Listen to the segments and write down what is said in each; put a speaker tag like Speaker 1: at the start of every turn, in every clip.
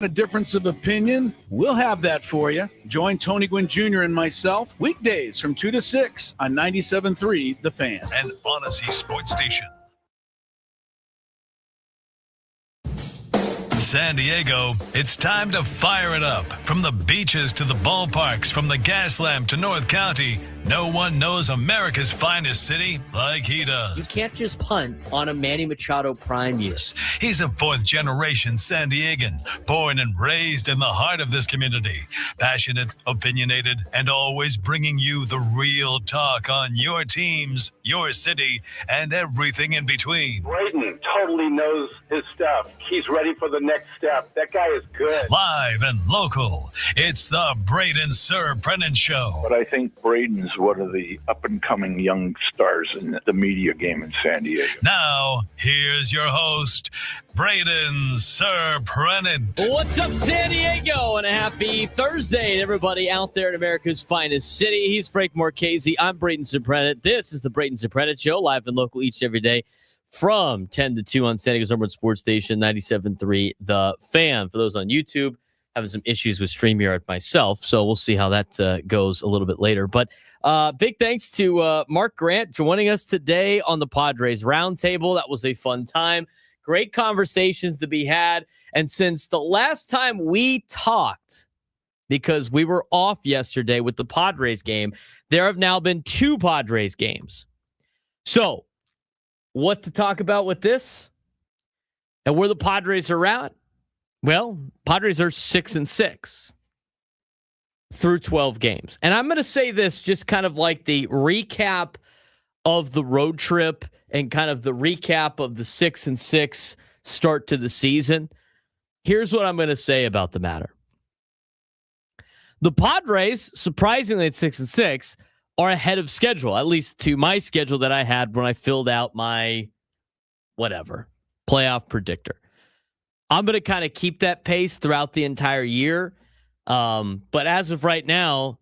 Speaker 1: A difference of opinion? We'll have that for you. Join Tony Gwynn Jr. and myself weekdays from 2 to 6 on 97.3 The Fan.
Speaker 2: And Odyssey Sports Station. San Diego, it's time to fire it up. From the beaches to the ballparks, from the gas lamp to North County, no one knows America's finest city like he does.
Speaker 3: You can't just punt on a Manny Machado prime year.
Speaker 2: He's a fourth-generation San Diegan, born and raised in the heart of this community. Passionate, opinionated, and always bringing you the real talk on your teams, your city, and everything in between.
Speaker 4: Braden totally knows his stuff. He's ready for the next step. That guy is good.
Speaker 2: Live and local, it's the Braden Surprenant Show.
Speaker 5: But I think Braden's one of the up-and-coming young stars in the media game in San Diego.
Speaker 2: Now, here's your host, Braden Surprenant.
Speaker 3: What's up, San Diego? And a happy Thursday to everybody out there in America's finest city. He's Frank Marchese. I'm Braden Surprenant. This is the Braden Surprenant Show, live and local each and every day from 10 to 2 on San Diego's number one sports station, 97.3 The Fan. For those on YouTube, having some issues with StreamYard myself, so we'll see how that goes a little bit later. But big thanks to Mark Grant joining us today on the Padres Roundtable. That was a fun time. Great conversations to be had. And since the last time we talked, because we were off yesterday with the Padres game, there have now been 2 Padres games. So, what to talk about with this? And where the Padres are at? Well, Padres are 6-6 through 12 games. And I'm going to say this just kind of like the recap of the road trip and kind of the recap of the 6-6 start to the season. Here's what I'm going to say about the matter. The Padres, surprisingly at 6-6, are ahead of schedule, at least to my schedule that I had when I filled out my playoff predictor. I'm going to kind of keep that pace throughout the entire year. But as of right now,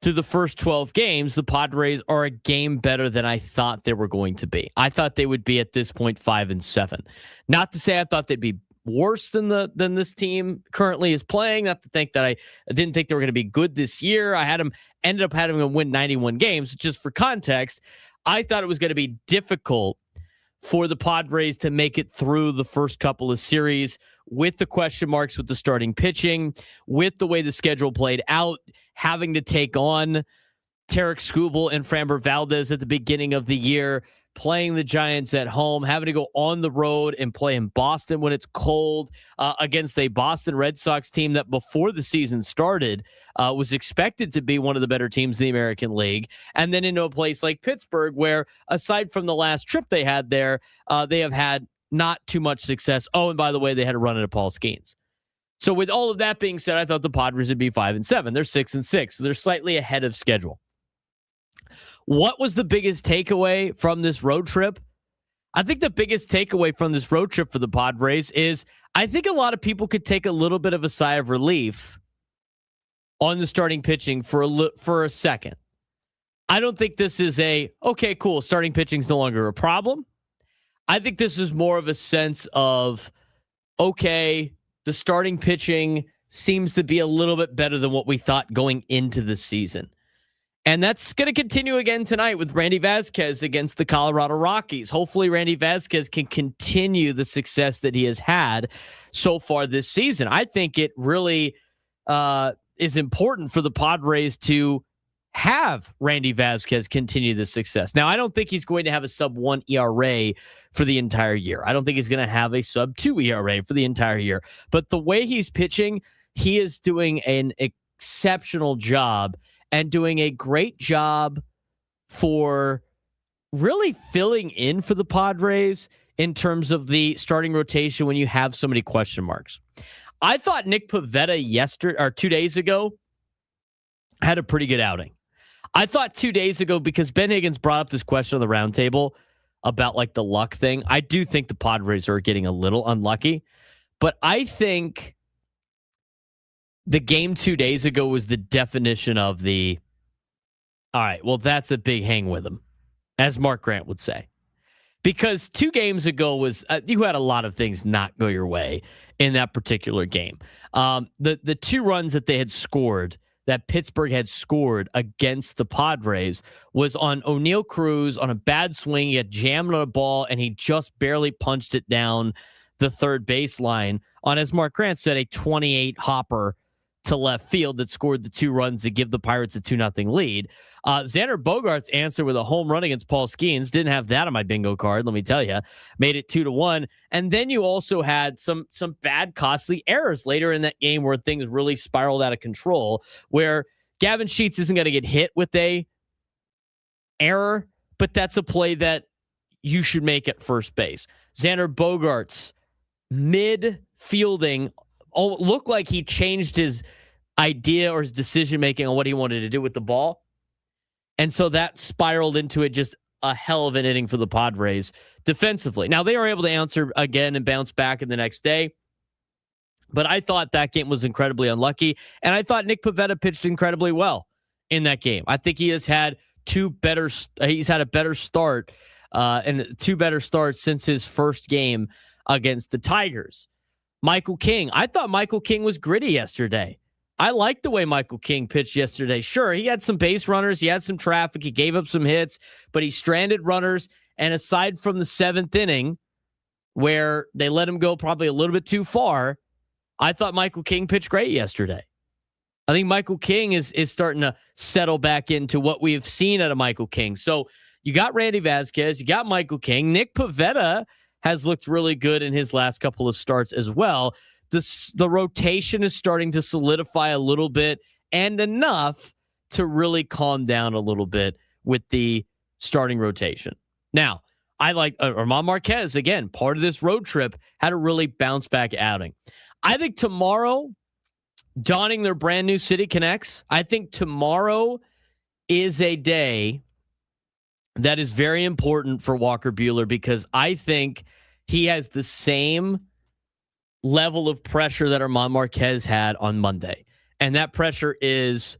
Speaker 3: through the first 12 games, the Padres are a game better than I thought they were going to be. I thought they would be at this point 5-7. Not to say I thought they'd be worse than this team currently is playing. Not to think that I didn't think they were going to be good this year. Ended up having them win 91 games. Just for context, I thought it was going to be difficult for the Padres to make it through the first couple of series with the question marks with the starting pitching, with the way the schedule played out, having to take on Tarek Skubal and Framber Valdez at the beginning of the year, playing the Giants at home, having to go on the road and play in Boston when it's cold against a Boston Red Sox team that before the season started was expected to be one of the better teams in the American League. And then into a place like Pittsburgh where, aside from the last trip they had there, they have had not too much success. Oh, and by the way, they had to run into Paul Skeens. So with all of that being said, I thought the Padres would be 5-7. They're 6-6. So they're slightly ahead of schedule. What was the biggest takeaway from this road trip? I think the biggest takeaway from this road trip for the Padres is I think a lot of people could take a little bit of a sigh of relief on the starting pitching for a second. I don't think this is okay, cool, starting pitching's no longer a problem. I think this is more of a sense of, okay, the starting pitching seems to be a little bit better than what we thought going into the season. And that's going to continue again tonight with Randy Vasquez against the Colorado Rockies. Hopefully, Randy Vasquez can continue the success that he has had so far this season. I think it really is important for the Padres to have Randy Vasquez continue the success. Now, I don't think he's going to have a sub-1 ERA for the entire year. I don't think he's going to have a sub-2 ERA for the entire year. But the way he's pitching, he is doing an exceptional job and doing a great job for really filling in for the Padres in terms of the starting rotation when you have so many question marks. I thought Nick Pivetta 2 days ago had a pretty good outing. I thought 2 days ago, because Ben Higgins brought up this question on the roundtable about like the luck thing. I do think the Padres are getting a little unlucky, but I think the game 2 days ago was the definition of all right, well, that's a big hang with him, as Mark Grant would say. Because 2 games ago was you had a lot of things not go your way in that particular game. The 2 runs that they had scored, that Pittsburgh had scored against the Padres, was on O'Neal Cruz on a bad swing. He had jammed on a ball, and he just barely punched it down the third baseline on, as Mark Grant said, a 28 hopper to left field that scored the 2 runs to give the Pirates a 2-0 lead. Xander Bogaerts answered with a home run against Paul Skeens. Didn't have that on my bingo card, let me tell you. Made it 2-1. And then you also had some bad, costly errors later in that game where things really spiraled out of control, where Gavin Sheets isn't going to get hit with a error, but that's a play that you should make at first base. Xander Bogaerts, mid-fielding, looked like he changed his idea or his decision-making on what he wanted to do with the ball. And so that spiraled into it, just a hell of an inning for the Padres defensively. Now, they were able to answer again and bounce back in the next day. But I thought that game was incredibly unlucky. And I thought Nick Pivetta pitched incredibly well in that game. I think he has had he's had a better start and 2 better starts since his first game against the Tigers. Michael King. I thought Michael King was gritty yesterday. I liked the way Michael King pitched yesterday. Sure, he had some base runners. He had some traffic. He gave up some hits, but he stranded runners. And aside from the 7th inning, where they let him go probably a little bit too far, I thought Michael King pitched great yesterday. I think Michael King is starting to settle back into what we have seen out of Michael King. So you got Randy Vasquez, you got Michael King. Nick Pivetta has looked really good in his last couple of starts as well. The rotation is starting to solidify a little bit, and enough to really calm down a little bit with the starting rotation. Now, I like Armand Marquez, again, part of this road trip, had a really bounce back outing. I think tomorrow, donning their brand new City Connects, I think tomorrow is a day that is very important for Walker Buehler, because I think he has the same level of pressure that Armand Marquez had on Monday. And that pressure is,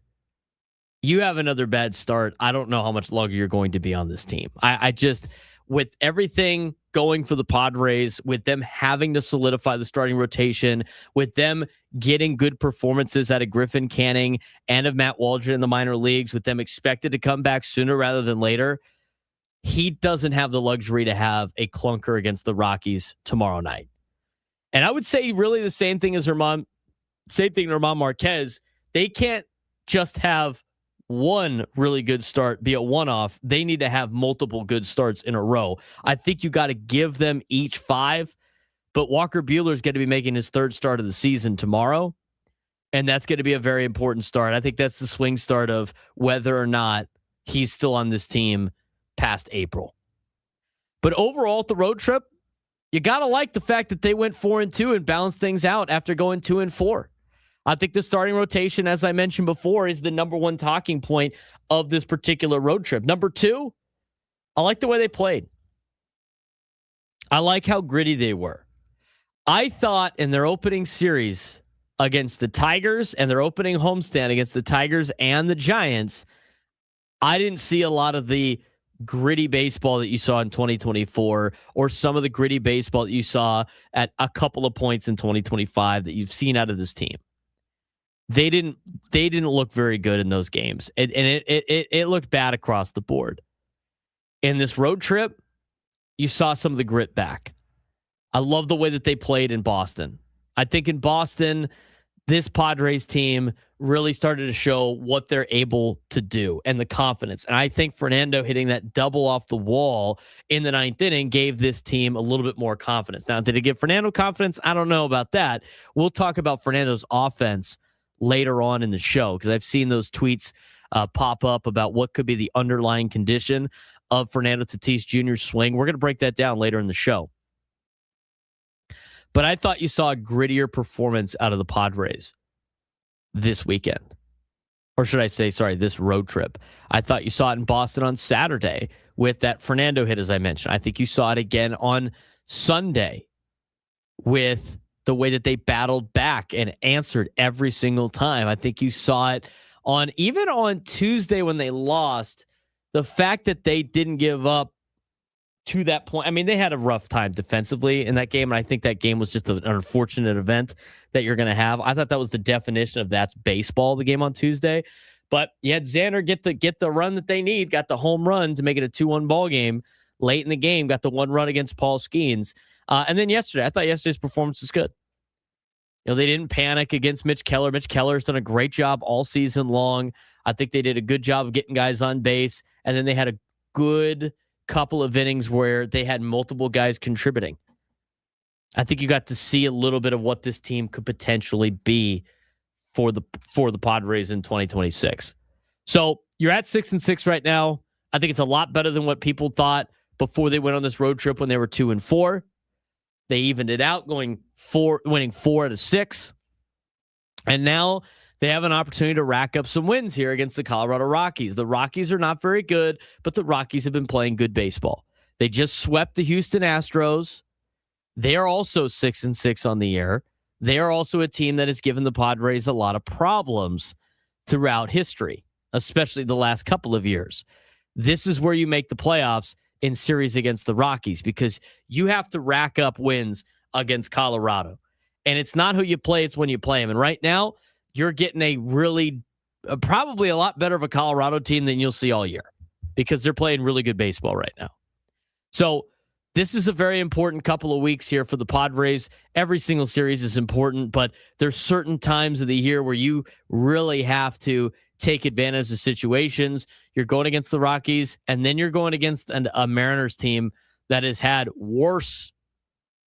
Speaker 3: you have another bad start. I don't know how much longer you're going to be on this team. I just, with everything going for the Padres, with them having to solidify the starting rotation, with them getting good performances out of Griffin Canning and of Matt Waldron in the minor leagues, with them expected to come back sooner rather than later, he doesn't have the luxury to have a clunker against the Rockies tomorrow night. And I would say really the same thing to Armand Marquez. They can't just have one really good start, be a one-off. They need to have multiple good starts in a row. I think you got to give them each 5, but Walker Buehler is going to be making his 3rd start of the season tomorrow, and that's going to be a very important start. I think that's the swing start of whether or not he's still on this team past April. But overall, at the road trip, you got to like the fact that they went 4-2 and balanced things out after going 2-4. I think the starting rotation, as I mentioned before, is the number 1 talking point of this particular road trip. Number 2, I like the way they played. I like how gritty they were. I thought in their opening series against the Tigers and their opening homestand against the Tigers and the Giants, I didn't see a lot of the gritty baseball that you saw in 2024, or some of the gritty baseball that you saw at a couple of points in 2025 that you've seen out of this team. They didn't look very good in those games, and it looked bad across the board. In this road trip, you saw some of the grit back. I love the way that they played in Boston. I think in Boston, this Padres team really started to show what they're able to do and the confidence. And I think Fernando hitting that double off the wall in the 9th inning gave this team a little bit more confidence. Now, did it give Fernando confidence? I don't know about that. We'll talk about Fernando's offense later on in the show, because I've seen those tweets pop up about what could be the underlying condition of Fernando Tatis Jr.'s swing. We're going to break that down later in the show. But I thought you saw a grittier performance out of the Padres this weekend. Or should I say, this road trip. I thought you saw it in Boston on Saturday with that Fernando hit, as I mentioned. I think you saw it again on Sunday with the way that they battled back and answered every single time. I think you saw it even on Tuesday when they lost. The fact that they didn't give up to that point. I mean, they had a rough time defensively in that game, and I think that game was just an unfortunate event that you're going to have. I thought that was the definition of that's baseball, the game on Tuesday. But you had Xander get the run that they need, got the home run to make it a 2-1 ball game late in the game, got the one run against Paul Skeens. And then yesterday, I thought yesterday's performance was good. They didn't panic against Mitch Keller. Mitch Keller's done a great job all season long. I think they did a good job of getting guys on base. And then they had a good couple of innings where they had multiple guys contributing. I think you got to see a little bit of what this team could potentially be for the Padres in 2026. So you're at 6-6 right now. I think it's a lot better than what people thought before they went on this road trip when they were 2-4. They evened it out, winning 4 out of 6. And now they have an opportunity to rack up some wins here against the Colorado Rockies. The Rockies are not very good, but the Rockies have been playing good baseball. They just swept the Houston Astros. They are also 6-6 on the year. They are also a team that has given the Padres a lot of problems throughout history, especially the last couple of years. This is where you make the playoffs in series against the Rockies because you have to rack up wins against Colorado. And it's not who you play, it's when you play them. And right now, you're getting a really, probably a lot better of a Colorado team than you'll see all year because they're playing really good baseball right now. So this is a very important couple of weeks here for the Padres. Every single series is important, but there's certain times of the year where you really have to take advantage of situations. You're going against the Rockies, and then you're going against a Mariners team that has had worse,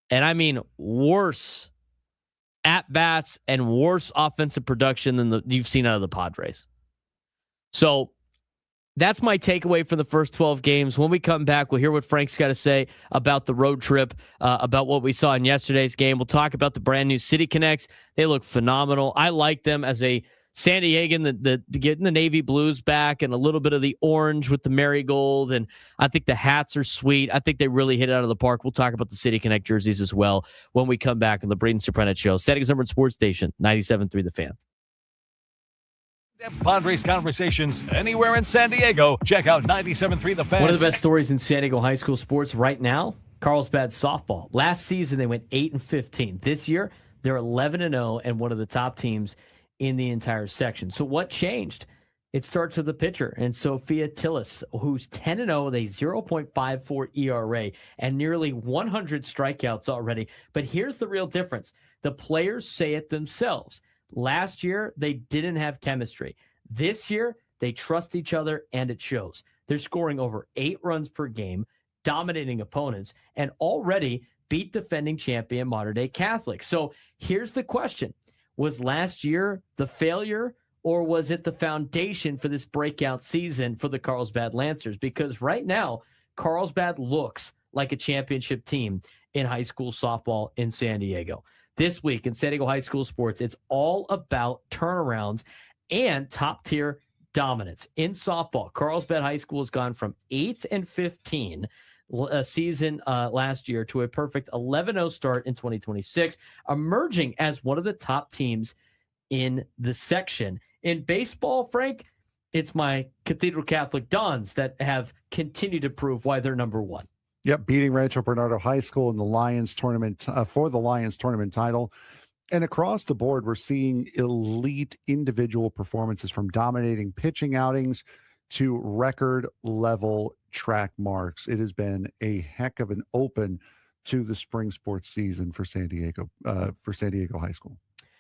Speaker 3: and I mean worse, at-bats and worse offensive production than you've seen out of the Padres. So that's my takeaway for the first 12 games. When we come back, we'll hear what Frank's got to say about the road trip, about what we saw in yesterday's game. We'll talk about the brand new City Connects. They look phenomenal. I like them as a San Diegan, getting the navy blues back and a little bit of the orange with the marigold. And I think the hats are sweet. I think they really hit it out of the park. We'll talk about the City Connect jerseys as well when we come back on the Braden Surprenant Show. San Diego's number one sports station, 97.3 The Fan.
Speaker 6: Padres conversations anywhere in San Diego. Check out 97.3 The Fan.
Speaker 3: One of the best stories in San Diego high school sports right now, Carlsbad softball. Last season, they went 8-15. This year, they're 11-0 and one of the top teams in the entire section. So what changed? It starts with the pitcher, and Sophia Tillis, who's 10-0 with a 0.54 ERA and nearly 100 strikeouts already. But here's the real difference. The players say it themselves. Last year, they didn't have chemistry. This year, they trust each other, and it shows. They're scoring over 8 runs per game, dominating opponents, and already beat defending champion Mater Dei Catholic. So here's the question. Was last year the failure, or was it the foundation for this breakout season for the Carlsbad Lancers? Because right now, Carlsbad looks like a championship team in high school softball in San Diego. This week in San Diego high school sports, it's all about turnarounds and top-tier dominance. In softball, Carlsbad High School has gone from 8-15 season last year to a perfect 11-0 start in 2026, emerging as one of the top teams in the section. In baseball, Frank, it's my Cathedral Catholic Dons that have continued to prove why they're number one.
Speaker 7: Yep, beating Rancho Bernardo High School in the Lions tournament for the Lions tournament title. And across the board, we're seeing elite individual performances from dominating pitching outings to record level track marks. It has been a heck of an open to the spring sports season for San Diego High School.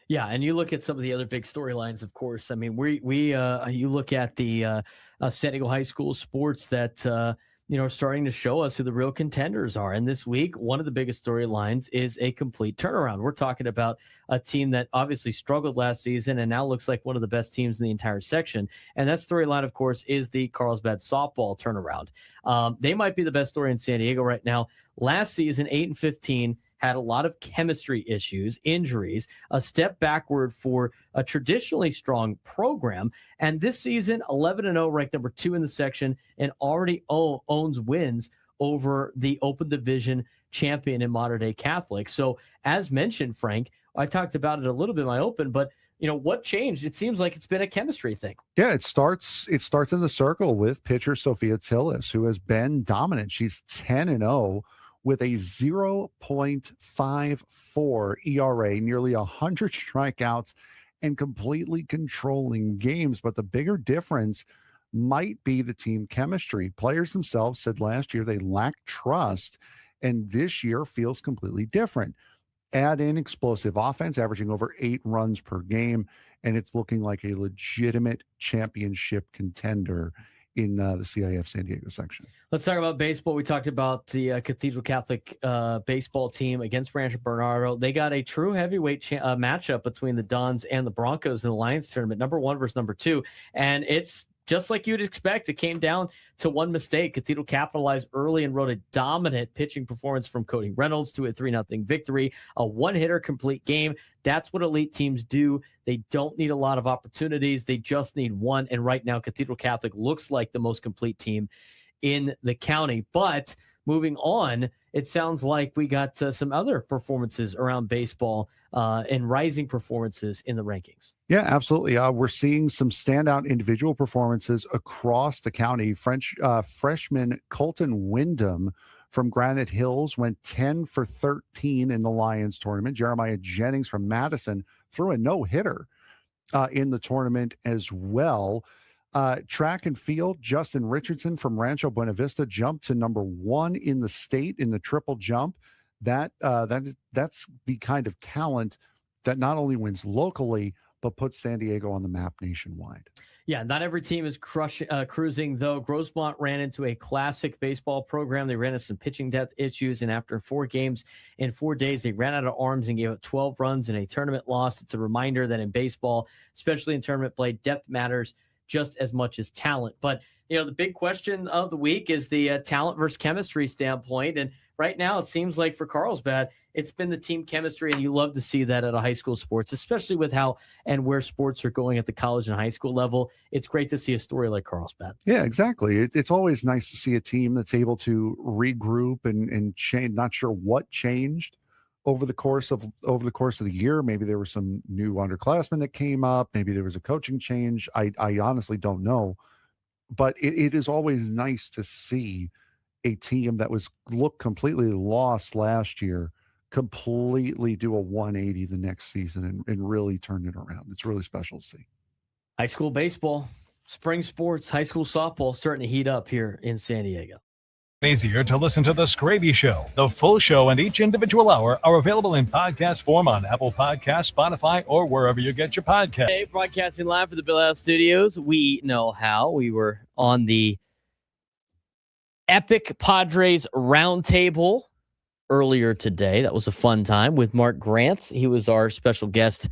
Speaker 3: Yeah, and you look at some of the other big storylines, of course. I mean, you look at the San Diego High School sports that are starting to show us who the real contenders are. And this week, one of the biggest storylines is a complete turnaround. We're talking about a team that obviously struggled last season and now looks like one of the best teams in the entire section. And that storyline, of course, is the Carlsbad softball turnaround. They might be the best story in San Diego right now. Last season, 8-15, had a lot of chemistry issues, injuries, a step backward for a traditionally strong program. And this season, 11-0, ranked number 2 in the section, and already owns wins over the Open Division champion in Mater Dei Catholic. So as mentioned, Frank, I talked about it a little bit in my open, but what changed? It seems like it's been a chemistry thing.
Speaker 7: Yeah, it starts in the circle with pitcher Sophia Tillis, who has been dominant. She's 10-0 with a 0.54 ERA, nearly 100 strikeouts, and completely controlling games. But the bigger difference might be the team chemistry. Players themselves said last year they lacked trust, and this year feels completely different. Add in explosive offense, averaging over 8 runs per game, and it's looking like a legitimate championship contender in the CIF San Diego section.
Speaker 3: Let's talk about baseball. We talked about the Cathedral Catholic baseball team against Rancho Bernardo. They got a true heavyweight matchup between the Dons and the Broncos in the Lions tournament, number 1 versus number 2, and it's just like you'd expect. It came down to one mistake. Cathedral capitalized early and wrote a dominant pitching performance from Cody Reynolds to a 3-0 victory, a one-hitter complete game. That's what elite teams do. They don't need a lot of opportunities. They just need one. And right now, Cathedral Catholic looks like the most complete team in the county. But moving on, it sounds like we got some other performances around baseball and rising performances in the rankings.
Speaker 7: Yeah, absolutely. We're seeing some standout individual performances across the county. Freshman Colton Wyndham from Granite Hills went 10 for 13 in the Lions tournament. Jeremiah Jennings from Madison threw a no-hitter in the tournament as well. Track and field, Justin Richardson from Rancho Buena Vista jumped to number 1 in the state in the triple jump. That's the kind of talent that not only wins locally, but puts San Diego on the map nationwide.
Speaker 3: Yeah, not every team is cruising, though. Grossmont ran into a classic baseball program. They ran into some pitching depth issues, and after 4 games in 4 days, they ran out of arms and gave up 12 runs in a tournament loss. It's a reminder that in baseball, especially in tournament play, depth matters just as much as talent. But, the big question of the week is the talent versus chemistry standpoint. And right now, it seems like for Carlsbad, it's been the team chemistry, and you love to see that at a high school sports, especially with how and where sports are going at the college and high school level. It's great to see a story like Carlsbad.
Speaker 7: Yeah, exactly. It's always nice to see a team that's able to regroup and change. Not sure what changed over the course of the year. Maybe there were some new underclassmen that came up. Maybe there was a coaching change. I honestly don't know. But it is always nice to see a team that looked completely lost last year completely do a 180 the next season and really turn it around. It's really special to see.
Speaker 3: High school baseball, spring sports, high school softball starting to heat up here in San Diego.
Speaker 6: Easier to listen to The Scraby Show. The full show and each individual hour are available in podcast form on Apple Podcasts, Spotify, or wherever you get your podcast.
Speaker 3: Hey, broadcasting live from the Bill House Studios. We know how. We were on the Epic Padres Roundtable earlier today. That was a fun time with Mark Grant. He was our special guest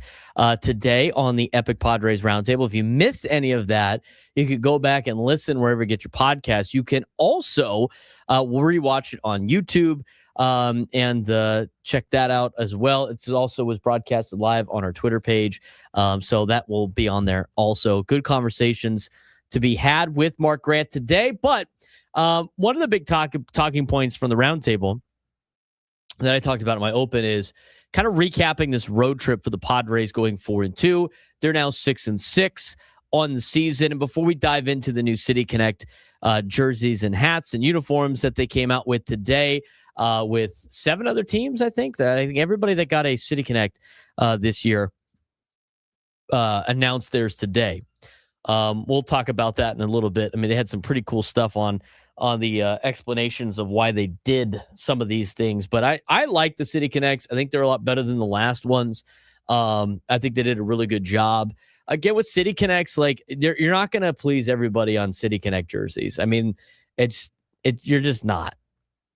Speaker 3: today on the Epic Padres Roundtable. If you missed any of that, you could go back and listen wherever you get your podcasts. You can also rewatch it on YouTube and check that out as well. It also was broadcasted live on our Twitter page, so that will be on there also. Good conversations to be had with Mark Grant today, but one of the big talking points from the roundtable that I talked about in my open is kind of recapping this road trip for the Padres going 4-2. They're now 6-6 on the season. And before we dive into the new City Connect jerseys and hats and uniforms that they came out with today with 7 other teams, I think everybody that got a City Connect this year announced theirs today. We'll talk about that in a little bit. I mean, they had some pretty cool stuff on the explanations of why they did some of these things. But I like the City Connects. I think they're a lot better than the last ones. I think they did a really good job. Again, with City Connects, like you're not going to please everybody on City Connect jerseys. I mean, you're just not.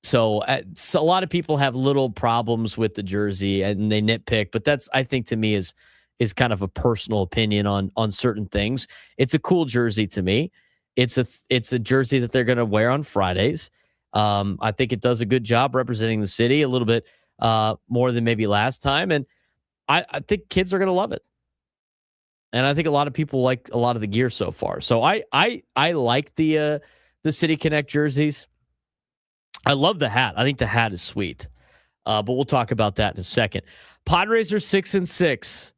Speaker 3: So a lot of people have little problems with the jersey and they nitpick, but that's, I think to me is kind of a personal opinion on certain things. It's a cool jersey to me. It's a jersey that they're going to wear on Fridays. I think it does a good job representing the city a little bit more than maybe last time. And I think kids are going to love it. And I think a lot of people like a lot of the gear so far. So I like the City Connect jerseys. I love the hat. I think the hat is sweet. But we'll talk about that in a second. Padres are 6-6.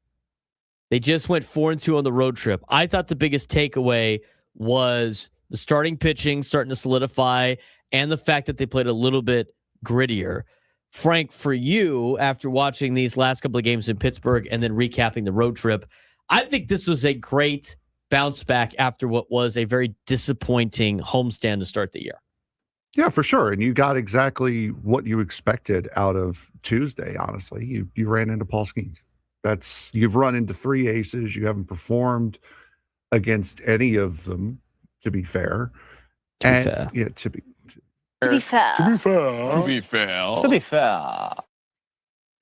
Speaker 3: They just went 4-2 on the road trip. I thought the biggest takeaway was the starting pitching starting to solidify and the fact that they played a little bit grittier. Frank, for you, after watching these last couple of games in Pittsburgh and then recapping the road trip, I think this was a great bounce back after what was a very disappointing homestand to start the year.
Speaker 7: Yeah, for sure. And you got exactly what you expected out of Tuesday, honestly. You ran into Paul Skeens. You've run into 3 aces. You haven't performed against any of them, to be fair.
Speaker 3: To
Speaker 8: be fair.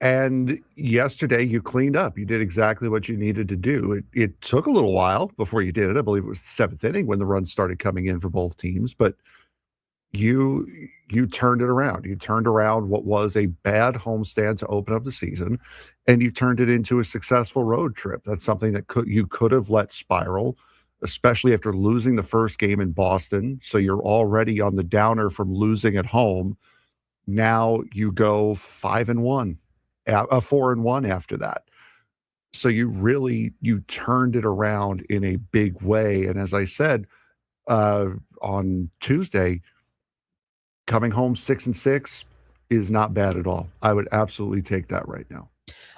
Speaker 7: And yesterday you cleaned up. You did exactly what you needed to do. It took a little while before you did it. I believe it was the 7th inning when the runs started coming in for both teams, but you turned it around. You turned around what was a bad homestand to open up the season, and you turned it into a successful road trip. That's something that you could have let spiral, especially after losing the first game in Boston. So you're already on the downer from losing at home. Now you go 4-1 after that. So you turned it around in a big way. And as I said on Tuesday, coming home 6-6 is not bad at all. I would absolutely take that right now.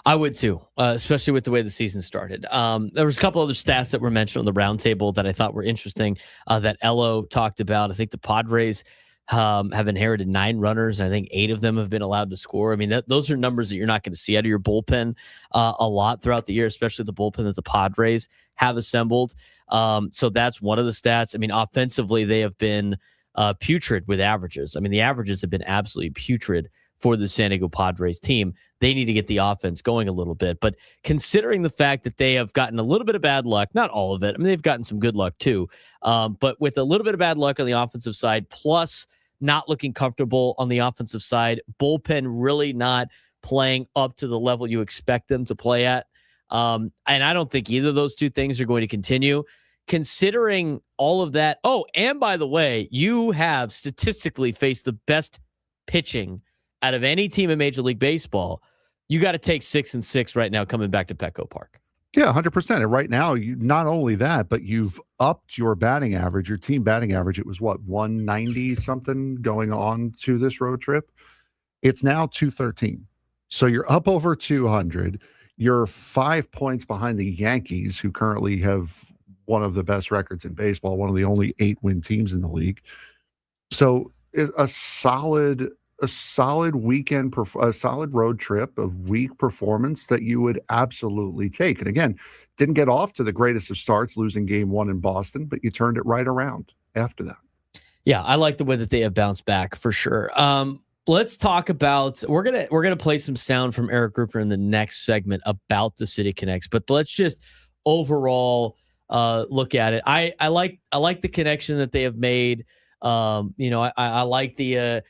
Speaker 3: I would too, especially with the way the season started. There was a couple other stats that were mentioned on the roundtable that I thought were interesting that Elo talked about. I think the Padres have inherited 9 runners. And I think 8 of them have been allowed to score. I mean, those are numbers that you're not going to see out of your bullpen a lot throughout the year, especially the bullpen that the Padres have assembled. So that's one of the stats. I mean, offensively, they have been putrid with averages. I mean, the averages have been absolutely putrid for the San Diego Padres team. They need to get the offense going a little bit. But considering the fact that they have gotten a little bit of bad luck, not all of it, I mean, they've gotten some good luck too, but with a little bit of bad luck on the offensive side, plus not looking comfortable on the offensive side, bullpen really not playing up to the level you expect them to play at. And I don't think either of those two things are going to continue. Considering all of that, oh, and by the way, you have statistically faced the best pitching out of any team in Major League Baseball. You got to take 6-6 right now coming back to Petco Park.
Speaker 7: Yeah, 100%. And right now, you not only that, but you've upped your batting average, your team batting average. It was what, 190 something going on to this road trip? It's now 213. So you're up over 200. You're 5 points behind the Yankees, who currently have one of the best records in baseball, one of the only 8-win teams in the league. So a solid weekend, a solid road trip, a week performance that you would absolutely take. And again, didn't get off to the greatest of starts, losing game 1 in Boston, but you turned it right around after that.
Speaker 3: Yeah, I like the way that they have bounced back for sure. Let's talk about, we're gonna play some sound from Eric Grouper in the next segment about the City Connects, but let's just overall look at it. I like the connection that they have made. I like the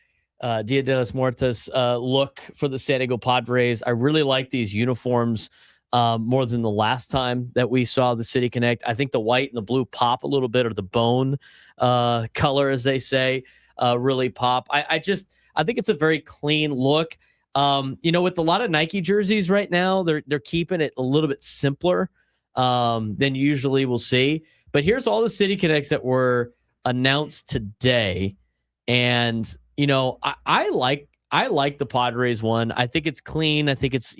Speaker 3: Dia de los Muertos look for the San Diego Padres. I really like these uniforms more than the last time that we saw the City Connect. I think the white and the blue pop a little bit, or the bone color, as they say, really pop. I think it's a very clean look. With a lot of Nike jerseys right now, they're keeping it a little bit simpler than usually we'll see. But here's all the City Connects that were announced today, and I like the Padres one. I think it's clean. I think it's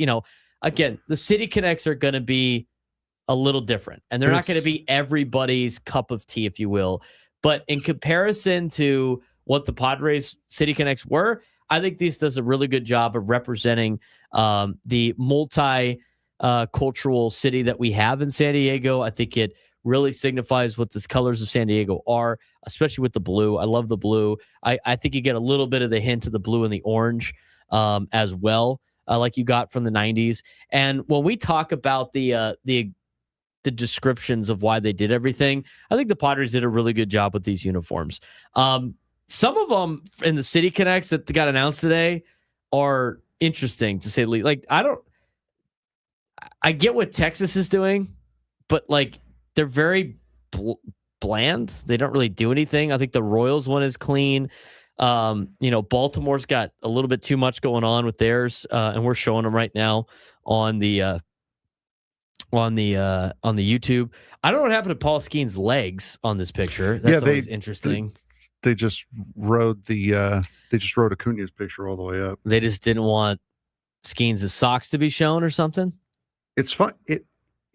Speaker 3: again, the City Connects are going to be a little different, and they're not going to be everybody's cup of tea, if you will. But in comparison to what the Padres City Connects were, I think this does a really good job of representing the multi-cultural city that we have in San Diego. I think it really signifies what the colors of San Diego are, especially with the blue. I love the blue. I think you get a little bit of the hint of the blue and the orange as well, like you got from the 90s. And when we talk about the descriptions of why they did everything, I think the Padres did a really good job with these uniforms. Some of them in the City Connects that got announced today are interesting, to say the least. Like, I get what Texas is doing, but like, they're very bland. They don't really do anything. I think the Royals one is clean. Baltimore's got a little bit too much going on with theirs, and we're showing them right now on the on the YouTube. I don't know what happened to Paul Skeen's legs on this picture. That's always interesting.
Speaker 7: They just rode Acuna's picture all the way up.
Speaker 3: They just didn't want Skeen's socks to be shown or something.
Speaker 7: It's fun.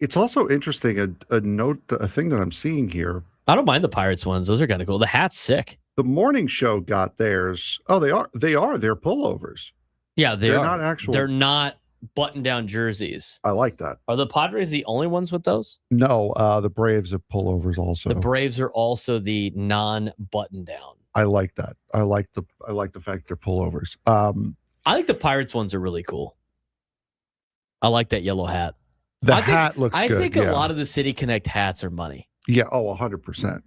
Speaker 7: It's also interesting. A thing that I'm seeing here.
Speaker 3: I don't mind the Pirates ones. Those are kind of cool. The hat's sick.
Speaker 7: The morning show got theirs. Oh, they are. They're pullovers.
Speaker 3: Yeah, they're
Speaker 7: not actual.
Speaker 3: They're not button-down jerseys.
Speaker 7: I like that.
Speaker 3: Are the Padres the only ones with those?
Speaker 7: No, the Braves have pullovers also.
Speaker 3: The Braves are also the non-button-down.
Speaker 7: I like that. I like the fact they're pullovers.
Speaker 3: I think the Pirates ones are really cool. I like that yellow hat.
Speaker 7: Hat looks good.
Speaker 3: I think a lot of the City Connect hats are money.
Speaker 7: Yeah. Oh, 100%.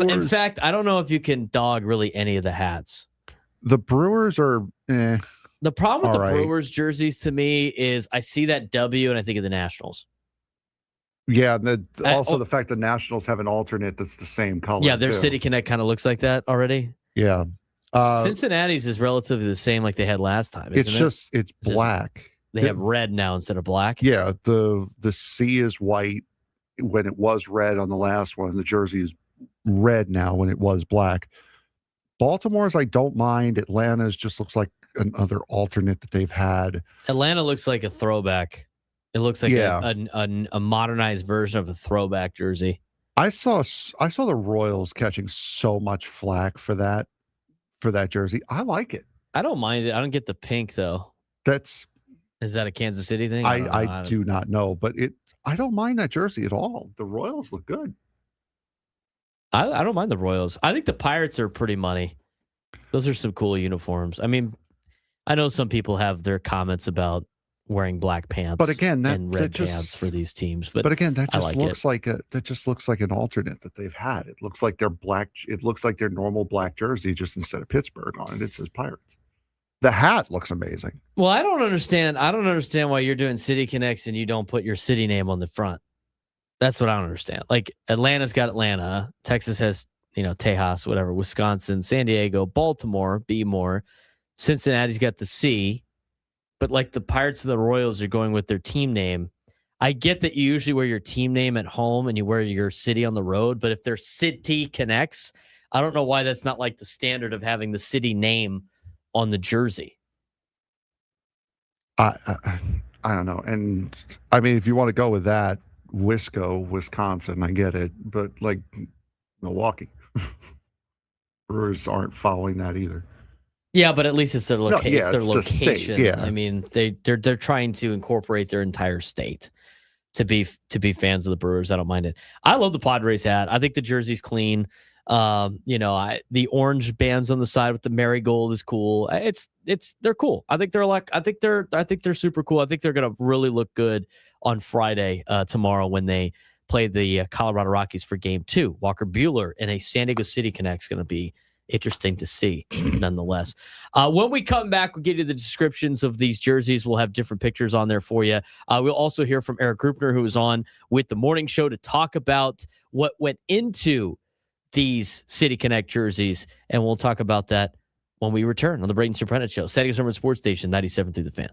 Speaker 3: In fact, I don't know if you can dog really any of the hats.
Speaker 7: The Brewers are.
Speaker 3: The problem with the Brewers jerseys to me is I see that W and I think of the Nationals.
Speaker 7: Yeah, and also the fact the Nationals have an alternate that's the same color.
Speaker 3: Yeah, their City Connect kind of looks like that already.
Speaker 7: Yeah.
Speaker 3: Cincinnati's is relatively the same like they had last time.
Speaker 7: It's black.
Speaker 3: They have red now instead of black.
Speaker 7: Yeah, the C is white when it was red on the last one. The jersey is red now when it was black. Baltimore's I don't mind. Atlanta's just looks like another alternate that they've had.
Speaker 3: Atlanta looks like a throwback. It looks like a modernized version of a throwback jersey.
Speaker 7: I saw the Royals catching so much flack for that jersey. I like it.
Speaker 3: I don't mind it. I don't get the pink though. Is that a Kansas City thing?
Speaker 7: I do not know, but I don't mind that jersey at all. The Royals look good.
Speaker 3: I don't mind the Royals. I think the Pirates are pretty money. Those are some cool uniforms. I mean, I know some people have their comments about wearing black pants,
Speaker 7: but again,
Speaker 3: and red pants for these teams. But
Speaker 7: again, that just looks like an alternate that they've had. It looks like their black. It looks like their normal black jersey, just instead of Pittsburgh on it, it says Pirates. The hat looks amazing.
Speaker 3: Well, I don't understand why you're doing City Connects and you don't put your city name on the front. That's what I don't understand. Like Atlanta's got Atlanta, Texas has, Tejas, whatever, Wisconsin, San Diego, Baltimore, B more, Cincinnati's got the C, but like the Pirates and the Royals are going with their team name. I get that you usually wear your team name at home and you wear your city on the road, but if they're City Connects, I don't know why that's not like the standard of having the city name on the jersey.
Speaker 7: I don't know. And I mean, if you want to go with that, Wisconsin, I get it. But like Milwaukee, Brewers aren't following that either.
Speaker 3: Yeah, but at least it's their location.
Speaker 7: No, it's the state, yeah.
Speaker 3: I mean, they're trying to incorporate their entire state to be fans of the Brewers. I don't mind it. I love the Padres hat. I think the jersey's clean. The orange bands on the side with the marigold is cool. They're cool. I think they're super cool. I think they're gonna really look good on Friday, tomorrow when they play the Colorado Rockies for Game 2. Walker Buehler in a San Diego City Connect is going to be interesting to see, nonetheless. When we come back, we'll give you the descriptions of these jerseys. We'll have different pictures on there for you. We'll also hear from Eric Grupner, who was on with the morning show to talk about what went into these City Connect jerseys, and we'll talk about that when we return on the Braden Surprenant Show. San Diego Sports Station, 97 through the Fan.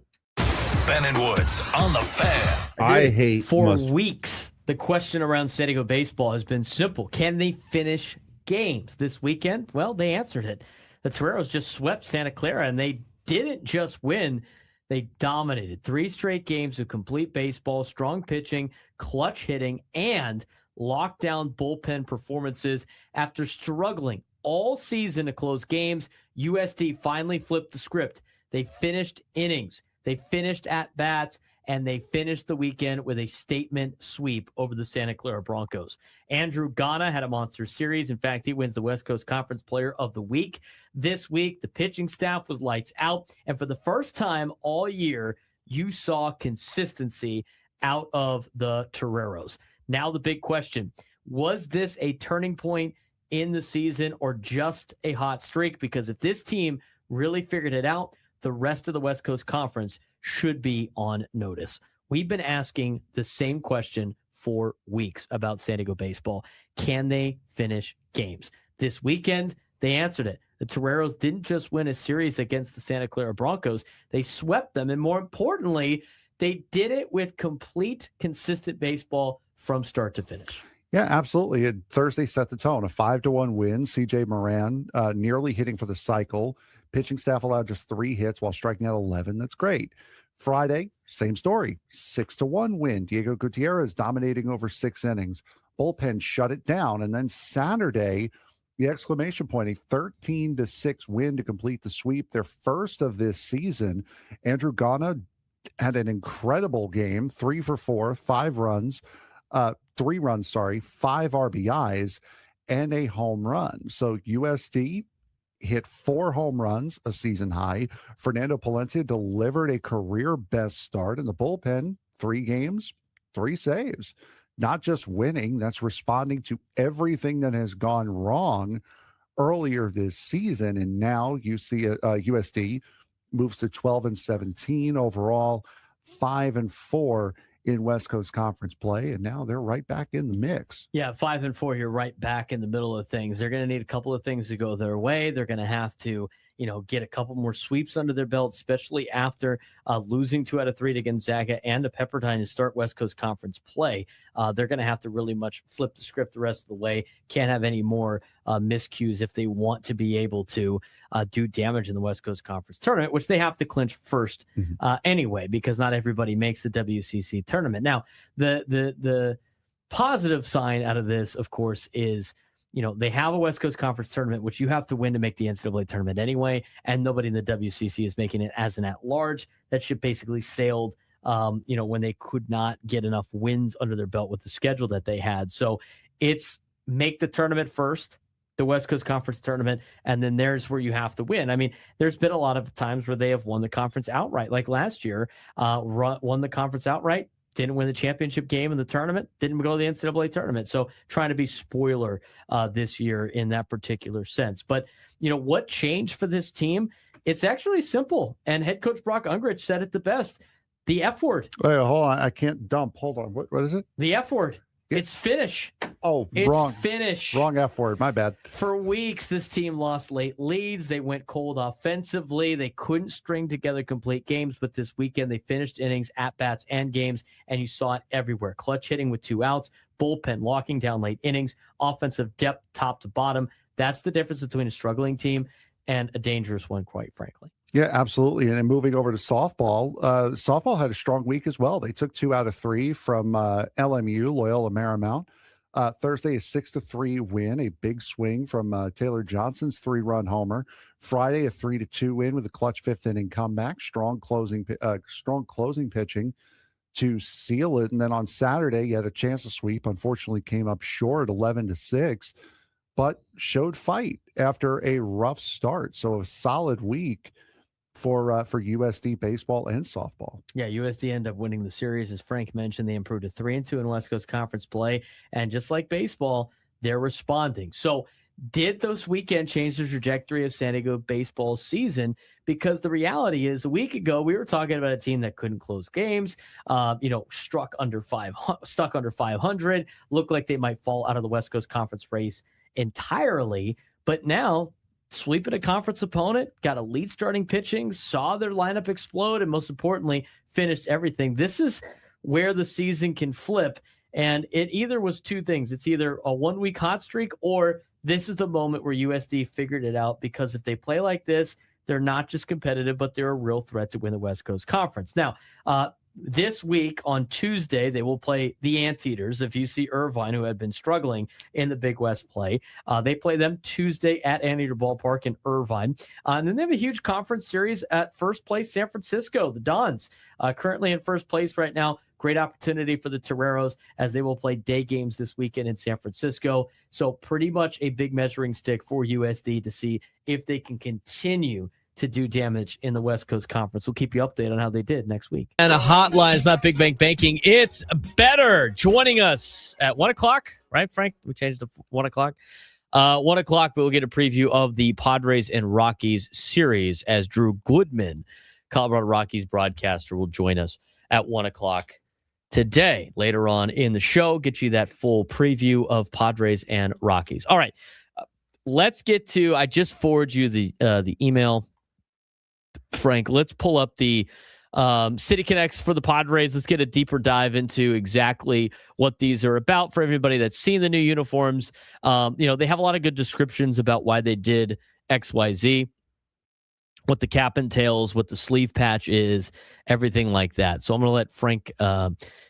Speaker 2: Ben and Woods on the Fan.
Speaker 7: I hate
Speaker 3: for weeks. The question around San Diego baseball has been simple: can they finish games this weekend? Well, they answered it. The Toreros just swept Santa Clara, and they didn't just win; they dominated 3 straight games of complete baseball, strong pitching, clutch hitting, and lockdown bullpen performances. After struggling all season to close games, USD finally flipped the script. They finished innings, they finished at bats, and they finished the weekend with a statement sweep over the Santa Clara Broncos. Andrew Ghana had a monster series. In fact, he wins the West Coast Conference Player of the Week. This week, the pitching staff was lights out, and for the first time all year, you saw consistency out of the Toreros. Now the big question: was this a turning point in the season or just a hot streak? Because if this team really figured it out, the rest of the West Coast Conference should be on notice. We've been asking the same question for weeks about San Diego baseball. Can they finish games? This weekend, they answered it. The Toreros didn't just win a series against the Santa Clara Broncos. They swept them, and more importantly, they did it with complete, consistent baseball from start to finish.
Speaker 7: Yeah, absolutely. Thursday set the tone. A 5-1 win. CJ Moran nearly hitting for the cycle. Pitching staff allowed just 3 hits while striking out 11. That's great. Friday, same story. 6-1 win. Diego Gutierrez dominating over 6 innings. Bullpen shut it down. And then Saturday, the exclamation point, a 13-6 win to complete the sweep, their first of this season. Andrew Gana had an incredible game, 3 for 4, 5 runs. 3 runs, 5 RBIs, and a home run. So USD hit 4 home runs, a season high. Fernando Palencia delivered a career best start in the bullpen, 3 games, 3 saves. Not just winning, that's responding to everything that has gone wrong earlier this season. And now USD moves to 12-17 overall, 5-4 in West Coast Conference play, and now they're right back in the mix.
Speaker 3: Yeah, 5-4, you're right back in the middle of things. They're going to need a couple of things to go their way. They're going to have to, get a couple more sweeps under their belt, especially after losing 2 out of 3 to Gonzaga and to Pepperdine to start West Coast Conference play. They're going to have to really much flip the script the rest of the way. Can't have any more miscues if they want to be able to do damage in the West Coast Conference tournament, which they have to clinch first anyway, because not everybody makes the WCC tournament. Now, the positive sign out of this, of course, is they have a West Coast Conference tournament, which you have to win to make the NCAA tournament anyway, and nobody in the WCC is making it as an at-large. That ship basically sailed, when they could not get enough wins under their belt with the schedule that they had. So it's make the tournament first, the West Coast Conference tournament, and then there's where you have to win. I mean, there's been a lot of times where they have won the conference outright, like last year, won the conference outright, didn't win the championship game in the tournament, didn't go to the NCAA tournament. So trying to be spoiler this year in that particular sense. But, what changed for this team? It's actually simple. And head coach Brock Ungrich said it the best. The F word.
Speaker 7: Wait, hold on. I can't dump. Hold on. What is it?
Speaker 3: The F word. It's finish.
Speaker 7: Oh,
Speaker 3: it's
Speaker 7: wrong.
Speaker 3: Finish.
Speaker 7: Wrong F word. My bad.
Speaker 3: For weeks, this team lost late leads. They went cold offensively. They couldn't string together complete games, but this weekend they finished innings, at-bats, and games, and you saw it everywhere. Clutch hitting with 2 outs, bullpen locking down late innings, offensive depth top to bottom. That's the difference between a struggling team and a dangerous one, quite frankly.
Speaker 7: Yeah, absolutely. And then moving over to softball, softball had a strong week as well. They took 2 out of 3 from LMU, Loyola Marymount. Thursday, a 6-3 win, a big swing from Taylor Johnson's 3-run homer. Friday, a 3-2 win with a clutch 5th inning comeback. Strong closing pitching to seal it. And then on Saturday, you had a chance to sweep. Unfortunately, came up short, 11-6, but showed fight after a rough start. So a solid week for USD baseball and softball.
Speaker 3: Yeah, USD ended up winning the series. As Frank mentioned, they improved to 3-2 in West Coast Conference play. And just like baseball, they're responding. So did those weekend change the trajectory of San Diego baseball season? Because the reality is, a week ago, we were talking about a team that couldn't close games, stuck under 500, looked like they might fall out of the West Coast Conference race entirely. But now, sweeping a conference opponent, got elite starting pitching, saw their lineup explode, and most importantly, finished everything. This is where the season can flip. And it either was 2 things. It's either a 1-week hot streak, or this is the moment where USD figured it out, because if they play like this, they're not just competitive, but they're a real threat to win the West Coast Conference. Now, this week on Tuesday, they will play the Anteaters of UC Irvine, who had been struggling in the Big West play. They play them Tuesday at Anteater Ballpark in Irvine. And then they have a huge conference series at first place, San Francisco, the Dons, currently in first place right now. Great opportunity for the Toreros as they will play day games this weekend in San Francisco. So pretty much a big measuring stick for USD to see if they can continue to do damage in the West Coast Conference. We'll keep you updated on how they did next week. And a hotline is not Big Bank Banking. It's Vedder joining us at 1 o'clock, right, Frank? We changed to 1 o'clock. 1 o'clock, but we'll get a preview of the Padres and Rockies series as Drew Goodman, Colorado Rockies broadcaster, will join us at 1 o'clock today. Later on in the show, get you that full preview of Padres and Rockies. All right, let's get to, I just forwarded you the email, Frank. Let's pull up the City Connects for the Padres. Let's get a deeper dive into exactly what these are about for everybody that's seen the new uniforms. They have a lot of good descriptions about why they did XYZ, what the cap entails, what the sleeve patch is, everything like that. So I'm going to let Frank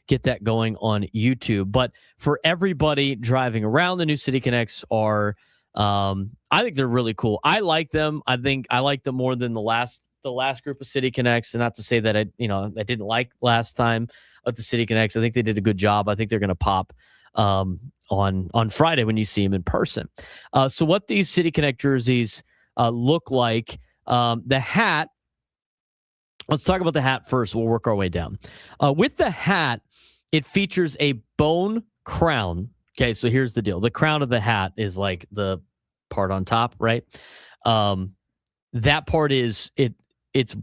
Speaker 3: get that going on YouTube. But for everybody driving around, the new City Connects are, I think they're really cool. I like them. I think I like them more than the last group of City Connects. And not to say that I didn't like last time of the City Connects. I think they did a good job. I think they're going to pop on Friday when you see them in person. So what these City Connect jerseys look like. The hat, let's talk about the hat first. We'll work our way down. With the hat, it features a bone crown. Okay, so here's the deal. The crown of the hat is like the part on top, right? That part it's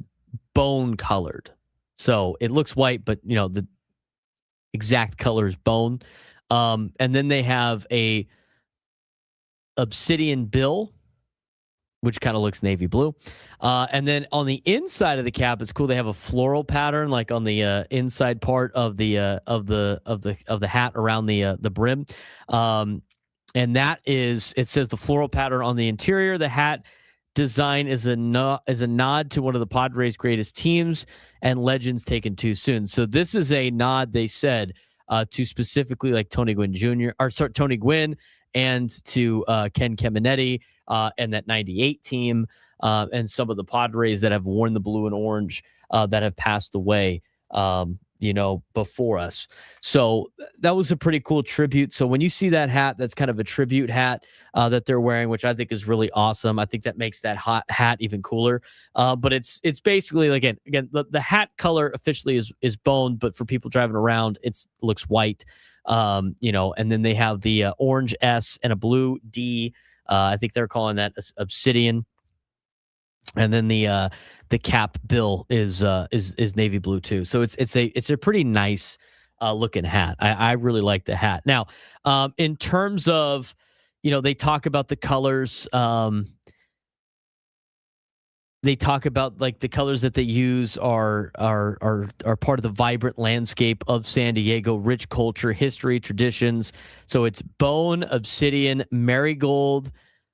Speaker 3: bone colored. So it looks white, but the exact color is bone. And then they have a obsidian bill, which kind of looks navy blue. And then on the inside of the cap, it's cool. They have a floral pattern, like on the inside part of the hat around the brim. And that is, it says the floral pattern on the interior. The hat design is a nod to one of the Padres' greatest teams and legends taken too soon. So this is a nod, they said, to specifically like Tony Gwynn and to Ken Caminiti and that 98 team and some of the Padres that have worn the blue and orange that have passed away, before us. So that was a pretty cool tribute. So when you see that hat, that's kind of a tribute hat that they're wearing, which I think is really awesome. I think that makes that hat even cooler. But it's basically, again, the hat color officially is bone, but for people driving around, it looks white. And then they have the orange S and a blue D. I think they're calling that obsidian. And then the cap bill is navy blue too. So it's a pretty nice looking hat. I really like the hat. Now, in terms of, they talk about the colors. They talk about like the colors that they use are part of the vibrant landscape of San Diego, rich culture, history, traditions. So it's bone, obsidian, marigold,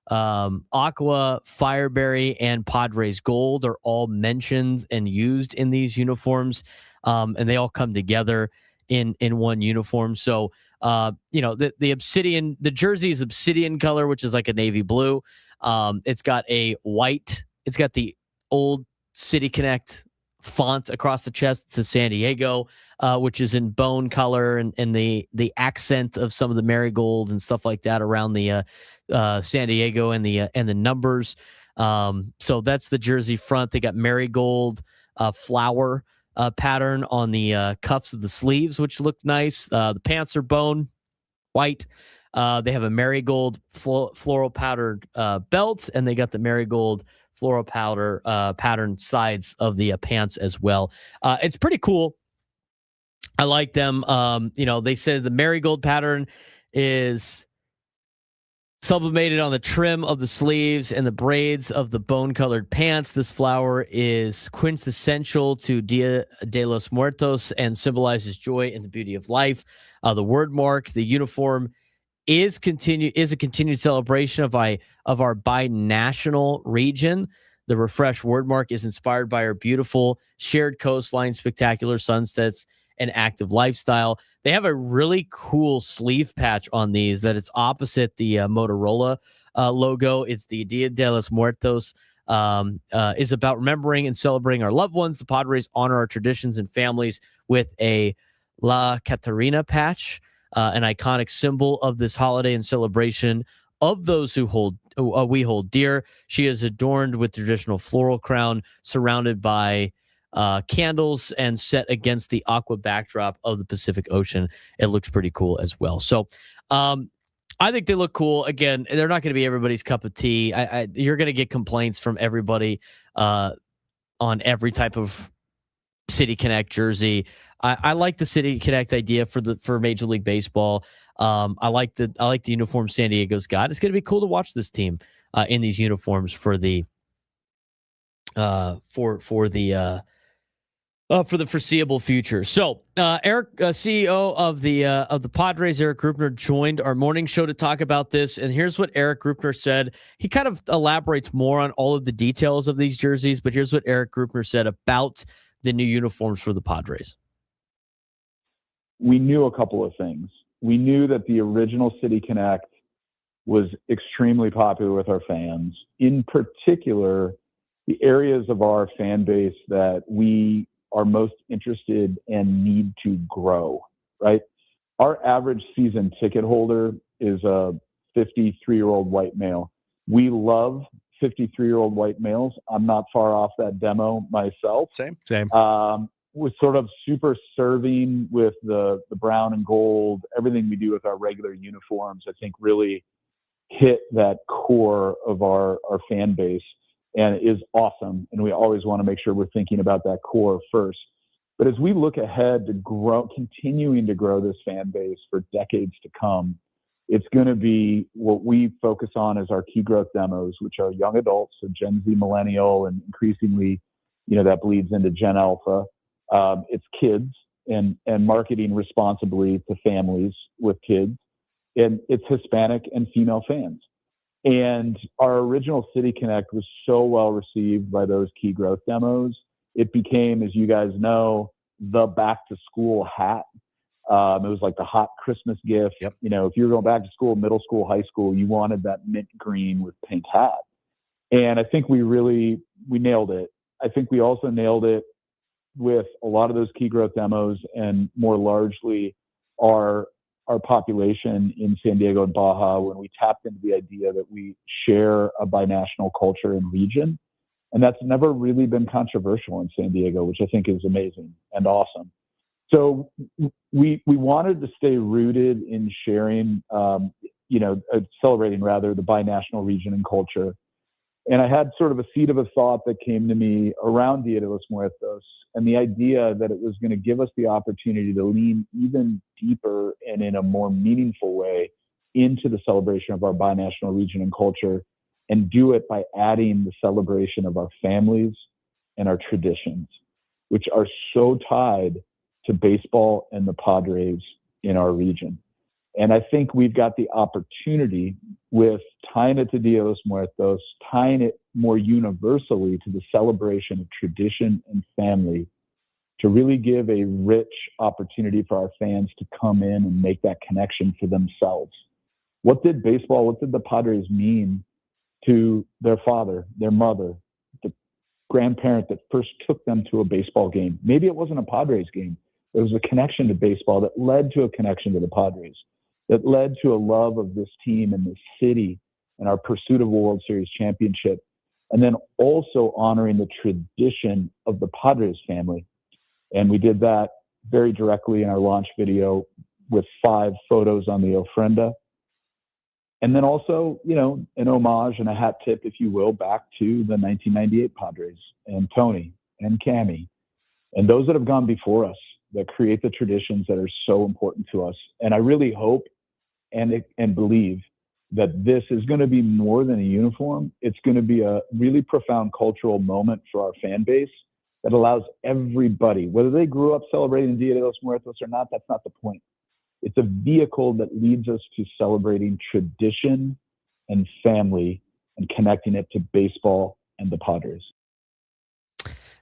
Speaker 3: aqua, fireberry, and Padres gold are all mentioned and used in these uniforms. And they all come together in one uniform. So, the obsidian, the jersey is obsidian color, which is like a navy blue. It's got a white, it's got the old City Connect font across the chest. It says San Diego, which is in bone color, and the accent of some of the marigold and stuff like that around the San Diego and the numbers. So that's the jersey front. They got marigold flower pattern on the cuffs of the sleeves, which look nice. The pants are bone white. They have a marigold floral powdered belt, and they got the marigold floral powder pattern sides of the pants as well. It's pretty cool. I like them. They said the marigold pattern is sublimated on the trim of the sleeves and the braids of the bone-colored pants. This flower is quintessential to Dia de los Muertos and symbolizes joy and the beauty of life. The word mark, the uniform, is a continued celebration of our binational region. The refreshed word mark is inspired by our beautiful shared coastline, spectacular sunsets, and active lifestyle. They have a really cool sleeve patch on these that it's opposite the Motorola logo. It's the Dia de los Muertos. Is about remembering and celebrating our loved ones. The Padres honor our traditions and families with a La Catarina patch, an iconic symbol of this holiday and celebration of those who we hold dear. She is adorned with traditional floral crown, surrounded by candles, and set against the aqua backdrop of the Pacific Ocean. It looks pretty cool as well. So I think they look cool. Again, they're not going to be everybody's cup of tea. You're going to get complaints from everybody on every type of City Connect jersey. I like the City Connect idea for Major League Baseball. I like the uniform San Diego's got. It's going to be cool to watch this team in these uniforms for the for the foreseeable future. So, Eric, CEO of the Padres, Eric Grupner, joined our morning show to talk about this. And here's what Eric Grupner said. He kind of elaborates more on all of the details of these jerseys, but here's what Eric Grupner said about the new uniforms for the Padres.
Speaker 9: We knew a couple of things. We knew that the original City Connect was extremely popular with our fans. In particular, the areas of our fan base that we are most interested and need to grow, right? Our average season ticket holder is a 53-year-old white male. We love 53-year-old white males. I'm not far off that demo myself.
Speaker 8: Same.
Speaker 9: Was sort of super serving with the brown and gold. Everything we do with our regular uniforms, I think, really hit that core of our fan base, and is awesome. And we always want to make sure we're thinking about that core first. But as we look ahead to continuing to grow this fan base for decades to come, it's going to be what we focus on as our key growth demos, which are young adults, so Gen Z, millennial, and increasingly, that bleeds into Gen Alpha. It's kids and marketing responsibly to families with kids. And it's Hispanic and female fans. And our original City Connect was so well received by those key growth demos. It became, as you guys know, the back to school hat. It was like the hot Christmas gift.
Speaker 8: Yep.
Speaker 9: If you were going back to school, middle school, high school, you wanted that mint green with pink hat. And I think we nailed it. I think we also nailed it with a lot of those key growth demos, and more largely our population in San Diego and Baja, when we tapped into the idea that we share a binational culture and region. And that's never really been controversial in San Diego, which I think is amazing and awesome. So we wanted to stay rooted in sharing, celebrating rather the binational region and culture. And I had sort of a seed of a thought that came to me around Dia de los Muertos, and the idea that it was going to give us the opportunity to lean even deeper and in a more meaningful way into the celebration of our binational region and culture, and do it by adding the celebration of our families and our traditions, which are so tied to baseball and the Padres in our region. And I think we've got the opportunity, with tying it to Dia de los Muertos, tying it more universally to the celebration of tradition and family, to really give a rich opportunity for our fans to come in and make that connection for themselves. What did the Padres mean to their father, their mother, the grandparent that first took them to a baseball game? Maybe it wasn't a Padres game. There was a connection to baseball that led to a connection to the Padres, that led to a love of this team and this city and our pursuit of a World Series championship. And then also honoring the tradition of the Padres family. And we did that very directly in our launch video with 5 photos on the ofrenda. And then also, an homage and a hat tip, if you will, back to the 1998 Padres and Tony and Cammy and those that have gone before us, that create the traditions that are so important to us. And I really hope and believe that this is going to be more than a uniform. It's going to be a really profound cultural moment for our fan base that allows everybody, whether they grew up celebrating Dia de los Muertos or not, that's not the point. It's a vehicle that leads us to celebrating tradition and family and connecting it to baseball and the Padres.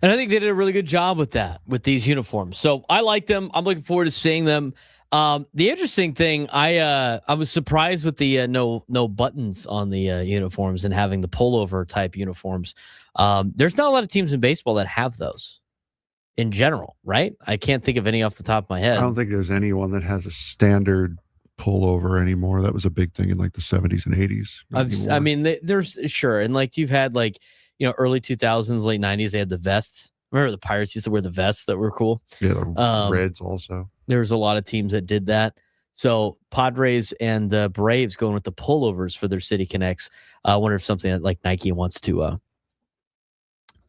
Speaker 3: And I think they did a really good job with that, with these uniforms. So I like them. I'm looking forward to seeing them. The interesting thing, I was surprised with the no buttons on the uniforms and having the pullover type uniforms. There's not a lot of teams in baseball that have those in general, right? I can't think of any off the top of my head.
Speaker 7: I don't think there's anyone that has a standard pullover anymore. That was a big thing in like the 70s and 80s.
Speaker 3: I mean, there's sure. And like you've had like, early 2000s, late 90s, they had the vests. Remember the Pirates used to wear the vests that were cool?
Speaker 7: Yeah, the Reds also.
Speaker 3: There's a lot of teams that did that. So Padres and Braves going with the pullovers for their City Connects. I wonder if something that like Nike wants to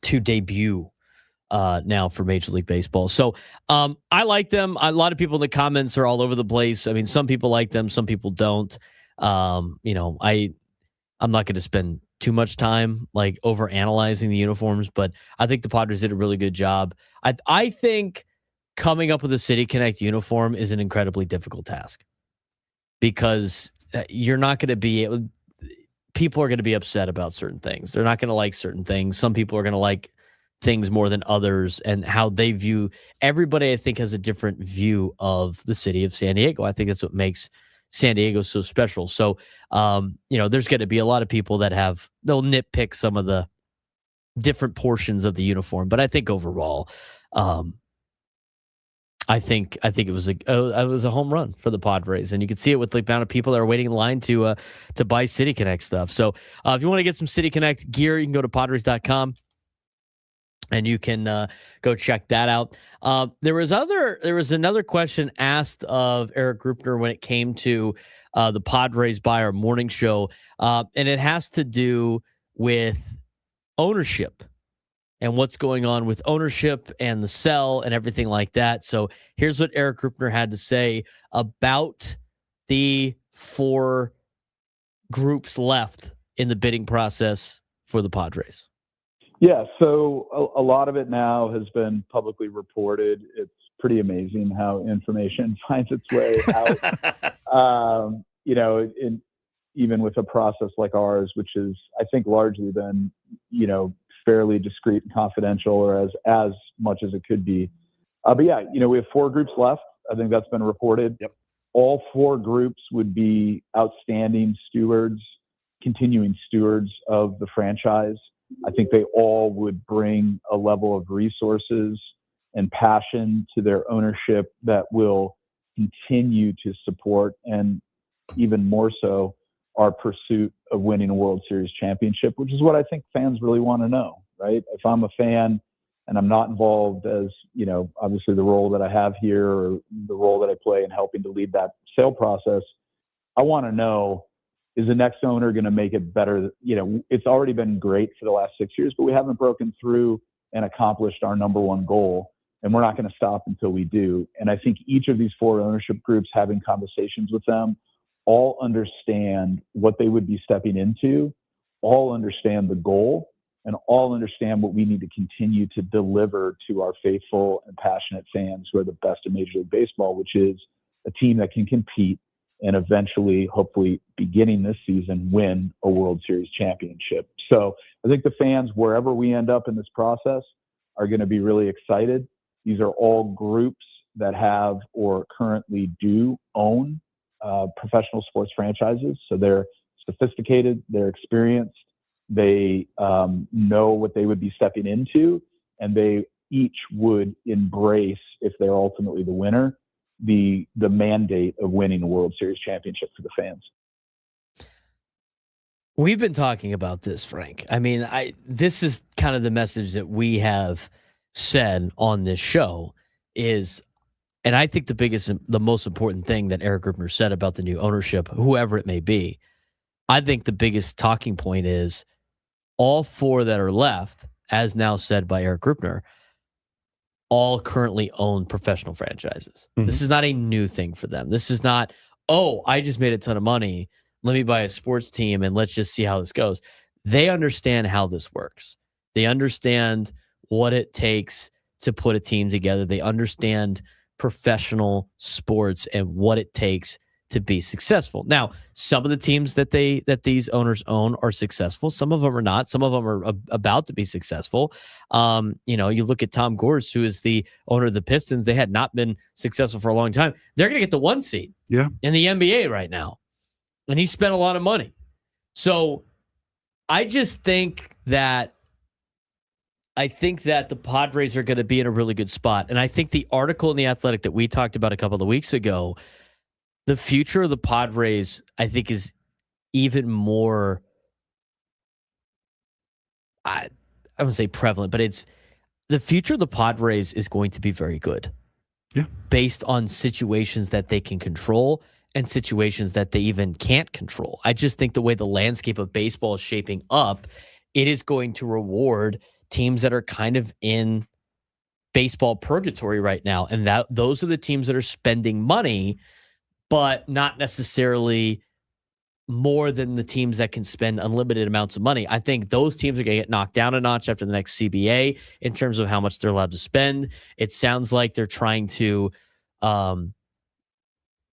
Speaker 3: debut now for Major League Baseball. So I like them. A lot of people in the comments are all over the place. I mean, some people like them, some people don't. I'm not going to spend too much time like over analyzing the uniforms, but I think the Padres did a really good job. I think coming up with a City Connect uniform is an incredibly difficult task because you're not going to be able. People are going to be upset about certain things. They're not going to like certain things. Some people are going to like things more than others, and how they view everybody, I think, has a different view of the city of San Diego. I think that's what makes San Diego so special. So, there's going to be a lot of people that they'll nitpick some of the different portions of the uniform, but I think overall, I think it was a home run for the Padres, and you could see it with the amount of people that are waiting in line to buy City Connect stuff. So if you want to get some City Connect gear, you can go to Padres.com and you can go check that out. There was another question asked of Eric Grupner when it came to the Padres by our morning show, and it has to do with ownership and what's going on with ownership and the sell and everything like that. So here's what Eric Grupner had to say about the 4 groups left in the bidding process for the Padres.
Speaker 9: Yeah, so a lot of it now has been publicly reported. It's pretty amazing how information finds its way out. Even with a process like ours, which is, I think, largely been, fairly discreet and confidential, or as much as it could be. But yeah, we have 4 groups left. I think that's been reported.
Speaker 8: Yep.
Speaker 9: All 4 groups would be outstanding stewards, continuing stewards of the franchise. I think they all would bring a level of resources and passion to their ownership that will continue to support, and even more so, our pursuit of winning a World Series championship, which is what I think fans really want to know, right? If I'm a fan and I'm not involved as, obviously the role that I have here or the role that I play in helping to lead that sale process, I want to know, is the next owner going to make it better? It's already been great for the last 6 years, but we haven't broken through and accomplished our number one goal, and we're not going to stop until we do. And I think each of these 4 ownership groups, having conversations with them, all understand what they would be stepping into, all understand the goal, and all understand what we need to continue to deliver to our faithful and passionate fans who are the best in Major League Baseball, which is a team that can compete and eventually, hopefully, beginning this season, win a World Series championship. So I think the fans, wherever we end up in this process, are going to be really excited. These are all groups that have or currently do own professional sports franchises. So they're sophisticated, they're experienced, they know what they would be stepping into, and they each would embrace, if they're ultimately the winner, the mandate of winning a World Series championship for the fans.
Speaker 3: We've been talking about this, Frank. I mean, this is kind of the message that we have said on this show is, and I think the most important thing that Eric Grupner said about the new ownership, whoever it may be, I think the biggest talking point is all 4 that are left, as now said by Eric Grupner, all currently own professional franchises. Mm-hmm. This is not a new thing for them. This is not, I just made a ton of money. Let me buy a sports team and let's just see how this goes. They understand how this works. They understand what it takes to put a team together. They understand professional sports and what it takes to be successful. Now, some of the teams that these owners own are successful. Some of them are not. Some of them are about to be successful. You look at Tom Gorse, who is the owner of the Pistons. They had not been successful for a long time. They're going to get the 1 seed in the NBA right now. And he spent a lot of money. So I just think that the Padres are going to be in a really good spot. And I think the article in The Athletic that we talked about a couple of weeks ago, the future of the Padres, I think, is even more, I wouldn't say prevalent, but it's the future of the Padres is going to be very good.
Speaker 7: Yeah.
Speaker 3: Based on situations that they can control and situations that they even can't control. I just think the way the landscape of baseball is shaping up, it is going to reward teams that are kind of in baseball purgatory right now. And those are the teams that are spending money, but not necessarily more than the teams that can spend unlimited amounts of money. I think those teams are going to get knocked down a notch after the next CBA in terms of how much they're allowed to spend. It sounds like they're trying to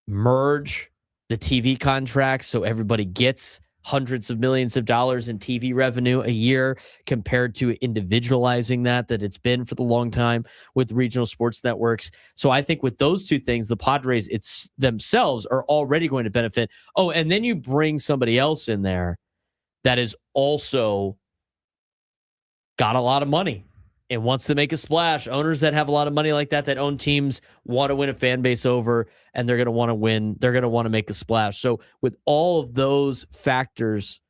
Speaker 3: merge the TV contracts so everybody gets hundreds of millions of dollars in TV revenue a year compared to individualizing that it's been for the long time with regional sports networks. So I think with those two things, the Padres themselves are already going to benefit. Oh, and then you bring somebody else in there that is also got a lot of money and wants to make a splash. Owners that have a lot of money like that own teams want to win a fan base over, and they're going to want to win. They're going to want to make a splash. So with all of those factors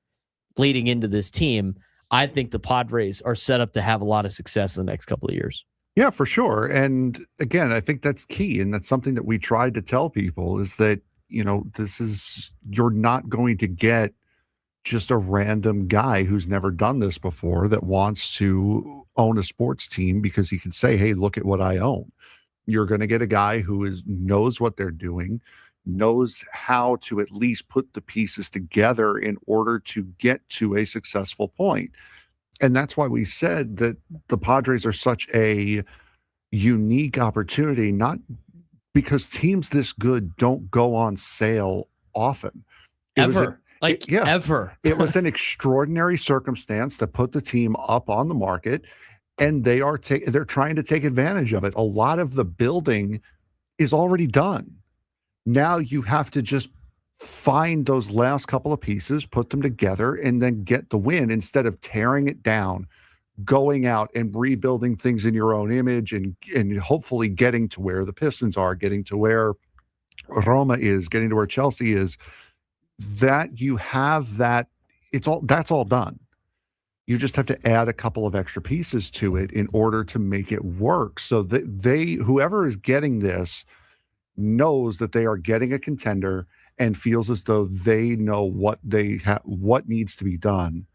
Speaker 3: leading into this team, I think the Padres are set up to have a lot of success in the next couple of years.
Speaker 7: Yeah, for sure. And again, I think that's key. And that's something that we tried to tell people is that, you're not going to get just a random guy who's never done this before that wants to own a sports team because he can say, hey, look at what I own. You're going to get a guy who knows what they're doing, knows how to at least put the pieces together in order to get to a successful point. And that's why we said that the Padres are such a unique opportunity, not because teams this good don't go on sale often.
Speaker 3: Ever.
Speaker 7: It was an extraordinary circumstance to put the team up on the market, and they're trying to take advantage of it. A lot of the building is already done. Now you have to just find those last couple of pieces, put them together, and then get the win instead of tearing it down, going out and rebuilding things in your own image and hopefully getting to where the Pistons are, getting to where Roma is, getting to where Chelsea is. That you have that, that's all done. You just have to add a couple of extra pieces to it in order to make it work. So that whoever is getting this knows that they are getting a contender and feels as though they know what what needs to be done.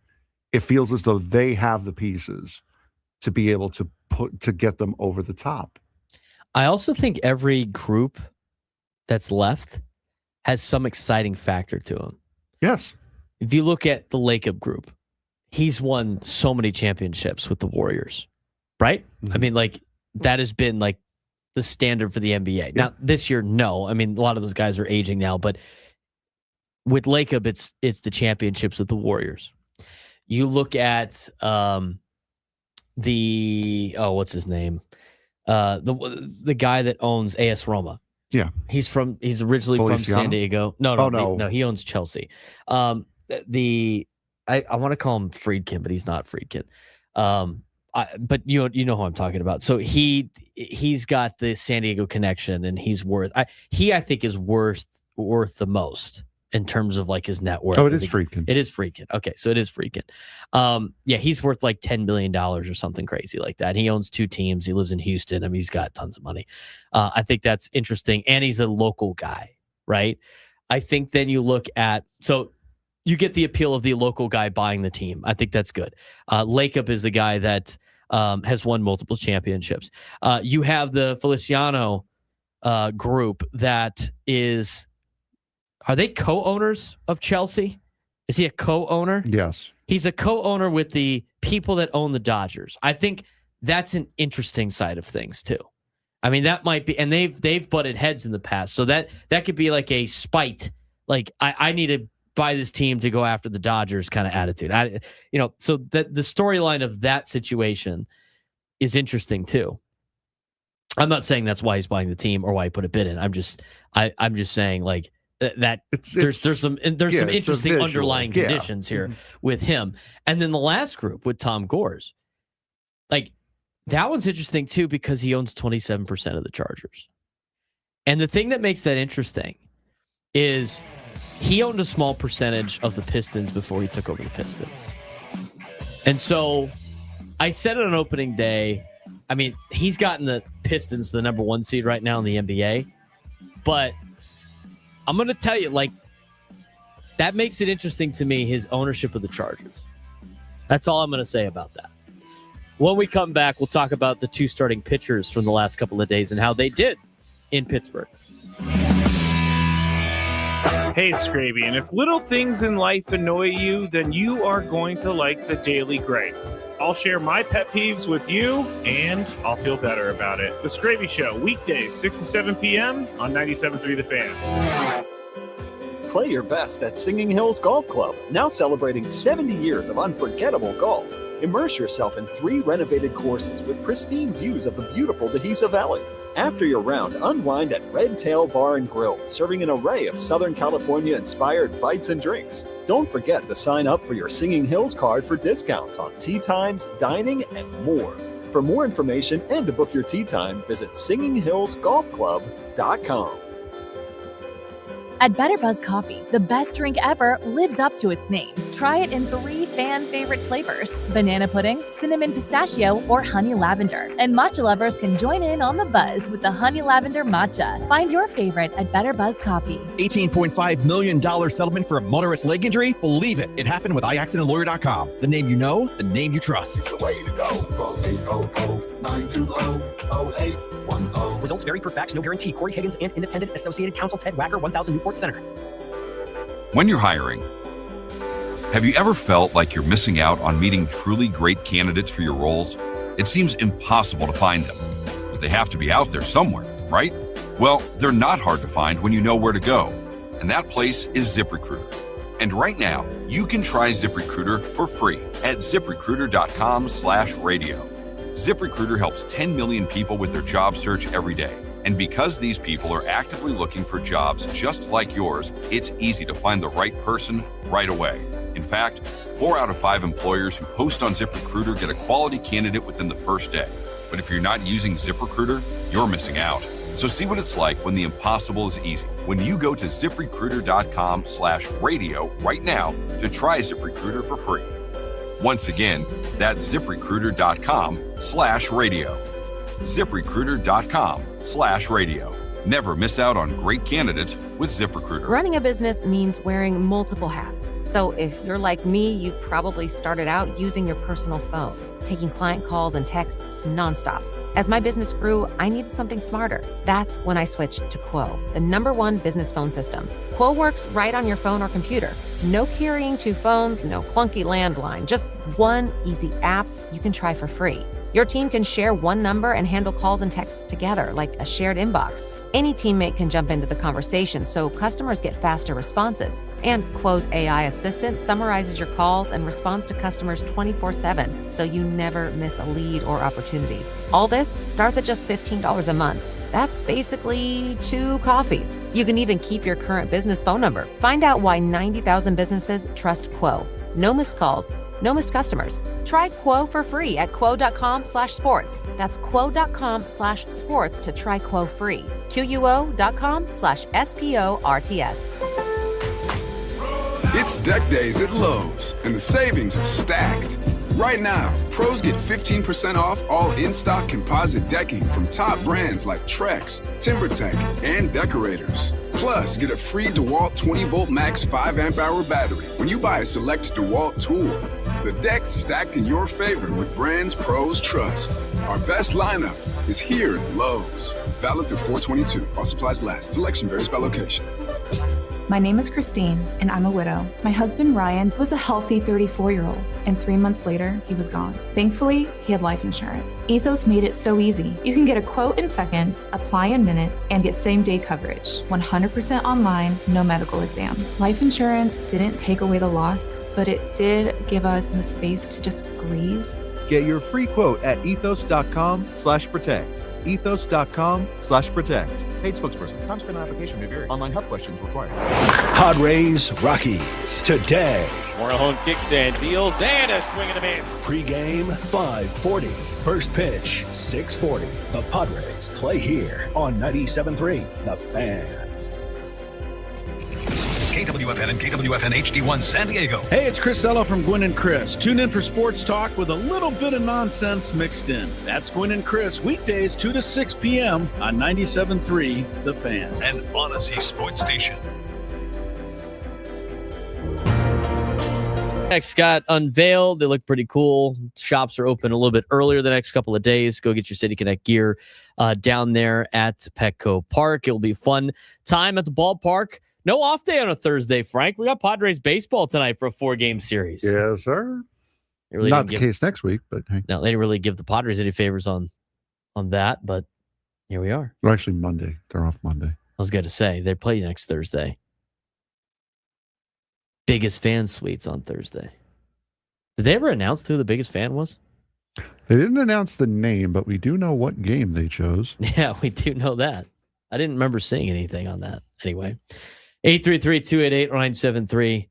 Speaker 7: It feels as though they have the pieces to be able to get them over the top.
Speaker 3: I also think every group that's left has some exciting factor to him.
Speaker 7: Yes.
Speaker 3: If you look at the Lacob group, he's won so many championships with the Warriors, right?
Speaker 7: Mm-hmm.
Speaker 3: I mean, that has been the standard for the NBA. Yeah. Now, this year, no. I mean, a lot of those guys are aging now, but with Lacob, it's the championships with the Warriors. You look at what's his name? The guy that owns AS Roma.
Speaker 7: Yeah,
Speaker 3: he's originally
Speaker 7: Feliciano?
Speaker 3: From San Diego. No, he owns Chelsea. I want to call him Friedkin, but he's not Friedkin. But you know who I'm talking about. So he's got the San Diego connection, and he's worth. I think is worth the most in terms of his net worth.
Speaker 7: Oh, it is Friedkin.
Speaker 3: It is Friedkin. Okay, so it is Friedkin. Yeah, he's worth $10 billion or something crazy like that. He owns 2 teams. He lives in Houston. I mean, he's got tons of money. I think that's interesting. And he's a local guy, right? I think then you look at, so you get the appeal of the local guy buying the team. I think that's good. Lacob is the guy that has won multiple championships. You have the Feliciano group that is... Are they co-owners of Chelsea? Is he a co-owner?
Speaker 7: Yes.
Speaker 3: He's a co-owner with the people that own the Dodgers. I think that's an interesting side of things too. I mean, that might be, and they've butted heads in the past. So that could be a spite. I need to buy this team to go after the Dodgers kind of attitude. So that the storyline of that situation is interesting too. I'm not saying that's why he's buying the team or why he put a bid in. I'm just saying that there's some interesting underlying conditions here with him. And then the last group with Tom Gores, that one's interesting too because he owns 27% of the Chargers. And the thing that makes that interesting is he owned a small percentage of the Pistons before he took over the Pistons. And so I said it on opening day, I mean, he's gotten the Pistons the number 1 seed right now in the NBA, but I'm going to tell you, that makes it interesting to me, his ownership of the Chargers. That's all I'm going to say about that. When we come back, we'll talk about the 2 starting pitchers from the last couple of days and how they did in Pittsburgh.
Speaker 10: Hey, it's Gravy, and if little things in life annoy you, then you are going to like the Daily Gripe. I'll share my pet peeves with you, and I'll feel better about it. The Gravy Show, weekdays, 6 to 7 p.m. on 97.3 The Fan.
Speaker 11: Play your best at Singing Hills Golf Club, now celebrating 70 years of unforgettable golf. Immerse yourself in 3 renovated courses with pristine views of the beautiful Dehesa Valley. After your round, unwind at Red Tail Bar and Grill, serving an array of Southern California-inspired bites and drinks. Don't forget to sign up for your Singing Hills card for discounts on tee times, dining, and more. For more information and to book your tee time, visit singinghillsgolfclub.com.
Speaker 12: At Better Buzz Coffee, the best drink ever lives up to its name. Try it in 3 fan favorite flavors: banana pudding, cinnamon pistachio, or honey lavender. And matcha lovers can join in on the buzz with the honey lavender matcha. Find your favorite at Better Buzz Coffee.
Speaker 13: $18.5 million settlement for a motorist leg injury? Believe it. It happened with iAccidentLawyer.com. The name you know, the name you trust.
Speaker 14: It's the way to go. Call 800-920-0810.
Speaker 15: Results vary per fax, no guarantee. Corey Higgins and Independent Associated Counsel Ted Wacker, 1000 Newport Center.
Speaker 16: When you're hiring, have you ever felt like you're missing out on meeting truly great candidates for your roles? It seems impossible to find them, but they have to be out there somewhere, right? Well, they're not hard to find when you know where to go, and that place is ZipRecruiter. And right now, you can try ZipRecruiter for free at ZipRecruiter.com/radio. ZipRecruiter helps 10 million people with their job search every day. And because these people are actively looking for jobs just like yours, it's easy to find the right person right away. In fact, 4 out of 5 employers who post on ZipRecruiter get a quality candidate within the first day. But if you're not using ZipRecruiter, you're missing out. So see what it's like when the impossible is easy. When you go to ZipRecruiter.com/radio right now to try ZipRecruiter for free. Once again, that's ZipRecruiter.com/radio. ZipRecruiter.com/radio. Never miss out on great candidates with ZipRecruiter.
Speaker 17: Running a business means wearing multiple hats. So if you're like me, you probably started out using your personal phone, taking client calls and texts nonstop. As my business grew, I needed something smarter. That's when I switched to Quo, the #1 business phone system. Quo works right on your phone or computer. No carrying 2 phones, no clunky landline, just one easy app you can try for free. Your team can share one number and handle calls and texts together like a shared inbox. Any teammate can jump into the conversation so customers get faster responses. And Quo's AI assistant summarizes your calls and responds to customers 24/7, so you never miss a lead or opportunity. All this starts at just $15 a month. That's basically 2 coffees. You can even keep your current business phone number. Find out why 90,000 businesses trust Quo. No missed calls, no missed customers. Try Quo for free at quo.com/sports. That's quo.com/sports to try Quo free. QUO.com/SPORTS.
Speaker 18: It's deck days at Lowe's, and the savings are stacked. Right now, pros get 15% off all in-stock composite decking from top brands like Trex, TimberTech, and Decorators. Plus, get a free DeWalt 20-volt max 5 amp-hour battery when you buy a select DeWalt tool. The deck's stacked in your favor with brands pros trust. Our best lineup is here at Lowe's. Valid through 4/22. All supplies last. Selection varies by location.
Speaker 19: My name is Christine, and I'm a widow. My husband, Ryan, was a healthy 34-year-old, and 3 months later, he was gone. Thankfully, he had life insurance. Ethos made it so easy. You can get a quote in seconds, apply in minutes, and get same-day coverage. 100% online, no medical exam. Life insurance didn't take away the loss, but it did give us the space to just grieve.
Speaker 20: Get your free quote at ethos.com/protect. Ethos.com/protect. Paid spokesperson. Time spent on application may vary. Online health questions required.
Speaker 21: Padres Rockies today.
Speaker 22: Morejon kicks and deals and a swing and a miss.
Speaker 21: Pre-game 5:40. First pitch 6:40. The Padres play here on 97.3 The Fan.
Speaker 2: KWFN and KWFN HD1 San Diego.
Speaker 1: Hey, it's Chris Ello from Gwynn and Chris. Tune in for sports talk with a little bit of nonsense mixed in. That's Gwynn and Chris, weekdays 2 to 6 p.m. on 97.3 The Fan.
Speaker 2: And Odyssey Sports Station.
Speaker 3: Next got unveiled. They look pretty cool. Shops are open a little bit earlier the next couple of days. Go get your City Connect gear down there at Petco Park. It'll be a fun time at the ballpark. No off day on a Thursday, Frank. We got Padres baseball tonight for a 4-game series.
Speaker 7: Yes, sir.
Speaker 3: Really
Speaker 7: not the case next week, but hey.
Speaker 3: No, they didn't really give the Padres any favors on that, but here we are.
Speaker 7: Well, actually, Monday. They're off Monday.
Speaker 3: I was going to say, they play next Thursday. Biggest fan suites on Thursday. Did they ever announce who the biggest fan was?
Speaker 7: They didn't announce the name, but we do know what game they chose.
Speaker 3: Yeah, we do know that. I didn't remember seeing anything on that. Anyway, 833-288-973.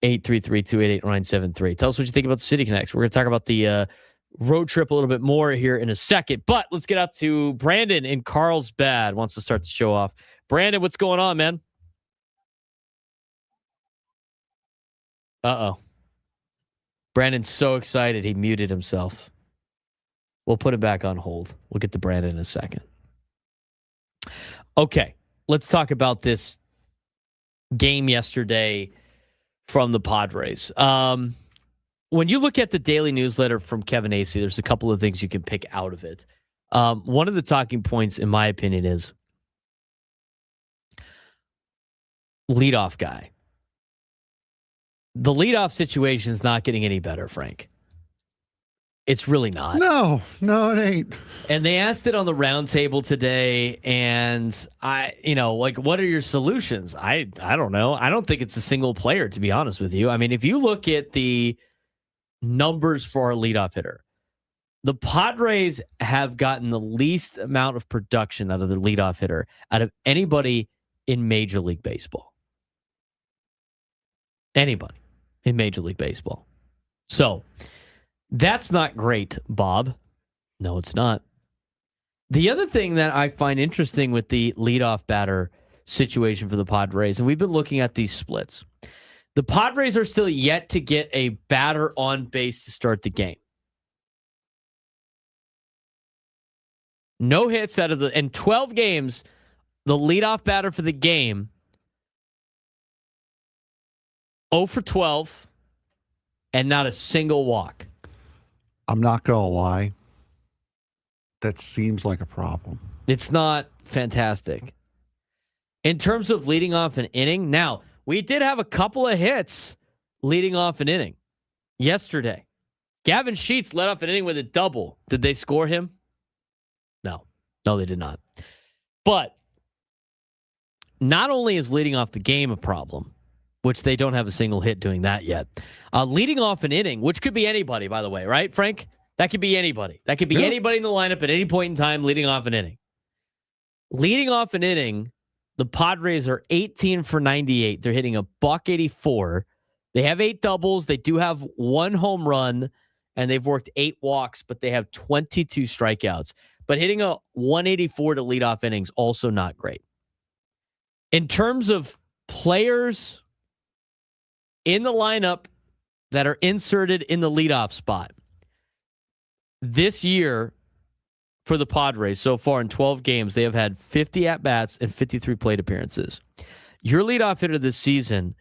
Speaker 3: 833-288-973. Tell us what you think about the City Connect. We're going to talk about the road trip a little bit more here in a second. But let's get out to Brandon in Carlsbad. Wants to start the show off. Brandon, what's going on, man? Uh-oh. Brandon's so excited he muted himself. We'll put him back on hold. We'll get to Brandon in a second. Okay, let's talk about this game yesterday from the Padres. When you look at the daily newsletter from Kevin Acee, there's a couple of things you can pick out of it. One of the talking points, in my opinion, is leadoff guy. The leadoff situation is not getting any better, Frank. It's really not.
Speaker 7: No, it ain't.
Speaker 3: And they asked it on the roundtable today, and what are your solutions? I don't know. I don't think it's a single player, to be honest with you. I mean, if you look at the numbers for our leadoff hitter, the Padres have gotten the least amount of production out of the leadoff hitter out of anybody in Major League Baseball. Anybody in Major League Baseball. So that's not great, Bob. No, it's not. The other thing that I find interesting with the leadoff batter situation for the Padres, and we've been looking at these splits, the Padres are still yet to get a batter on base to start the game. No hits out of in 12 games, the leadoff batter for the game, 0 for 12, and not a single walk.
Speaker 7: I'm not going to lie. That seems like a problem.
Speaker 3: It's not fantastic. In terms of leading off an inning, now, we did have a couple of hits leading off an inning yesterday. Gavin Sheets led off an inning with a double. Did they score him? No, they did not. But not only is leading off the game a problem, which they don't have a single hit doing that yet. Leading off an inning, which could be anybody, by the way, right, Frank? That could be anybody. That could be anybody in the lineup at any point in time leading off an inning. Leading off an inning, the Padres are 18 for 98. They're hitting a .184. They have 8 doubles. They do have 1 home run, and they've worked 8 walks, but they have 22 strikeouts. But hitting a 184 to lead off innings, also not great. In terms of players in the lineup that are inserted in the leadoff spot, this year for the Padres, so far in 12 games, they have had 50 at-bats and 53 plate appearances. Your leadoff hitter this season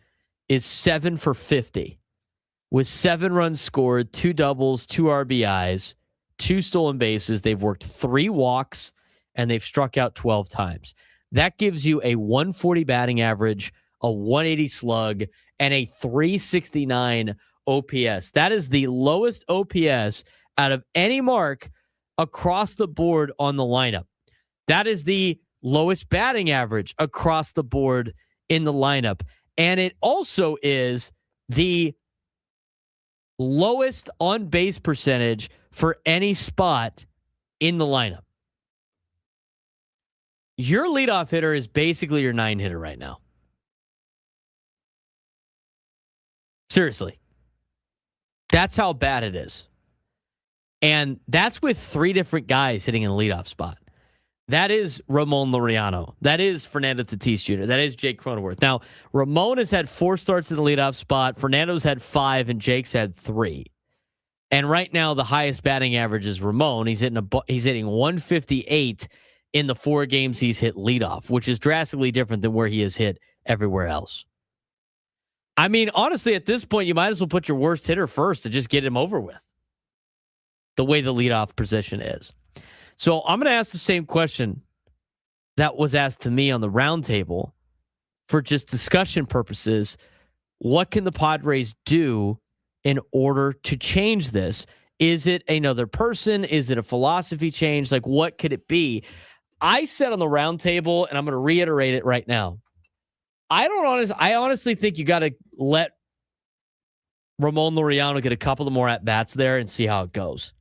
Speaker 3: is 7 for 50, with 7 runs scored, 2 doubles, 2 RBIs, 2 stolen bases. They've worked 3 walks, and they've struck out 12 times. That gives you a 140 batting average, a 180 slug, and a 369 OPS. That is the lowest OPS out of any mark across the board on the lineup. That is the lowest batting average across the board in the lineup. And it also is the lowest on-base percentage for any spot in the lineup. Your leadoff hitter is basically your 9-hitter right now. Seriously. That's how bad it is. And that's with 3 different guys hitting in the leadoff spot. That is Ramon Laureano. That is Fernando Tatis Jr. That is Jake Cronenworth. Now, Ramon has had 4 starts in the leadoff spot. Fernando's had 5, and Jake's had 3. And right now, the highest batting average is Ramon. He's hitting 158 in the 4 games he's hit leadoff, which is drastically different than where he has hit everywhere else. I mean, honestly, at this point, you might as well put your worst hitter first to just get him over with, the way the leadoff position is. So I'm going to ask the same question that was asked to me on the roundtable. for just discussion purposes, what can the Padres do in order to change this? Is it another person? Is it a philosophy change? Like, what could it be? I said on the roundtable, and I'm going to reiterate it right now. I honestly think you got to let Ramon Laureano get a couple of more at-bats there and see how it goes.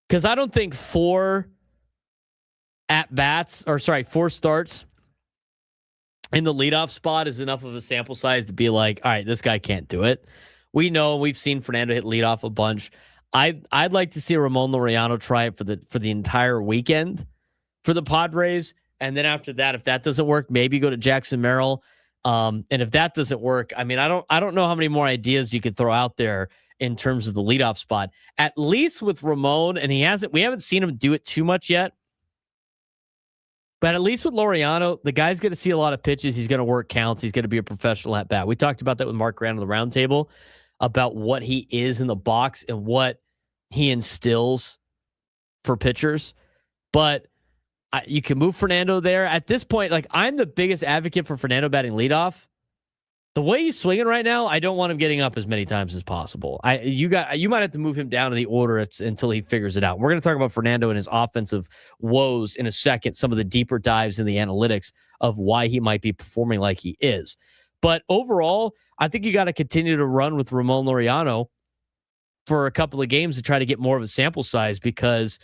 Speaker 3: Because I don't think 4 starts in the leadoff spot is enough of a sample size to be like, all right, this guy can't do it. We know, we've seen Fernando hit leadoff a bunch. I'd like to see Ramon Laureano try it for the entire weekend for the Padres. And then after that, if that doesn't work, maybe go to Jackson Merrill. And if that doesn't work, I mean, I don't know how many more ideas you could throw out there in terms of the leadoff spot. At least with Ramon, and we haven't seen him do it too much yet. But at least with Laureano, the guy's going to see a lot of pitches. He's going to work counts. He's going to be a professional at bat. We talked about that with Mark Grant on the roundtable about what he is in the box and what he instills for pitchers. But you can move Fernando there. At this point, like, I'm the biggest advocate for Fernando batting leadoff. The way he's swinging right now, I don't want him getting up as many times as possible. You might have to move him down in the order until he figures it out. We're going to talk about Fernando and his offensive woes in a second, some of the deeper dives in the analytics of why he might be performing like he is. But overall, I think you got to continue to run with Ramon Laureano for a couple of games to try to get more of a sample size, because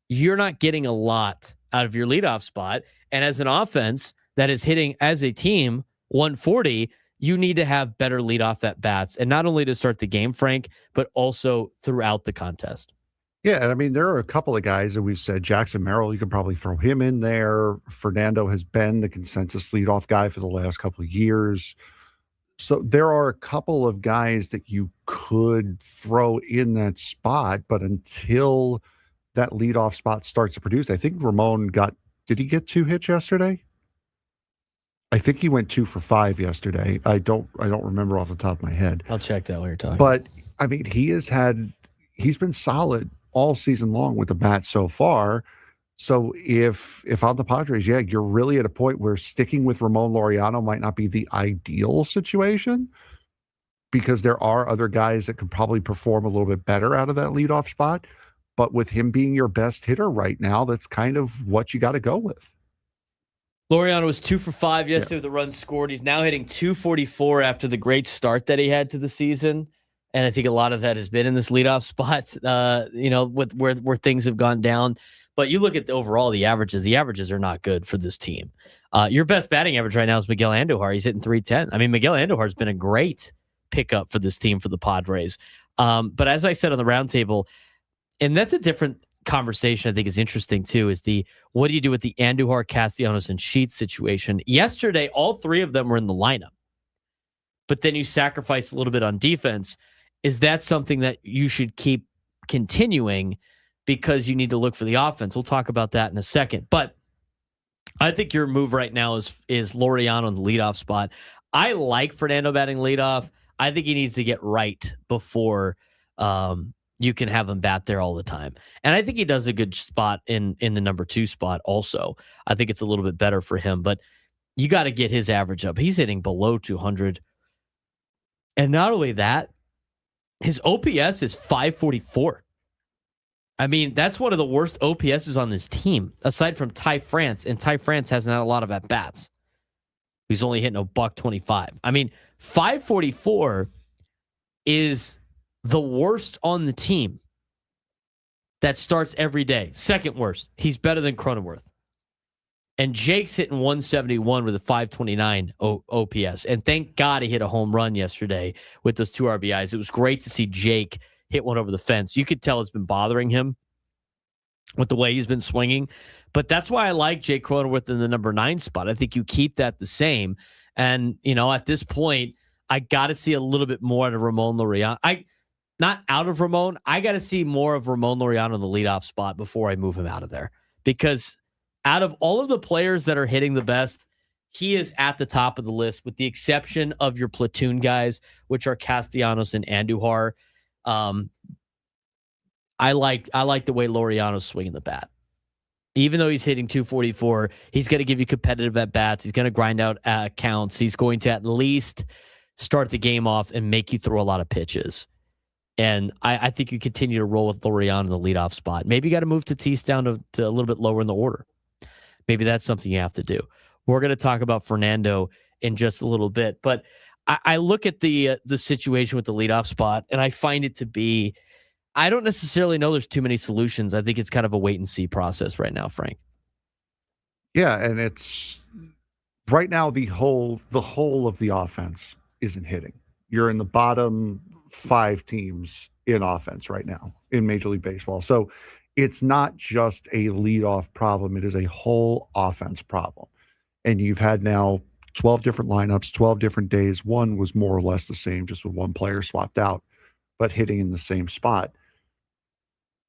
Speaker 3: you're not getting a lot out of your leadoff spot. And as an offense that is hitting as a team 140, you need to have better leadoff at bats, and not only to start the game, Frank, but also throughout the contest.
Speaker 7: Yeah, and I mean, there are a couple of guys that we've said. Jackson Merrill, you could probably throw him in there. Fernando has been the consensus leadoff guy for the last couple of years. So there are a couple of guys that you could throw in that spot, but until that leadoff spot starts to produce, I think Ramon did he get 2 hits yesterday? I think he went 2 for 5 yesterday. I don't remember off the top of my head.
Speaker 3: I'll check that while you're talking.
Speaker 7: But I mean, he's been solid all season long with the bat so far. So if on the Padres, yeah, you're really at a point where sticking with Ramon Laureano might not be the ideal situation, because there are other guys that could probably perform a little bit better out of that leadoff spot. But with him being your best hitter right now, that's kind of what you got to go with.
Speaker 3: Laureano was 2 for 5 yesterday with the runs scored. He's now hitting 244 after the great start that he had to the season. And I think a lot of that has been in this leadoff spot, with where things have gone down. But you look at the averages are not good for this team. Your best batting average right now is Miguel Andujar. He's hitting 310. I mean, Miguel Andujar has been a great pickup for this team, for the Padres. But as I said on the roundtable, and that's a different conversation I think is interesting too, is what do you do with the Andujar, Castellanos, and Sheets situation? Yesterday, all 3 of them were in the lineup, but then you sacrifice a little bit on defense. Is that something that you should keep continuing because you need to look for the offense? We'll talk about that in a second, but I think your move right now is Laureano in the leadoff spot. I like Fernando batting leadoff. I think he needs to get right before you can have him bat there all the time. And I think he does a good spot in the number 2 spot also. I think it's a little bit better for him, but you got to get his average up. He's hitting below 200. And not only that, his OPS is 544. I mean, that's one of the worst OPSs on this team, aside from Ty France, and Ty France hasn't had a lot of at-bats. He's only hitting $125. I mean, 544 is the worst on the team that starts every day. Second worst. He's better than Cronenworth. And Jake's hitting 171 with a 529 OPS. And thank God he hit a home run yesterday with those 2 RBIs. It was great to see Jake hit one over the fence. You could tell it's been bothering him with the way he's been swinging. But that's why I like Jake Cronenworth in the number 9 spot. I think you keep that the same. And, at this point, I got to see a little bit more out of Ramon Laureano. Not out of Ramon. I got to see more of Ramon Laureano in the leadoff spot before I move him out of there. Because out of all of the players that are hitting the best, he is at the top of the list, with the exception of your platoon guys, which are Castellanos and Andujar. I like the way Laureano's swinging the bat. Even though he's hitting 244, he's going to give you competitive at-bats. He's going to grind out counts. He's going to at least start the game off and make you throw a lot of pitches. And I think you continue to roll with Laureano in the leadoff spot. Maybe you got to move Tatis down to a little bit lower in the order. Maybe that's something you have to do. We're going to talk about Fernando in just a little bit. But I look at the situation with the leadoff spot, and I find it to be, I don't necessarily know there's too many solutions. I think it's kind of a wait-and-see process right now, Frank.
Speaker 7: Yeah, and it's right now the whole of the offense isn't hitting. You're in the bottom 5 teams in offense right now in Major League Baseball. So it's not just a leadoff problem. It is a whole offense problem. And you've had now 12 different lineups, 12 different days. One was more or less the same, just with one player swapped out, but hitting in the same spot.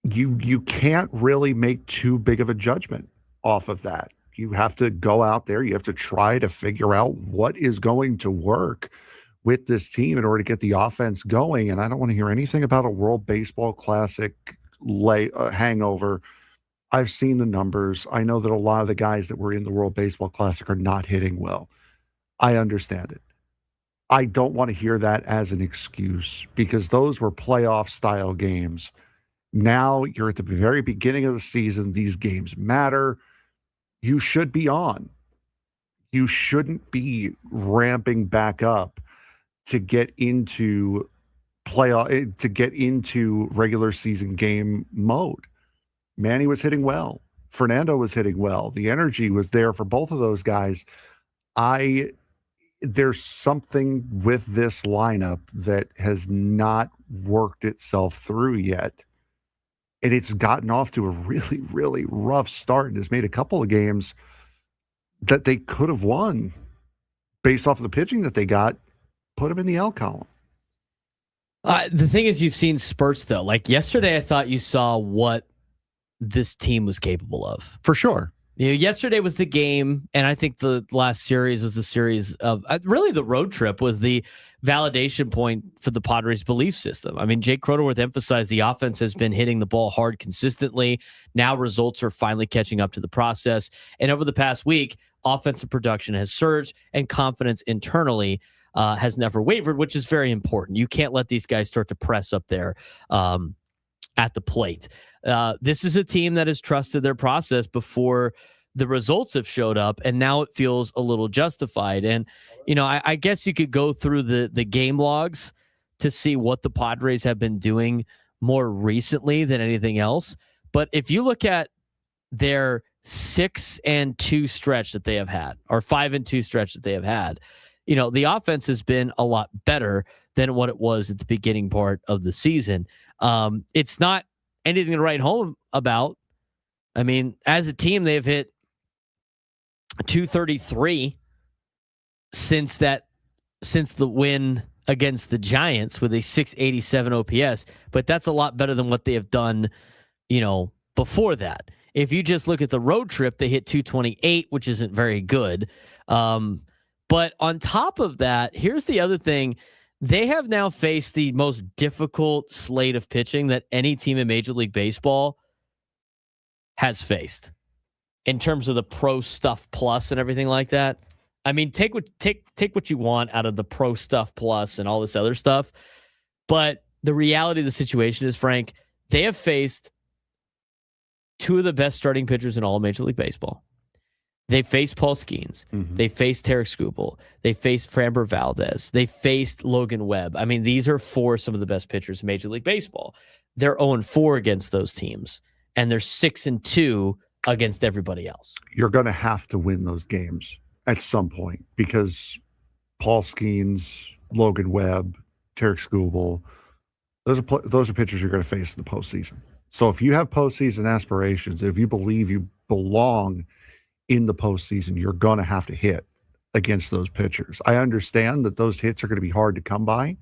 Speaker 7: You can't really make too big of a judgment off of that. You have to go out there. You have to try to figure out what is going to work with this team in order to get the offense going. And I don't want to hear anything about a World Baseball Classic hangover. I've seen the numbers. I know that a lot of the guys that were in the World Baseball Classic are not hitting well. I understand it. I don't want to hear that as an excuse because those were playoff style games. Now you're at the very beginning of the season. These games matter. You should be on. You shouldn't be ramping back up to get into regular season game mode. Manny was hitting well. Fernando was hitting well. The energy was there for both of those guys. There's something with this lineup that has not worked itself through yet. And it's gotten off to a really, really rough start and has made a couple of games that they could have won based off of the pitching that they got, put them in the L column.
Speaker 3: The thing is, you've seen spurts, though. Like yesterday, I thought you saw what this team was capable of.
Speaker 7: For sure.
Speaker 3: You know, yesterday was the game, and I think the last series was the series of really the road trip was the validation point for the Padres' belief system. I mean, Jake Cronenworth emphasized the offense has been hitting the ball hard consistently. Now results are finally catching up to the process. And over the past week, offensive production has surged, and confidence internally has never wavered, which is very important. You can't let these guys start to press up there at the plate. This is a team that has trusted their process before the results have showed up, and now it feels a little justified. And, you know, I guess you could go through the game logs to see what the Padres have been doing more recently than anything else. But if you look at their 6-2 stretch that they have had, or 5-2 stretch that they have had, you know, the offense has been a lot better than what it was at the beginning part of the season. It's not anything to write home about. I mean, as a team, they've hit 233 since the win against the Giants with a 687 OPS, but that's a lot better than what they have done, you know, before that. If you just look at the road trip, they hit 228, which isn't very good. But on top of that, here's the other thing. They have now faced the most difficult slate of pitching that any team in Major League Baseball has faced in terms of the pro stuff plus and everything like that. I mean, take what you want out of the pro stuff plus and all this other stuff. But the reality of the situation is, Frank, they have faced two of the best starting pitchers in all of Major League Baseball. They faced Paul Skeens. Mm-hmm. They faced Tarek Skubal. They faced Framber Valdez. They faced Logan Webb. I mean, these are some of the best pitchers in Major League Baseball. They're 0-4 against those teams, and they're 6-2 against everybody else.
Speaker 7: You're going to have to win those games at some point because Paul Skeens, Logan Webb, Tarek Skubal, those are pitchers you're going to face in the postseason. So if you have postseason aspirations, if you believe you belong in the postseason, you're going to have to hit against those pitchers. I understand that those hits are going to be hard to come by,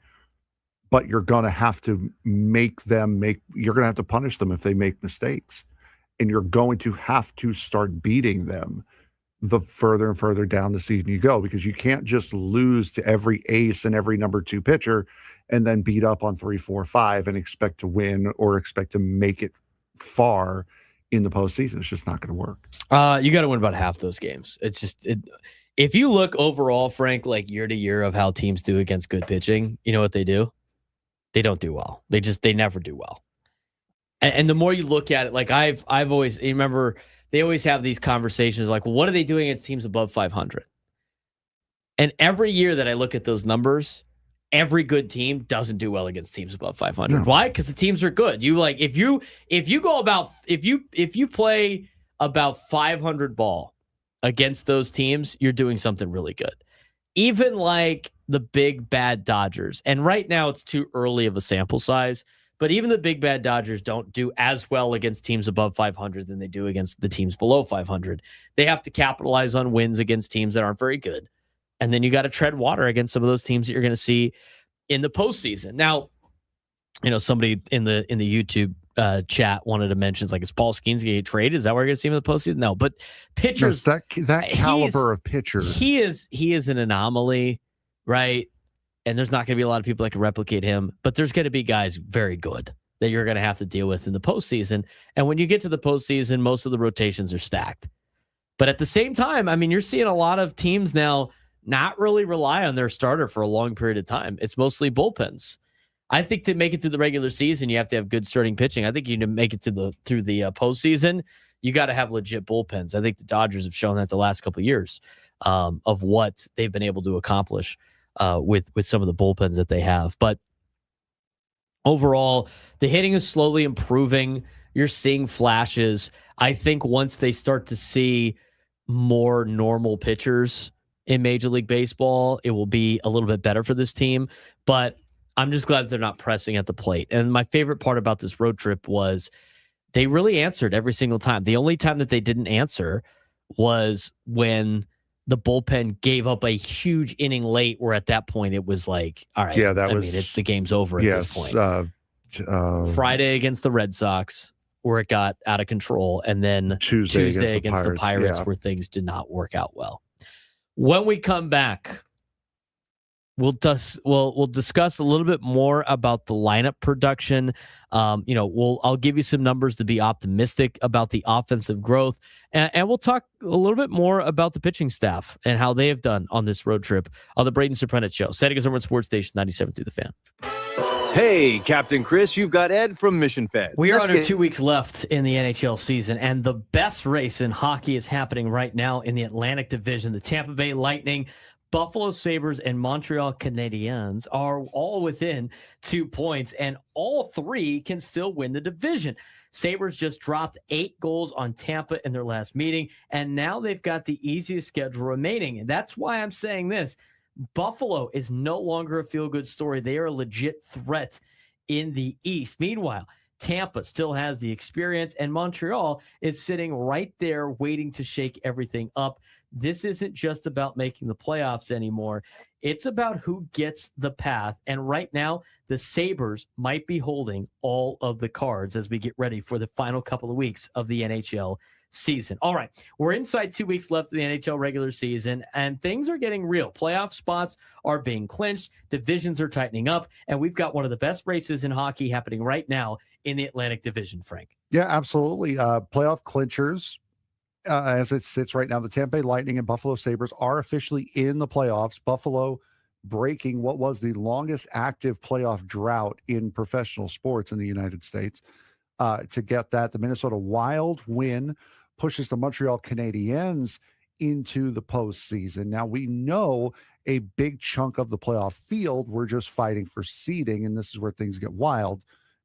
Speaker 7: but you're going to have to you're going to have to punish them if they make mistakes. And you're going to have to start beating them the further and further down the season you go, because you can't just lose to every ace and every number 2 pitcher and then beat up on 3, 4, 5 and expect to win or expect to make it far in the postseason. It's just not going to work.
Speaker 3: You got to win about half those games. It's just if you look overall, Frank, like year to year of how teams do against good pitching, you know what they do? They don't do well. They never do well. And the more you look at it, like I've always, you remember they always have these conversations like, well, what are they doing against teams above 500? And every year that I look at those numbers, every good team doesn't do well against teams above 500. No. Why? Because the teams are good. You like if you play about 500 ball against those teams, you're doing something really good. Even like the big bad Dodgers, and right now it's too early of a sample size, but even the big bad Dodgers don't do as well against teams above 500 than they do against the teams below 500. They have to capitalize on wins against teams that aren't very good. And then you got to tread water against some of those teams that you're going to see in the postseason. Now, you know, somebody in the YouTube chat wanted to mention, like, is Paul Skeens going to get traded? Is that where you're going to see him in the postseason? No, but pitchers,
Speaker 7: no, that caliber of pitchers,
Speaker 3: he is an anomaly, right? And there's not going to be a lot of people that can replicate him, but there's going to be guys very good that you're going to have to deal with in the postseason. And when you get to the postseason, most of the rotations are stacked. But at the same time, I mean, you're seeing a lot of teams now not really rely on their starter for a long period of time. It's mostly bullpens. I think to make it through the regular season, you have to have good starting pitching. I think you need to make it through the postseason, you got to have legit bullpens. I think the Dodgers have shown that the last couple of years of what they've been able to accomplish with some of the bullpens that they have. But overall, the hitting is slowly improving. You're seeing flashes. I think once they start to see more normal pitchers in Major League Baseball, it will be a little bit better for this team. But I'm just glad they're not pressing at the plate. And my favorite part about this road trip was they really answered every single time. The only time that they didn't answer was when the bullpen gave up a huge inning late, where at that point it was like, all right, it's the game's over at this point. Friday against the Red Sox, where it got out of control, and then Tuesday against the Pirates, where things did not work out well. When we come back, we'll discuss a little bit more about the lineup production. I'll give you some numbers to be optimistic about the offensive growth, and we'll talk a little bit more about the pitching staff and how they have done on this road trip on the Braden Surprenant Show. San Diego's number one sports station, 97.3 The Fan.
Speaker 20: Hey, Captain Chris, you've got Ed from Mission Fed.
Speaker 3: We are under 2 weeks left in the NHL season, and the best race in hockey is happening right now in the Atlantic Division. The Tampa Bay Lightning, Buffalo Sabres, and Montreal Canadiens are all within 2 points, and all three can still win the division. Sabres just dropped 8 goals on Tampa in their last meeting, and now they've got the easiest schedule remaining. And that's why I'm saying this. Buffalo is no longer a feel-good story. They are a legit threat in the East. Meanwhile, Tampa still has the experience, and Montreal is sitting right there waiting to shake everything up. This isn't just about making the playoffs anymore. It's about who gets the path. And right now, the Sabres might be holding all of the cards as we get ready for the final couple of weeks of the NHL season. All right, we're inside 2 weeks left of the NHL regular season, and things are getting real. Playoff spots are being clinched, divisions are tightening up, and we've got one of the best races in hockey happening right now in the Atlantic Division, Frank.
Speaker 7: Yeah, absolutely. Playoff clinchers, as it sits right now, the Tampa Bay Lightning and Buffalo Sabres are officially in the playoffs. Buffalo breaking what was the longest active playoff drought in professional sports in the United States. To get that, the Minnesota Wild win pushes the Montreal Canadiens into the postseason. Now, we know a big chunk of the playoff field, we're just fighting for seeding, and this is where things get wild.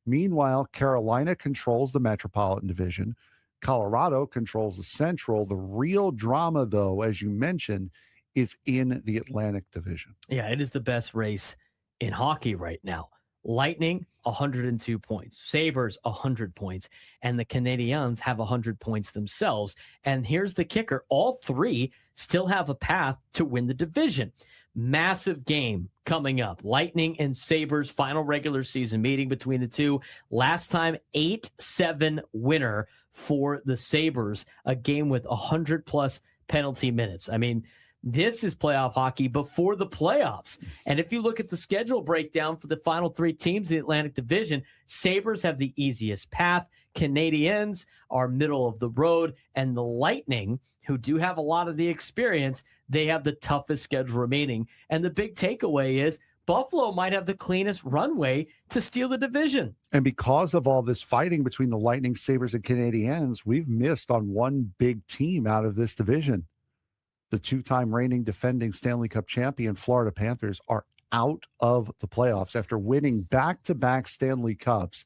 Speaker 7: Meanwhile, Carolina controls the Metropolitan Division. Colorado controls the Central. The real drama, though, as you mentioned, is in the Atlantic Division.
Speaker 3: Yeah, it is the best race in hockey right now. Lightning, 102 points. Sabres, 100 points. And the Canadiens have 100 points themselves. And here's the kicker. All three still have a path to win the division. Massive game coming up. Lightning and Sabres, final regular season meeting between the two. Last time, 8-7 winner for the Sabres. A game with 100-plus penalty minutes. I mean, This is playoff hockey before the playoffs. And if you look at the schedule breakdown for the final 3 teams in the Atlantic Division, Sabres have the easiest path. Canadiens are middle of the road. And the Lightning, who do have a lot of the experience, they have the toughest schedule remaining. And the big takeaway is Buffalo might have the cleanest runway to steal the division.
Speaker 7: And because of all this fighting between the Lightning, Sabres, and Canadiens, we've missed on one big team out of this division. The 2-time reigning defending Stanley Cup champion Florida Panthers are out of the playoffs. After winning back-to-back Stanley Cups,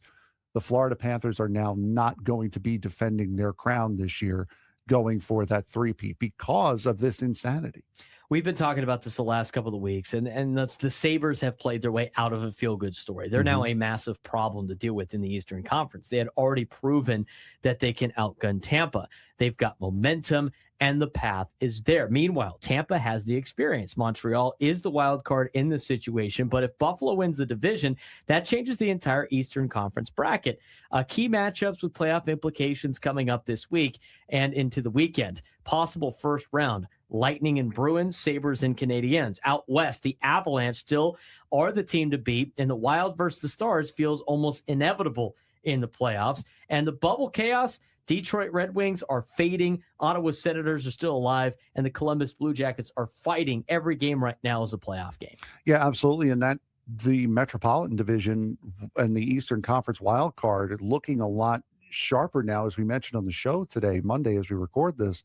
Speaker 7: the Florida Panthers are now not going to be defending their crown this year, going for that three-peat because of this insanity.
Speaker 3: We've been talking about this the last couple of weeks, and the Sabres have played their way out of a feel-good story. They're now a massive problem to deal with in the Eastern Conference. They had already proven that they can outgun Tampa. They've got momentum, and the path is there. Meanwhile, Tampa has the experience. Montreal is the wild card in this situation, but if Buffalo wins the division, that changes the entire Eastern Conference bracket. Key matchups with playoff implications coming up this week and into the weekend. Possible first round, Lightning and Bruins, Sabres and Canadiens. Out west, the Avalanche still are the team to beat, and the Wild versus the Stars feels almost inevitable in the playoffs. And the bubble chaos, Detroit Red Wings are fading, Ottawa Senators are still alive, and the Columbus Blue Jackets are fighting. Every game right now is a playoff game.
Speaker 7: Yeah, absolutely. And that the Metropolitan Division and the Eastern Conference wild card looking a lot sharper now, as we mentioned on the show today, Monday, as we record this.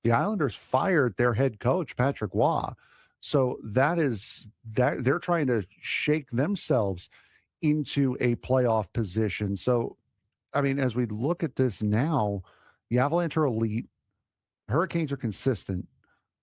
Speaker 7: The Islanders fired their head coach, Patrick Waugh. So that they're trying to shake themselves into a playoff position. So, I mean, as we look at this now, the Avalanche are elite. Hurricanes are consistent.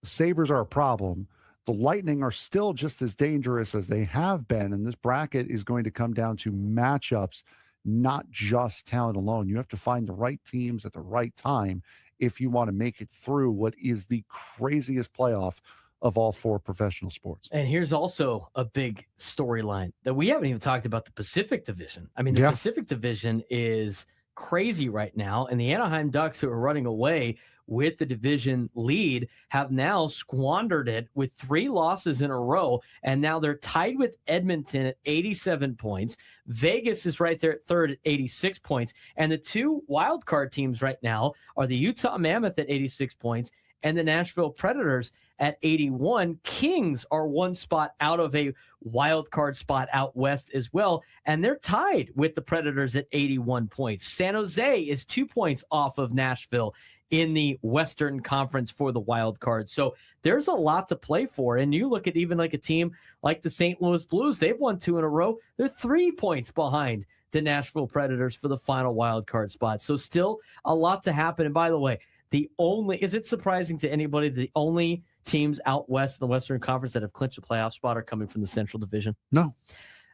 Speaker 7: The Sabres are a problem. The Lightning are still just as dangerous as they have been. And this bracket is going to come down to matchups, not just talent alone. You have to find the right teams at the right time if you want to make it through what is the craziest playoff of all 4 professional sports.
Speaker 3: And here's also a big storyline that we haven't even talked about: the Pacific Division. I mean, the Pacific Division is crazy right now, and the Anaheim Ducks, who are running away with the division lead, have now squandered it with 3 losses in a row, and now they're tied with Edmonton at 87 points. Vegas is right there at third at 86 points, and the 2 wild card teams right now are the Utah Mammoth at 86 points and the Nashville Predators at 81. Kings are 1 spot out of a wild card spot out west as well, and they're tied with the Predators at 81 points. San Jose is 2 points off of Nashville in the Western Conference for the wild card. So there's a lot to play for. And you look at even like a team like the St. Louis Blues, they've won 2 in a row. They're 3 points behind the Nashville Predators for the final wild card spot. So still a lot to happen. And by the way, is it surprising to anybody the only teams out west in the Western Conference that have clinched a playoff spot are coming from the Central Division?
Speaker 7: No.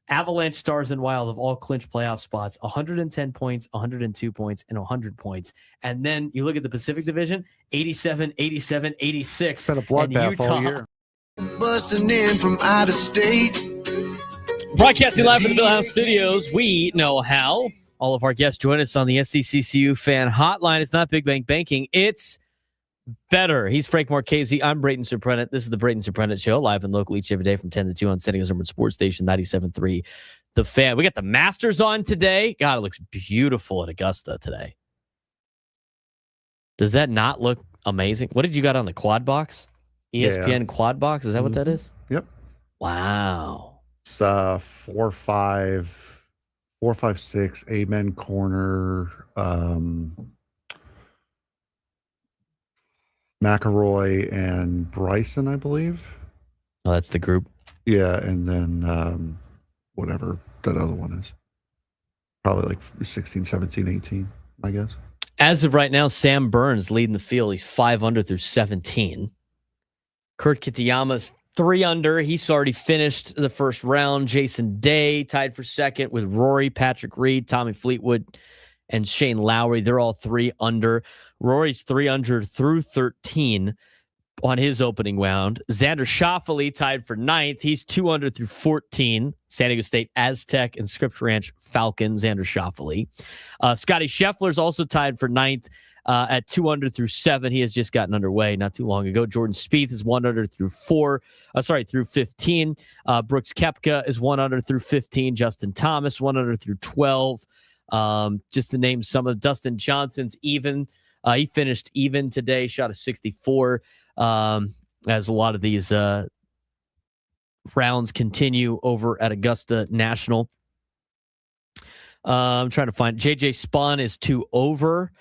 Speaker 3: Avalanche, Stars, and Wild have all clinched playoff spots, 110 points, 102 points, and 100 points. And then you look at the Pacific Division, 87, 87, 86.
Speaker 7: It's been a bloodbath all year.
Speaker 14: Busting in from out of state.
Speaker 3: Broadcasting live from the Millhouse Studios, we know how. All of our guests join us on the SDCCU fan hotline. It's not Big Bang Banking, it's Better. He's Frank Marchese. I'm Braden Surprenant. This is the Braden Surprenant Show, live and local each every day from 10 to 2 on San Diego's number sports station 97.3 The Fan. We got the Masters on today. God, it looks beautiful at Augusta today. Does that not look amazing? What did you got on the quad box? ESPN quad box? Is that what that is?
Speaker 7: Yep.
Speaker 3: Wow.
Speaker 7: It's 4-5-6 Amen corner. McElroy and Bryson, I believe.
Speaker 3: Oh, that's the group.
Speaker 7: Yeah, and then whatever that other one is. Probably like 16, 17, 18, I guess.
Speaker 3: As of right now, Sam Burns leading the field. He's 5 under through 17. Kurt Kitayama's 3 under. He's already finished the first round. Jason Day tied for second with Rory, Patrick Reed, Tommy Fleetwood, and Shane Lowry. They're all 3 under. Rory's 3 under through 13 on his opening round. Xander Schauffele tied for 9th. He's 2 under through 14. San Diego State Aztec and Scripps Ranch Falcon, Xander Schauffele. Scotty Scheffler's also tied for 9th at 2 under through 7. He has just gotten underway not too long ago. Jordan Spieth is 1 under through 15. Brooks Koepka is 1 under through 15. Justin Thomas 1 under through 12. Just to name some of Dustin Johnson's even. He finished even today, shot a 64. As a lot of these rounds continue over at Augusta National. I'm trying to find JJ Spawn is 2 over.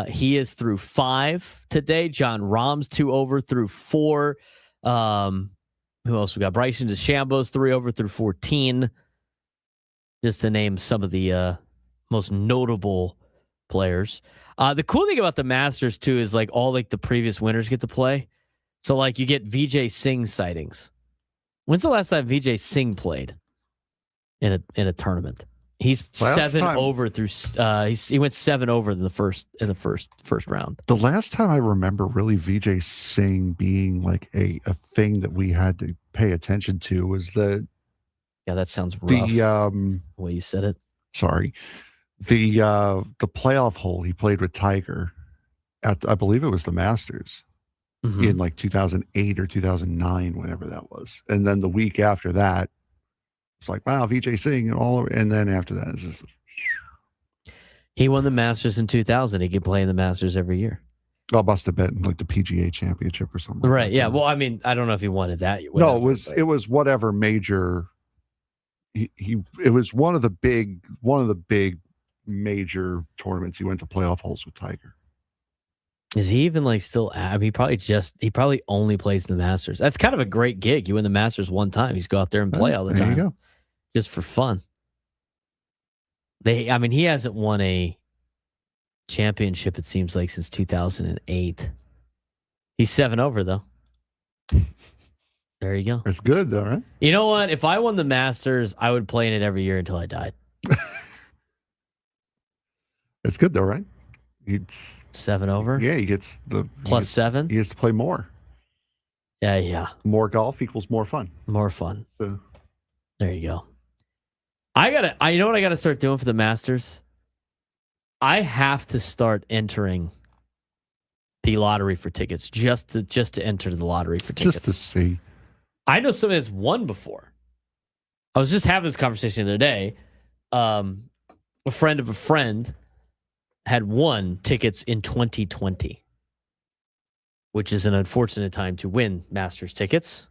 Speaker 3: He is through 5 today. John Rahm's 2 over through 4. Who else we got? Bryson DeChambeau's 3 over through 14. Just to name some of the most notable players. The cool thing about the Masters too is like all like the previous winners get to play. So like you get Vijay Singh sightings. When's the last time Vijay Singh played in a tournament? He's over through. He went 7 over in the first round.
Speaker 7: The last time I remember really Vijay Singh being like a thing that we had to pay attention to was the.
Speaker 3: Yeah, that sounds rough. The way you said it.
Speaker 7: Sorry, the playoff hole he played with Tiger at I believe it was the Masters in like 2008 or 2009, whenever that was, and then the week after that. It's like, wow, Vijay Singh and all, and then after that, it's just.
Speaker 3: He won the Masters in 2000. He could play in the Masters every year.
Speaker 7: Oh, must have been like the PGA Championship or something.
Speaker 3: Right? Yeah. Well, I mean, I don't know if he wanted that.
Speaker 7: No, it was whatever major. It was one of the big major tournaments. He went to playoff holes with Tiger.
Speaker 3: Is he even like still? I mean, he probably only plays the Masters. That's kind of a great gig. You win the Masters one time, he's go out there and play all the time.
Speaker 7: There you go.
Speaker 3: Just for fun. He hasn't won a championship, it seems like, since 2008. He's 7 over though. There you go.
Speaker 7: It's good though, right?
Speaker 3: You know what? If I won the Masters, I would play in it every year until I died.
Speaker 7: It's good though, right? It's
Speaker 3: 7 over.
Speaker 7: Yeah, he gets the
Speaker 3: plus 7.
Speaker 7: He gets to play more.
Speaker 3: Yeah.
Speaker 7: More golf equals more fun.
Speaker 3: More fun.
Speaker 7: So.
Speaker 3: There you go. You know what I gotta start doing for the Masters? I have to start entering the lottery for tickets just to enter the lottery for tickets.
Speaker 7: Just to see.
Speaker 3: I know somebody that's won before. I was just having this conversation the other day. A friend of a friend had won tickets in 2020, which is an unfortunate time to win Masters tickets,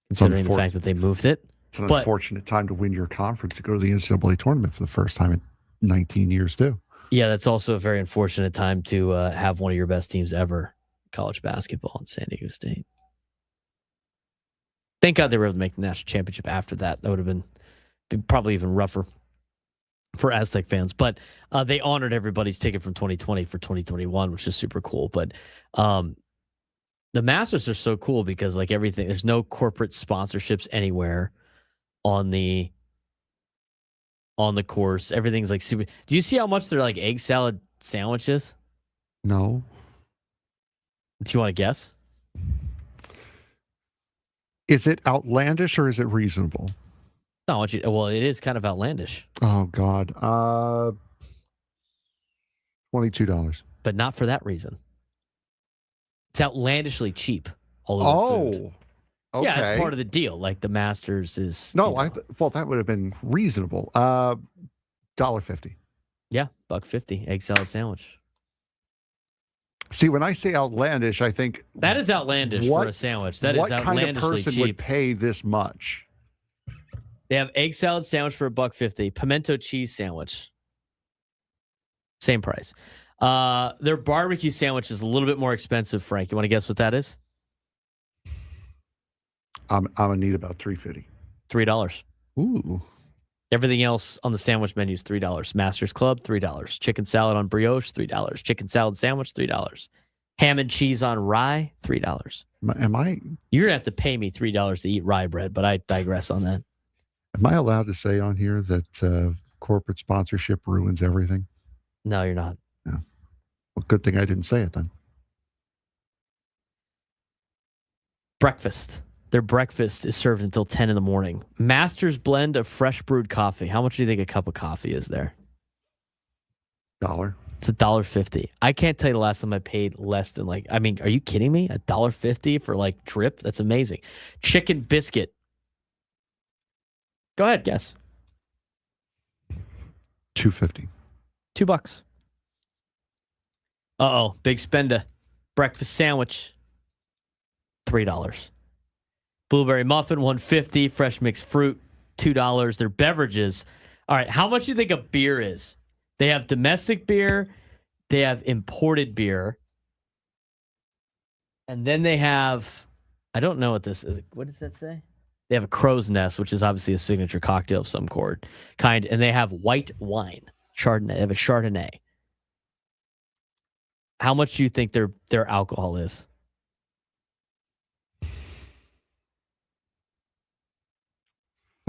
Speaker 3: considering the fact that they moved it.
Speaker 7: It's an unfortunate time to win your conference to go to the NCAA tournament for the first time in 19 years, too.
Speaker 3: Yeah, that's also a very unfortunate time to have one of your best teams ever, college basketball in San Diego State. Thank God they were able to make the national championship after that. That would have been probably even rougher for Aztec fans. But they honored everybody's ticket from 2020 for 2021, which is super cool. But the Masters are so cool because like everything, there's no corporate sponsorships anywhere on the course. Everything's like super. Do you see how much they're like egg salad sandwiches?
Speaker 7: No.
Speaker 3: Do you want to guess?
Speaker 7: Is it outlandish or is it reasonable?
Speaker 3: No, well, it is kind of outlandish.
Speaker 7: Oh God, $22,
Speaker 3: but not for that reason. It's outlandishly cheap. All over food.
Speaker 7: Okay.
Speaker 3: Yeah, it's part of the deal. Like the Masters is.
Speaker 7: No, well, that would have been reasonable. $1.50.
Speaker 3: Yeah, $1.50 egg salad sandwich.
Speaker 7: See, when I say outlandish, I think
Speaker 3: that is outlandish for a sandwich. That is outlandishly cheap. What kind of person
Speaker 7: would pay this much?
Speaker 3: They have egg salad sandwich for $1.50. Pimento cheese sandwich, same price. Their barbecue sandwich is a little bit more expensive. Frank, you want to guess what that is?
Speaker 7: I'm gonna need about $3.50.
Speaker 3: $3.
Speaker 7: Ooh.
Speaker 3: Everything else on the sandwich menu is $3. Masters Club, $3. Chicken salad on brioche, $3. Chicken salad sandwich, $3. Ham and cheese on rye, $3.
Speaker 7: Am I?
Speaker 3: You're gonna have to pay me $3 to eat rye bread, but I digress on that.
Speaker 7: Am I allowed to say on here that corporate sponsorship ruins everything?
Speaker 3: No, you're not.
Speaker 7: No. Well, good thing I didn't say it then.
Speaker 3: Breakfast. Their breakfast is served until 10 in the morning. Masters blend of fresh brewed coffee. How much do you think a cup of coffee is there?
Speaker 7: $1.
Speaker 3: It's $1.50. I can't tell you the last time I paid less than are you kidding me? $1.50 for drip? That's amazing. Chicken biscuit. Go ahead, guess.
Speaker 7: $2.50.
Speaker 3: $2. Uh-oh, big spender. Breakfast sandwich. $3. Blueberry muffin, $1.50. Fresh mixed fruit, $2. Their beverages. All right, how much do you think a beer is? They have domestic beer. They have imported beer. And then they have, I don't know what this is. What does that say? They have a crow's nest, which is obviously a signature cocktail of some kind. And they have white wine, Chardonnay. They have a Chardonnay. How much do you think their alcohol is?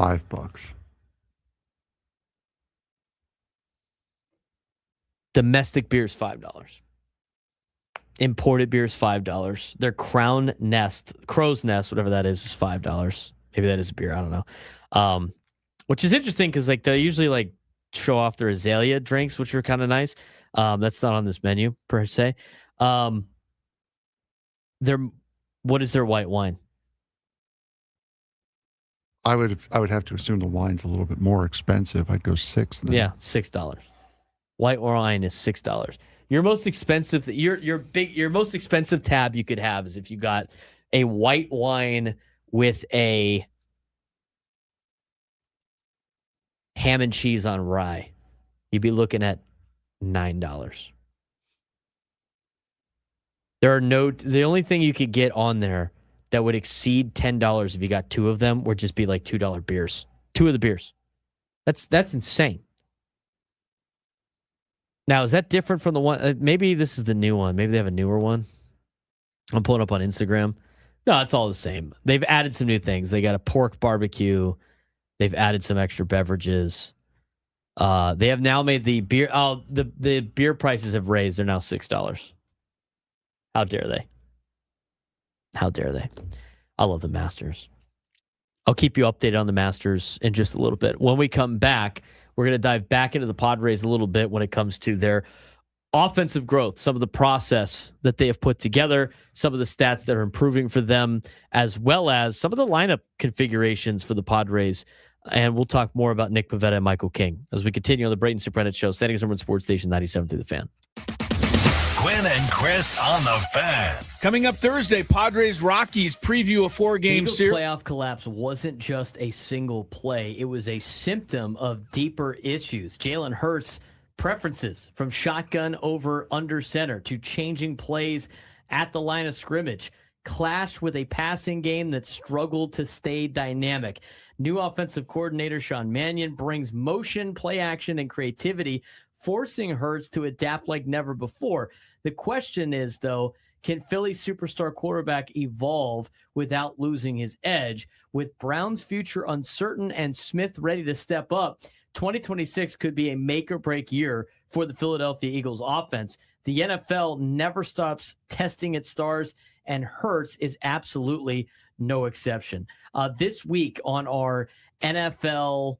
Speaker 7: $5.
Speaker 3: Domestic beer is $5. Imported beer is $5. Their crow's nest, whatever that is $5. Maybe that is a beer. I don't know. Which is interesting because they usually show off their azalea drinks, which are kind of nice. That's not on this menu per se. What is their white wine?
Speaker 7: I would have to assume the wine's a little bit more expensive. I'd go $6. Then.
Speaker 3: Yeah, $6. White wine is $6. Your most expensive your most expensive tab you could have is if you got a white wine with a ham and cheese on rye. You'd be looking at $9. The only thing you could get on there that would exceed $10 if you got two of them would just be $2 beers. Two of the beers. That's insane. Now, is that different from the one? Maybe this is the new one. Maybe they have a newer one. I'm pulling up on Instagram. No, it's all the same. They've added some new things. They got a pork barbecue. They've added some extra beverages. They have now made the beer. Oh, the beer prices have raised. They're now $6. How dare they? How dare they? I love the Masters. I'll keep you updated on the Masters in just a little bit. When we come back, we're going to dive back into the Padres a little bit when it comes to their offensive growth, some of the process that they have put together, some of the stats that are improving for them, as well as some of the lineup configurations for the Padres. And we'll talk more about Nick Pivetta and Michael King as we continue on the Braden Surprenant Show, San Diego Sports Station 97 through the Fan.
Speaker 2: Quinn and Chris on the Fan.
Speaker 1: Coming up Thursday, Padres Rockies preview a 4-game series.
Speaker 3: Playoff collapse wasn't just a single play. It was a symptom of deeper issues. Jalen Hurts' preferences from shotgun over under center to changing plays at the line of scrimmage clashed with a passing game that struggled to stay dynamic. New offensive coordinator Sean Mannion brings motion, play action, and creativity, forcing Hurts to adapt like never before. The question is, though, can Philly's superstar quarterback evolve without losing his edge? With Brown's future uncertain and Smith ready to step up, 2026 could be a make-or-break year for the Philadelphia Eagles offense. The NFL never stops testing its stars, and Hurts is absolutely no exception. This week on our NFL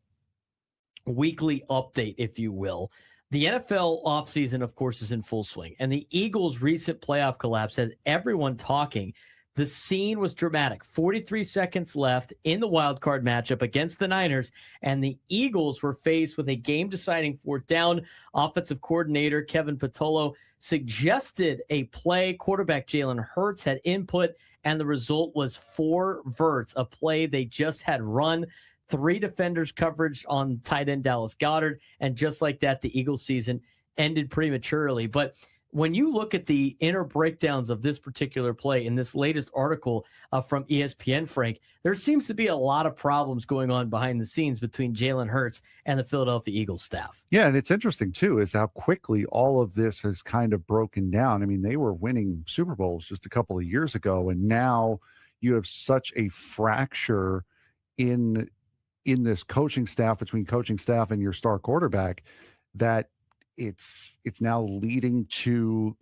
Speaker 3: weekly update, if you will, the NFL offseason, of course, is in full swing, and the Eagles' recent playoff collapse has everyone talking. The scene was dramatic. 43 seconds left in the wild card matchup against the Niners, and the Eagles were faced with a game-deciding fourth down. Offensive coordinator Kevin Patullo suggested a play. Quarterback Jalen Hurts had input, and the result was 4 verts, a play they just had run. 3 defenders coverage on tight end Dallas Goedert, and just like that, the Eagles season ended prematurely. But when you look at the inner breakdowns of this particular play in this latest article from ESPN, Frank, there seems to be a lot of problems going on behind the scenes between Jalen Hurts and the Philadelphia Eagles staff.
Speaker 7: Yeah, and it's interesting, too, is how quickly all of this has kind of broken down. I mean, they were winning Super Bowls just a couple of years ago, and now you have such a fracture in this coaching staff, between coaching staff and your star quarterback, that it's now leading to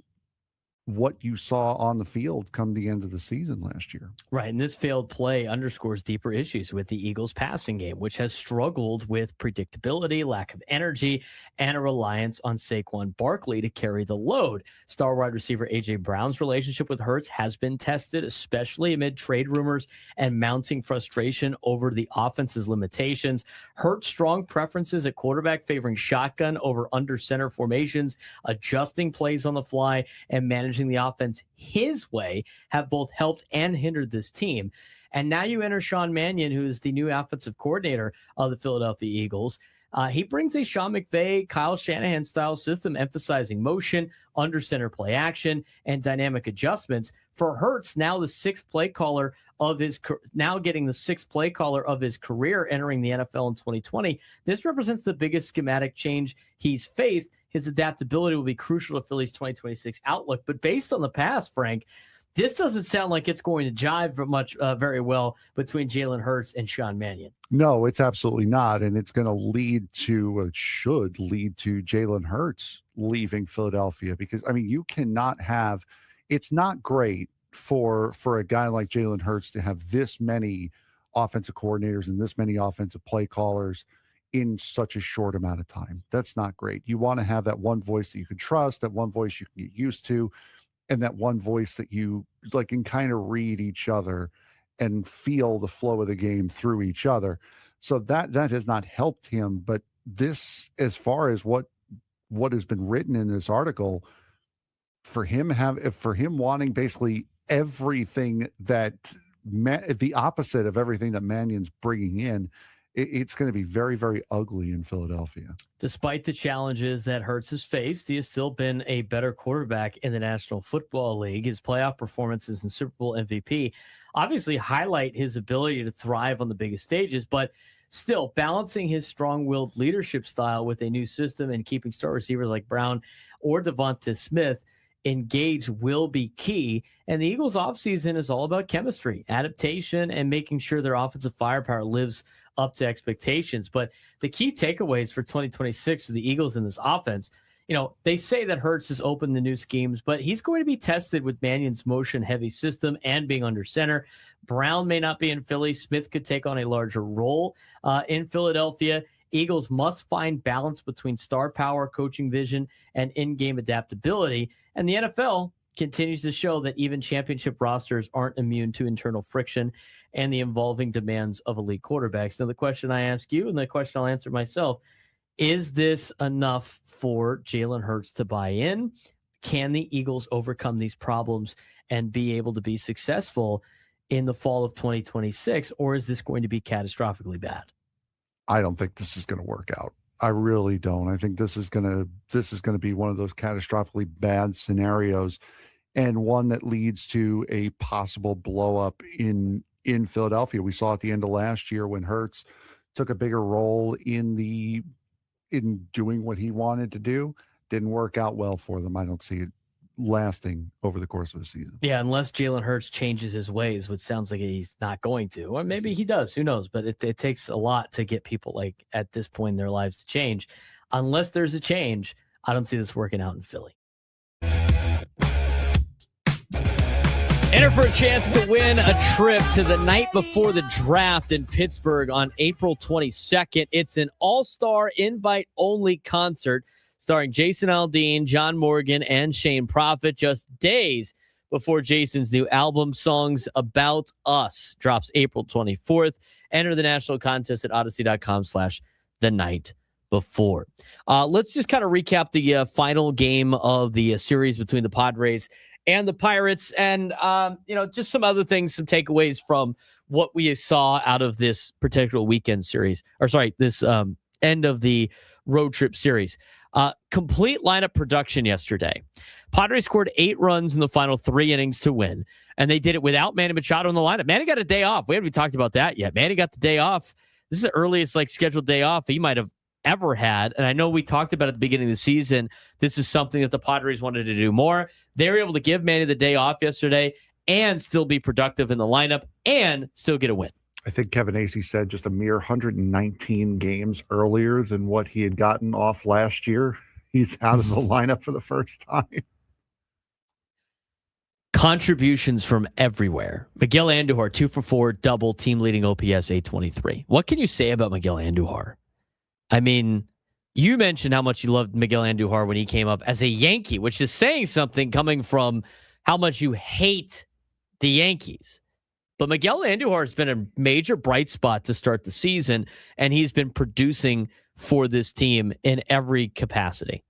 Speaker 7: what you saw on the field come the end of the season last year.
Speaker 3: Right, and this failed play underscores deeper issues with the Eagles' passing game, which has struggled with predictability, lack of energy, and a reliance on Saquon Barkley to carry the load. Star wide receiver A.J. Brown's relationship with Hurts has been tested, especially amid trade rumors and mounting frustration over the offense's limitations. Hurts' strong preferences at quarterback, favoring shotgun over under center formations, adjusting plays on the fly, and managing the offense his way have both helped and hindered this team. And now you enter Sean Mannion, who is the new offensive coordinator of the Philadelphia Eagles. He brings a Sean McVay, Kyle Shanahan style system, emphasizing motion, under center play action, and dynamic adjustments. For Hurts, now getting the sixth play caller of his career, entering the NFL in 2020. This represents the biggest schematic change he's faced. His adaptability will be crucial to Philly's 2026 outlook. But based on the past, Frank, this doesn't sound like it's going to jive very well between Jalen Hurts and Sean Mannion.
Speaker 7: No, it's absolutely not. And it's going to should lead to Jalen Hurts leaving Philadelphia, because, I mean, you cannot have, it's not great for a guy like Jalen Hurts to have this many offensive coordinators and this many offensive play callers in such a short amount of time. That's not great. You want to have that one voice that you can trust, that one voice you can get used to, and that one voice that you can kind of read each other and feel the flow of the game through each other. So that has not helped him. But this, as far as what has been written in this article, for him wanting basically everything the opposite of everything that Mannion's bringing in, it's going to be very, very ugly in Philadelphia.
Speaker 3: Despite the challenges that Hurts has faced, he has still been a better quarterback in the National Football League. His playoff performances and Super Bowl MVP obviously highlight his ability to thrive on the biggest stages, but still balancing his strong-willed leadership style with a new system and keeping star receivers like Brown or Devonta Smith engaged will be key. And the Eagles' offseason is all about chemistry, adaptation, and making sure their offensive firepower lives up to expectations. But the key takeaways for 2026 for the Eagles in this offense, they say that Hurts is open to new schemes, but he's going to be tested with Mannion's motion-heavy system and being under center. Brown may not be in Philly. Smith could take on a larger role in Philadelphia. Eagles must find balance between star power, coaching vision, and in-game adaptability. And the NFL continues to show that even championship rosters aren't immune to internal friction and the evolving demands of elite quarterbacks. Now, the question I ask you, and the question I'll answer myself, is this enough for Jalen Hurts to buy in? Can the Eagles overcome these problems and be able to be successful in the fall of 2026, or is this going to be catastrophically bad?
Speaker 7: I don't think this is going to work out. I really don't. I think this is going to be one of those catastrophically bad scenarios, and one that leads to a possible blow up in Philadelphia. We saw at the end of last year when Hurts took a bigger role in doing what he wanted to do. Didn't work out well for them. I don't see it lasting over the course of the season.
Speaker 3: Yeah, unless Jalen Hurts changes his ways, which sounds like he's not going to. Or maybe he does. Who knows? But it takes a lot to get people like at this point in their lives to change. Unless there's a change, I don't see this working out in Philly. Enter for a chance to win a trip to the night before the draft in Pittsburgh on April 22nd. It's an all-star invite-only concert starring Jason Aldean, John Morgan, and Shane Prophet, just days before Jason's new album, Songs About Us, drops April 24th. Enter the national contest at odyssey.com/the night before. Let's just kind of recap the final game of the series between the Padres and the Pirates, and just some other things, some takeaways from what we saw out of this particular weekend series, this end of the road trip series. Complete lineup production yesterday. Padres scored 8 runs in the final 3 innings to win, and they did it without Manny Machado in the lineup. Manny got a day off. We haven't talked about that yet. Manny got the day off. This is the earliest scheduled day off he might have ever had. And I know we talked about at the beginning of the season, this is something that the Padres wanted to do more. They were able to give Manny the day off yesterday and still be productive in the lineup and still get a win.
Speaker 7: I think Kevin Acee said just a mere 119 games earlier than what he had gotten off last year. He's out of the lineup for the first time.
Speaker 3: contributions from everywhere. Miguel Andujar, 2 for 4, double, team leading OPS 823. What can you say about Miguel Andujar? I mean, you mentioned how much you loved Miguel Andujar when he came up as a Yankee, which is saying something coming from how much you hate the Yankees. But Miguel Andujar has been a major bright spot to start the season, and he's been producing for this team in every capacity.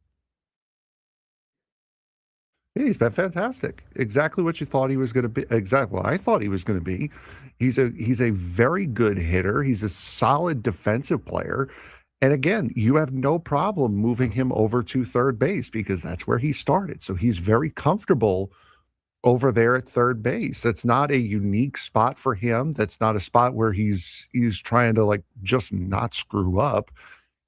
Speaker 7: Yeah, he's been fantastic. Exactly what you thought he was going to be. Exactly what I thought he was going to be. He's a very good hitter. He's a solid defensive player. And again, you have no problem moving him over to third base because that's where he started. So he's very comfortable over there at third base. That's not a unique spot for him. That's not a spot where he's trying to like just not screw up.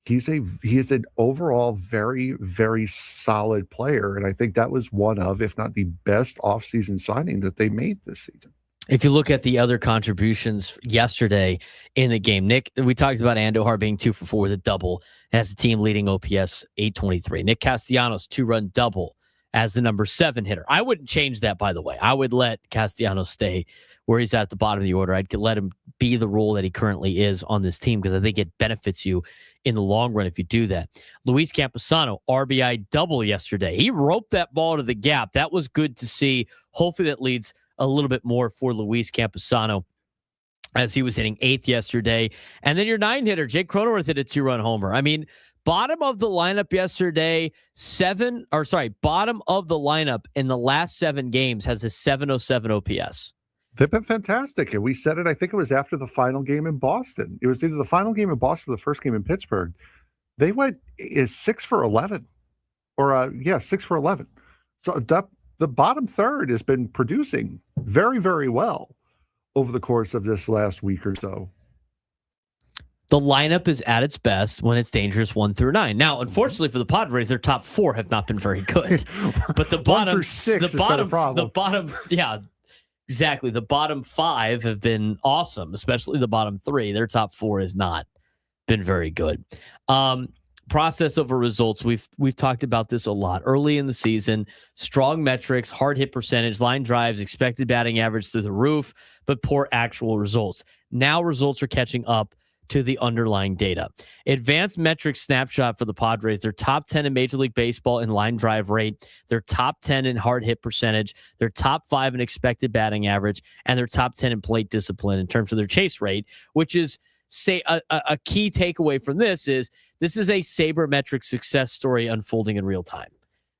Speaker 7: He is an overall very, very solid player. And I think that was one of, if not the best offseason signing that they made this season.
Speaker 3: If you look at the other contributions yesterday in the game, Nick, we talked about Andujar being 2 for 4 with a double as the team leading OPS 823. Nick Castellanos, 2-run double as the number 7 hitter. I wouldn't change that, by the way. I would let Castellanos stay where he's at the bottom of the order. I'd let him be the role that he currently is on this team because I think it benefits you in the long run if you do that. Luis Camposano, RBI double yesterday. He roped that ball to the gap. That was good to see. Hopefully that leads a little bit more for Luis Camposano as he was hitting 8th yesterday. And then your 9 hitter, Jake Cronenworth, hit a 2-run homer. I mean, bottom of the lineup yesterday, bottom of the lineup in the last 7 games has a 707 OPS.
Speaker 7: They've been fantastic. And we said it, I think it was after the final game in Boston. It was either the final game in Boston or the first game in Pittsburgh. They went 6 for 11. 6 for 11. So the bottom third has been producing very, very well over the course of this last week or so.
Speaker 3: The lineup is at its best when it's dangerous 1 through 9. Now, unfortunately for the Padres, their top 4 have not been very good. But the bottom
Speaker 7: 6
Speaker 3: exactly. The bottom 5 have been awesome, especially the bottom 3. Their top 4 has not been very good. Process over results. We've talked about this a lot. Early in the season, strong metrics, hard hit percentage, line drives, expected batting average through the roof, but poor actual results. Now results are catching up to the underlying data. Advanced metrics snapshot for the Padres. They're top 10 in Major League Baseball in line drive rate. They're top 10 in hard hit percentage. They're top 5 in expected batting average. And they're top 10 in plate discipline in terms of their chase rate, which is a key takeaway from this is a sabermetric success story unfolding in real time.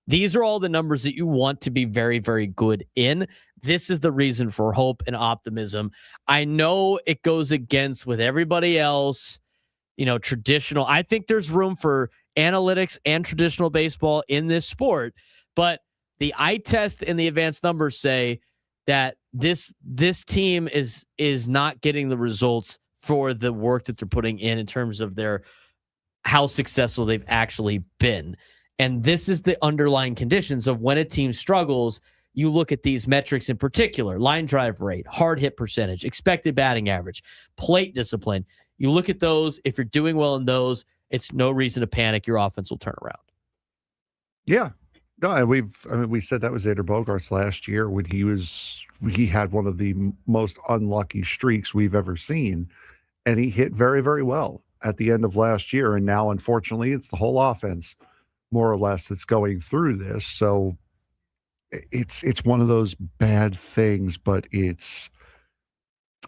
Speaker 3: These are all the numbers that you want to be very, very good in. This is the reason for hope and optimism. I know it goes against with everybody else, traditional. I think there's room for analytics and traditional baseball in this sport, but the eye test and the advanced numbers say that this team is not getting the results for the work that they're putting in terms of how successful they've actually been. And this is the underlying conditions of when a team struggles. You look at these metrics in particular, line drive rate, hard hit percentage, expected batting average, plate discipline. You look at those. If you're doing well in those, it's no reason to panic. Your offense will turn around.
Speaker 7: Yeah. No, and we said that was Xander Bogaerts last year when he had one of the most unlucky streaks we've ever seen. And he hit very, very well at the end of last year. And now, unfortunately, it's the whole offense, more or less, that's going through this. So it's one of those bad things, but it's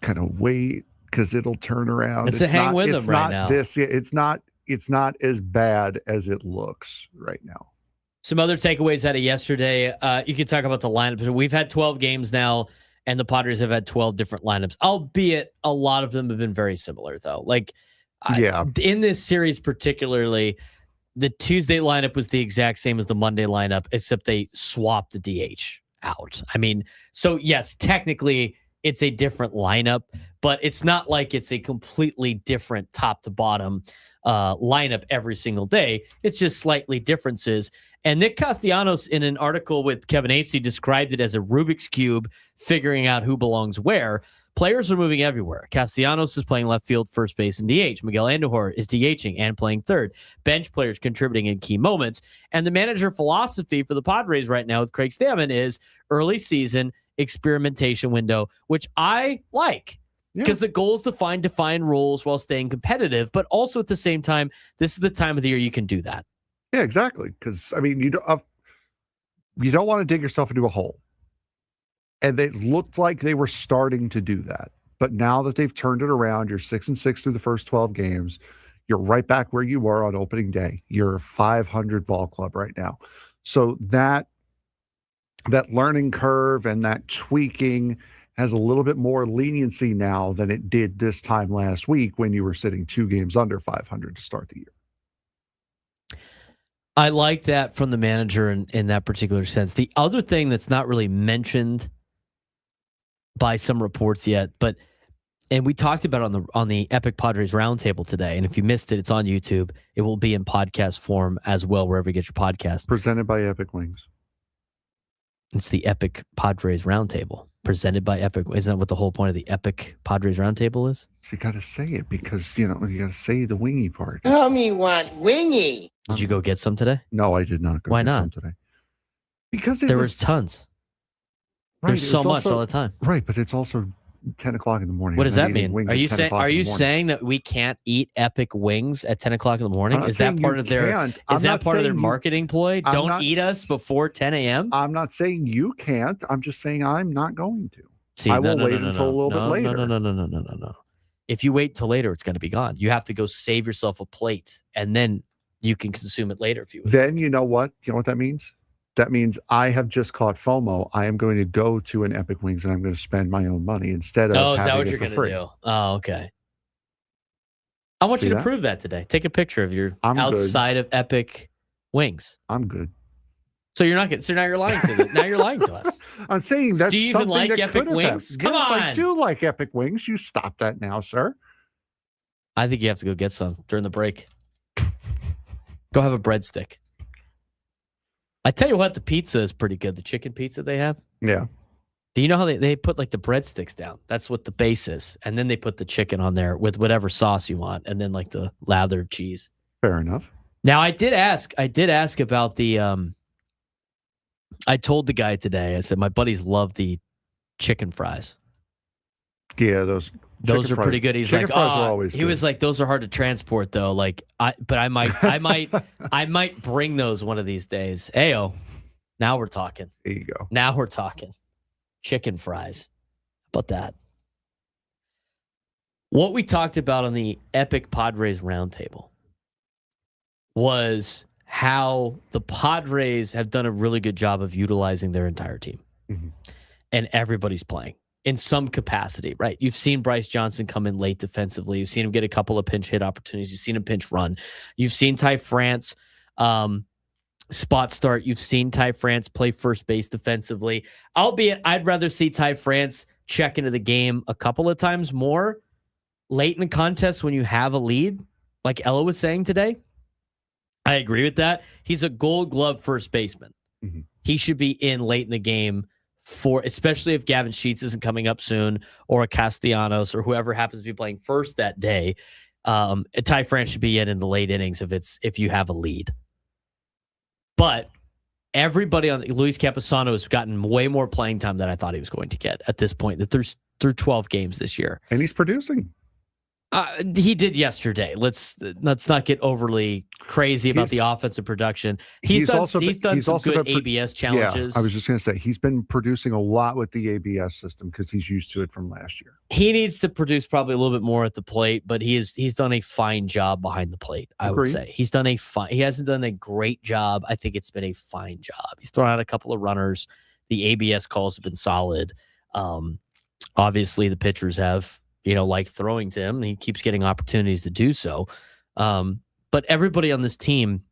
Speaker 7: kind of wait because it'll turn around.
Speaker 3: It's a hang with them right now.
Speaker 7: It's not as bad as it looks right now.
Speaker 3: Some other takeaways out of yesterday. You could talk about the lineup. We've had 12 games now, and the Padres have had 12 different lineups, albeit a lot of them have been very similar, though. In this series particularly, the Tuesday lineup was the exact same as the Monday lineup, except they swapped the DH out. I mean, so yes, technically it's a different lineup, but it's not like it's a completely different top to bottom lineup every single day. It's just slightly differences. And Nick Castellanos, in an article with Kevin Acey, described it as a Rubik's Cube, figuring out who belongs where. Players are moving everywhere. Castellanos is playing left field, first base, and DH. Miguel Andujar is DHing and playing third. Bench players contributing in key moments. And the manager philosophy for the Padres right now with Craig Stammen is early season, experimentation window, which I like. Because the goal is to find defined roles while staying competitive, but also at the same time, this is the time of the year you can do that.
Speaker 7: Yeah, exactly. Because, I mean, you don't want to dig yourself into a hole. And it looked like they were starting to do that. But now that they've turned it around, you're 6-6 through the first 12 games. You're right back where you were on opening day. You're a 500 ball club right now. So that learning curve and that tweaking has a little bit more leniency now than it did this time last week when you were sitting 2 games under 500 to start the year.
Speaker 3: I like that from the manager in that particular sense. The other thing that's not really mentioned by some reports yet, and we talked about it on the Epic Padres Roundtable today, and if you missed it, it's on YouTube. It will be in podcast form as well, wherever you get your podcast.
Speaker 7: Presented by Epic Wings.
Speaker 3: It's the Epic Padres Roundtable. Presented by Epic. Isn't that what the whole point of the Epic Padres Roundtable is?
Speaker 7: So you got to say it because, you got to say the wingy part.
Speaker 4: Tell me what wingy.
Speaker 3: Did you go get some today?
Speaker 7: No, I did not go
Speaker 3: Why
Speaker 7: get
Speaker 3: not?
Speaker 7: some today. Because
Speaker 3: there was tons.
Speaker 7: Right,
Speaker 3: There's so much all the time.
Speaker 7: Right, but it's also 10 o'clock in the morning.
Speaker 3: What does that mean?
Speaker 7: Wings
Speaker 3: Are you
Speaker 7: at 10
Speaker 3: saying
Speaker 7: o'clock in the morning.
Speaker 3: saying that we can't eat Epic Wings at 10 o'clock in the morning? Is that part of their marketing ploy? Don't eat us before 10 a.m.?
Speaker 7: I'm not saying you can't. I'm just saying I'm not going to.
Speaker 3: See,
Speaker 7: I will wait until a little bit later.
Speaker 3: No. If you wait till later, it's going to be gone. You have to go save yourself a plate, and then you can consume it later if you wish.
Speaker 7: Then you know what? You know what that means? That means I have just caught FOMO. I am going to go to an Epic Wings and I'm going to spend my own money instead of having it for free.
Speaker 3: Do? Oh, okay. I want you to prove that today. Take a picture of your outside of Epic Wings.
Speaker 7: I'm good.
Speaker 3: So you're not good. So now you're lying to us. Now you're lying to us.
Speaker 7: I'm saying that's
Speaker 3: do you even like Epic Wings?
Speaker 7: Come on.
Speaker 3: I
Speaker 7: do like Epic Wings. You stop that now, sir.
Speaker 3: I think you have to go get some during the break. Go have a breadstick. I tell you what, the pizza is pretty good. The chicken pizza they have.
Speaker 7: Yeah.
Speaker 3: Do you know how they put like the breadsticks down? That's what the base is. And then they put the chicken on there with whatever sauce you want. And then like the lather of cheese.
Speaker 7: Fair enough.
Speaker 3: Now I did ask about the, I told the guy today, I said, my buddies love the chicken fries.
Speaker 7: Yeah, those
Speaker 3: are pretty good. He's like, he was like, those are hard to transport though. Like, I might bring those one of these days. Ayo, now we're talking.
Speaker 7: There you go.
Speaker 3: Now we're talking. Chicken fries. How about that? What we talked about on the Epic Padres Roundtable was how the Padres have done a really good job of utilizing their entire team.
Speaker 7: Mm-hmm.
Speaker 3: And everybody's playing in some capacity, right? You've seen Bryce Johnson come in late defensively. You've seen him get a couple of pinch hit opportunities. You've seen him pinch run. You've seen Ty France spot start. You've seen Ty France play first base defensively. Albeit, I'd rather see Ty France check into the game a couple of times more late in the contest when you have a lead, like Ella was saying today. I agree with that. He's a Gold Glove first baseman.
Speaker 7: Mm-hmm.
Speaker 3: He should be in late in the game especially if Gavin Sheets isn't coming up soon, or a Castellanos, or whoever happens to be playing first that day. Ty France should be in the late innings if you have a lead. But everybody on Luis Campusano has gotten way more playing time than I thought he was going to get at this point. Through 12 games this year,
Speaker 7: and he's producing.
Speaker 3: He did yesterday. Let's not get overly crazy about the offensive production. He's done some good ABS challenges.
Speaker 7: Yeah, I was just going to say he's been producing a lot with the ABS system because he's used to it from last year.
Speaker 3: He needs to produce probably a little bit more at the plate, but he's done a fine job behind the plate. I would say he hasn't done a great job. I think it's been a fine job. He's thrown out a couple of runners. The ABS calls have been solid. Obviously, the pitchers have. Like throwing to him, and he keeps getting opportunities to do so. But everybody on this team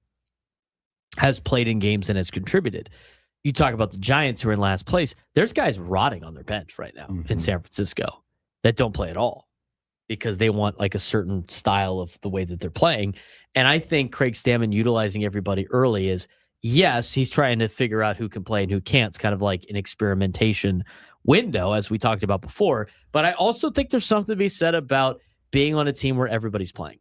Speaker 3: has played in games and has contributed. You talk about the Giants who are in last place. There's guys rotting on their bench right now in San Francisco that don't play at all because they want like a certain style of the way that they're playing. And I think Craig Stammen utilizing everybody early is, yes, he's trying to figure out who can play and who can't. It's kind of like an experimentation window, as we talked about before. But I also think there's something to be said about being on a team where everybody's playing.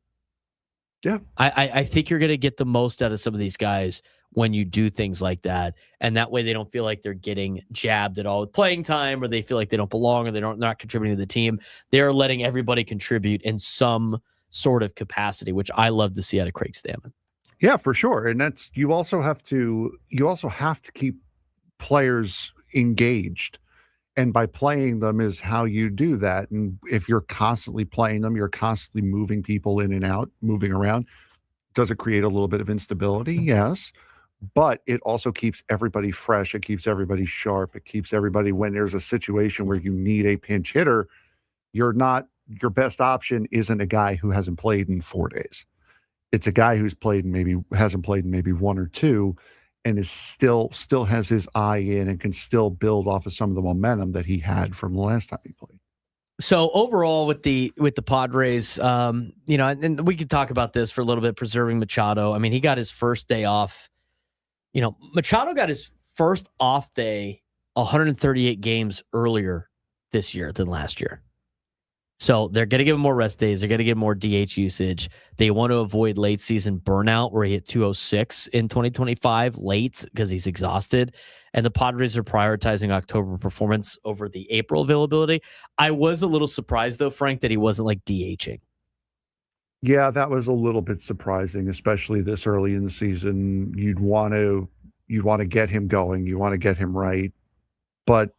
Speaker 7: Yeah.
Speaker 3: I think you're going to get the most out of some of these guys when you do things like that. And that way they don't feel like they're getting jabbed at all with playing time, or they feel like they don't belong, or they're not contributing to the team. They're letting everybody contribute in some sort of capacity, which I love to see out of Craig Stammen.
Speaker 7: Yeah, for sure. And that's, you also have to keep players engaged. And by playing them is how you do that. And if you're constantly playing them, you're constantly moving people in and out, moving around. Does it create a little bit of instability? Yes. But it also keeps everybody fresh. It keeps everybody sharp. It keeps everybody, when there's a situation where you need a pinch hitter, your best option isn't a guy who hasn't played in 4 days. It's a guy who's hasn't played in maybe 1 or 2, and is still has his eye in and can still build off of some of the momentum that he had from the last time he played.
Speaker 3: So overall with the Padres, and we could talk about this for a little bit, preserving Machado. I mean, he got his first day off. Machado got his first off day 138 games earlier this year than last year. So they're going to give him more rest days. They're going to give him more DH usage. They want to avoid late season burnout where he hit 206 in 2025 late because he's exhausted. And the Padres are prioritizing October performance over the April availability. I was a little surprised, though, Frank, that he wasn't like DHing.
Speaker 7: Yeah, that was a little bit surprising, especially this early in the season. You'd want to get him going. You want to get him right. But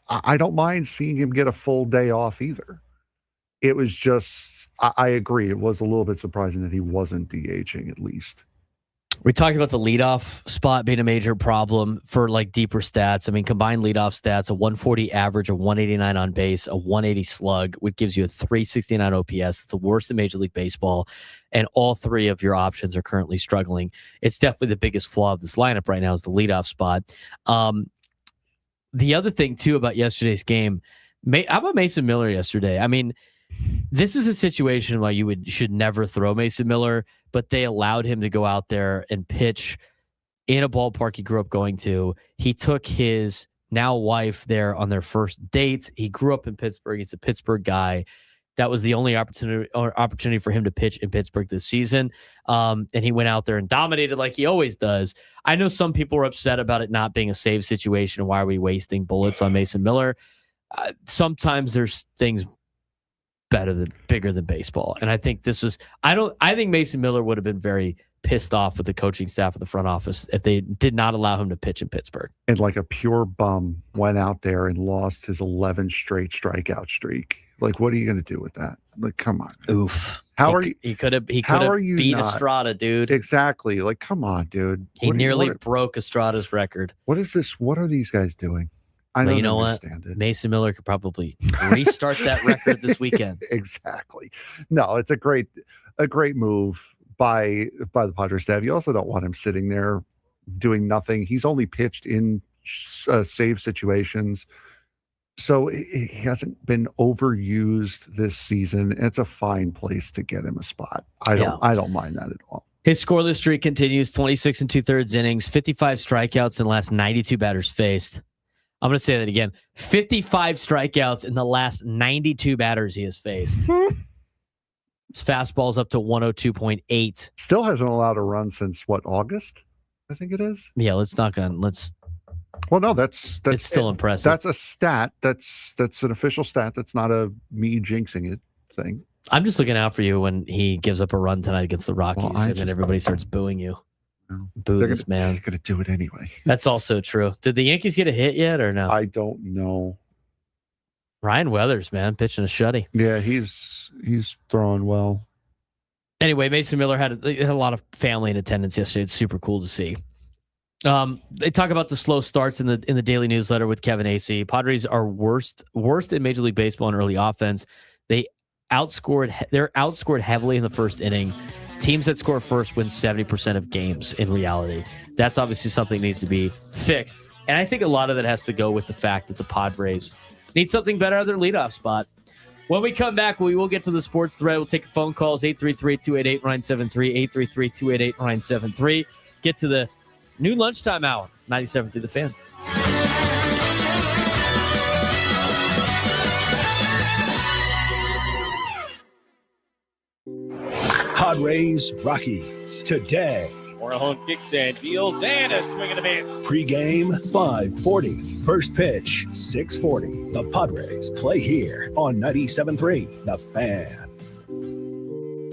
Speaker 7: I don't mind seeing him get a full day off either. It was just, I agree. It was a little bit surprising that he wasn't DHing at least.
Speaker 3: We talked about the leadoff spot being a major problem for like deeper stats. I mean, combined leadoff stats, a 140 average, a 189 on base, a 180 slug, which gives you a 369 OPS. It's the worst in Major League Baseball. And all three of your options are currently struggling. It's definitely the biggest flaw of this lineup right now is the leadoff spot. The other thing, too, about yesterday's game, how about Mason Miller yesterday? I mean, this is a situation where you should never throw Mason Miller, but they allowed him to go out there and pitch in a ballpark he grew up going to. He took his now wife there on their first date. He grew up in Pittsburgh. He's a Pittsburgh guy. That was the only opportunity for him to pitch in Pittsburgh this season. And he went out there and dominated like he always does. I know some people were upset about it not being a save situation. Why are we wasting bullets on Mason Miller? Sometimes there's things bigger than baseball. And I think I think Mason Miller would have been very pissed off with the coaching staff of the front office if they did not allow him to pitch in Pittsburgh.
Speaker 7: And like a pure bum went out there and lost his 11 straight strikeout streak. Like, what are you going to do with that? Like, come on.
Speaker 3: Oof. He could have beat Estrada, dude.
Speaker 7: Exactly. Like, come on, dude.
Speaker 3: He nearly broke Estrada's record.
Speaker 7: What is this? What are these guys doing? I don't understand it.
Speaker 3: Mason Miller could probably restart that record this weekend.
Speaker 7: Exactly. No, it's a great move by the Padres staff. You also don't want him sitting there doing nothing. He's only pitched in save situations, so he hasn't been overused this season. It's a fine place to get him a spot. I don't mind that at all.
Speaker 3: His scoreless streak continues, 26 2/3 innings, 55 strikeouts in the last 92 batters faced. I'm going to say that again. 55 strikeouts in the last 92 batters he has faced. His fastball's up to 102.8.
Speaker 7: Still hasn't allowed a run since August? I think it is.
Speaker 3: Yeah, let's.
Speaker 7: Well, no, that's
Speaker 3: it's still impressive.
Speaker 7: That's a stat. That's an official stat. That's not a me jinxing it thing.
Speaker 3: I'm just looking out for you when he gives up a run tonight against the Rockies, and then everybody starts booing you. Boo this man.
Speaker 7: They're going to do it anyway.
Speaker 3: That's also true. Did the Yankees get a hit yet or no?
Speaker 7: I don't know.
Speaker 3: Ryan Weathers, man, pitching a shutty.
Speaker 7: Yeah, he's throwing well.
Speaker 3: Anyway, Mason Miller had a lot of family in attendance yesterday. It's super cool to see. They talk about the slow starts in the daily newsletter with Kevin Acee. Padres are worst in Major League Baseball in early offense. They're outscored heavily in the first inning. Teams that score first win 70% of games in reality. That's obviously something that needs to be fixed. And I think a lot of that has to go with the fact that the Padres need something better at their leadoff spot. When we come back, we will get to the sports thread. We'll take phone calls, 833-288-973, 833-288-973. Get to the new lunchtime hour, 97.3 The Fan.
Speaker 21: Padres Rockies today
Speaker 22: Orelhon kicks and deals, and a swing and a miss.
Speaker 21: Pre-game 5:40. First pitch 6:40. The Padres play here on 97.3 The Fan.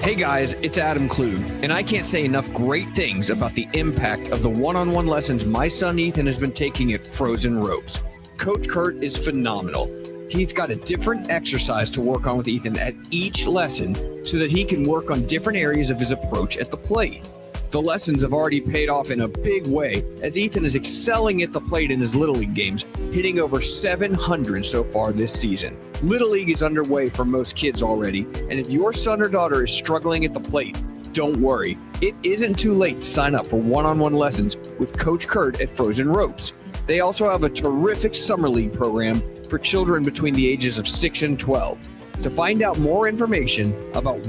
Speaker 5: Hey guys, it's Adam Klug, and I can't say enough great things about the impact of the one-on-one lessons my son Ethan has been taking at Frozen Ropes. Coach Kurt is phenomenal. He's got a different exercise to work on with Ethan at each lesson so that he can work on different areas of his approach at the plate. The lessons have already paid off in a big way as Ethan is excelling at the plate in his Little League games, hitting over 700 so far this season. Little League is underway for most kids already, and if your son or daughter is struggling at the plate, don't worry. It isn't too late to sign up for one-on-one lessons with Coach Kurt at Frozen Ropes. They also have a terrific summer league program for children between the ages of 6 and 12. To find out more information about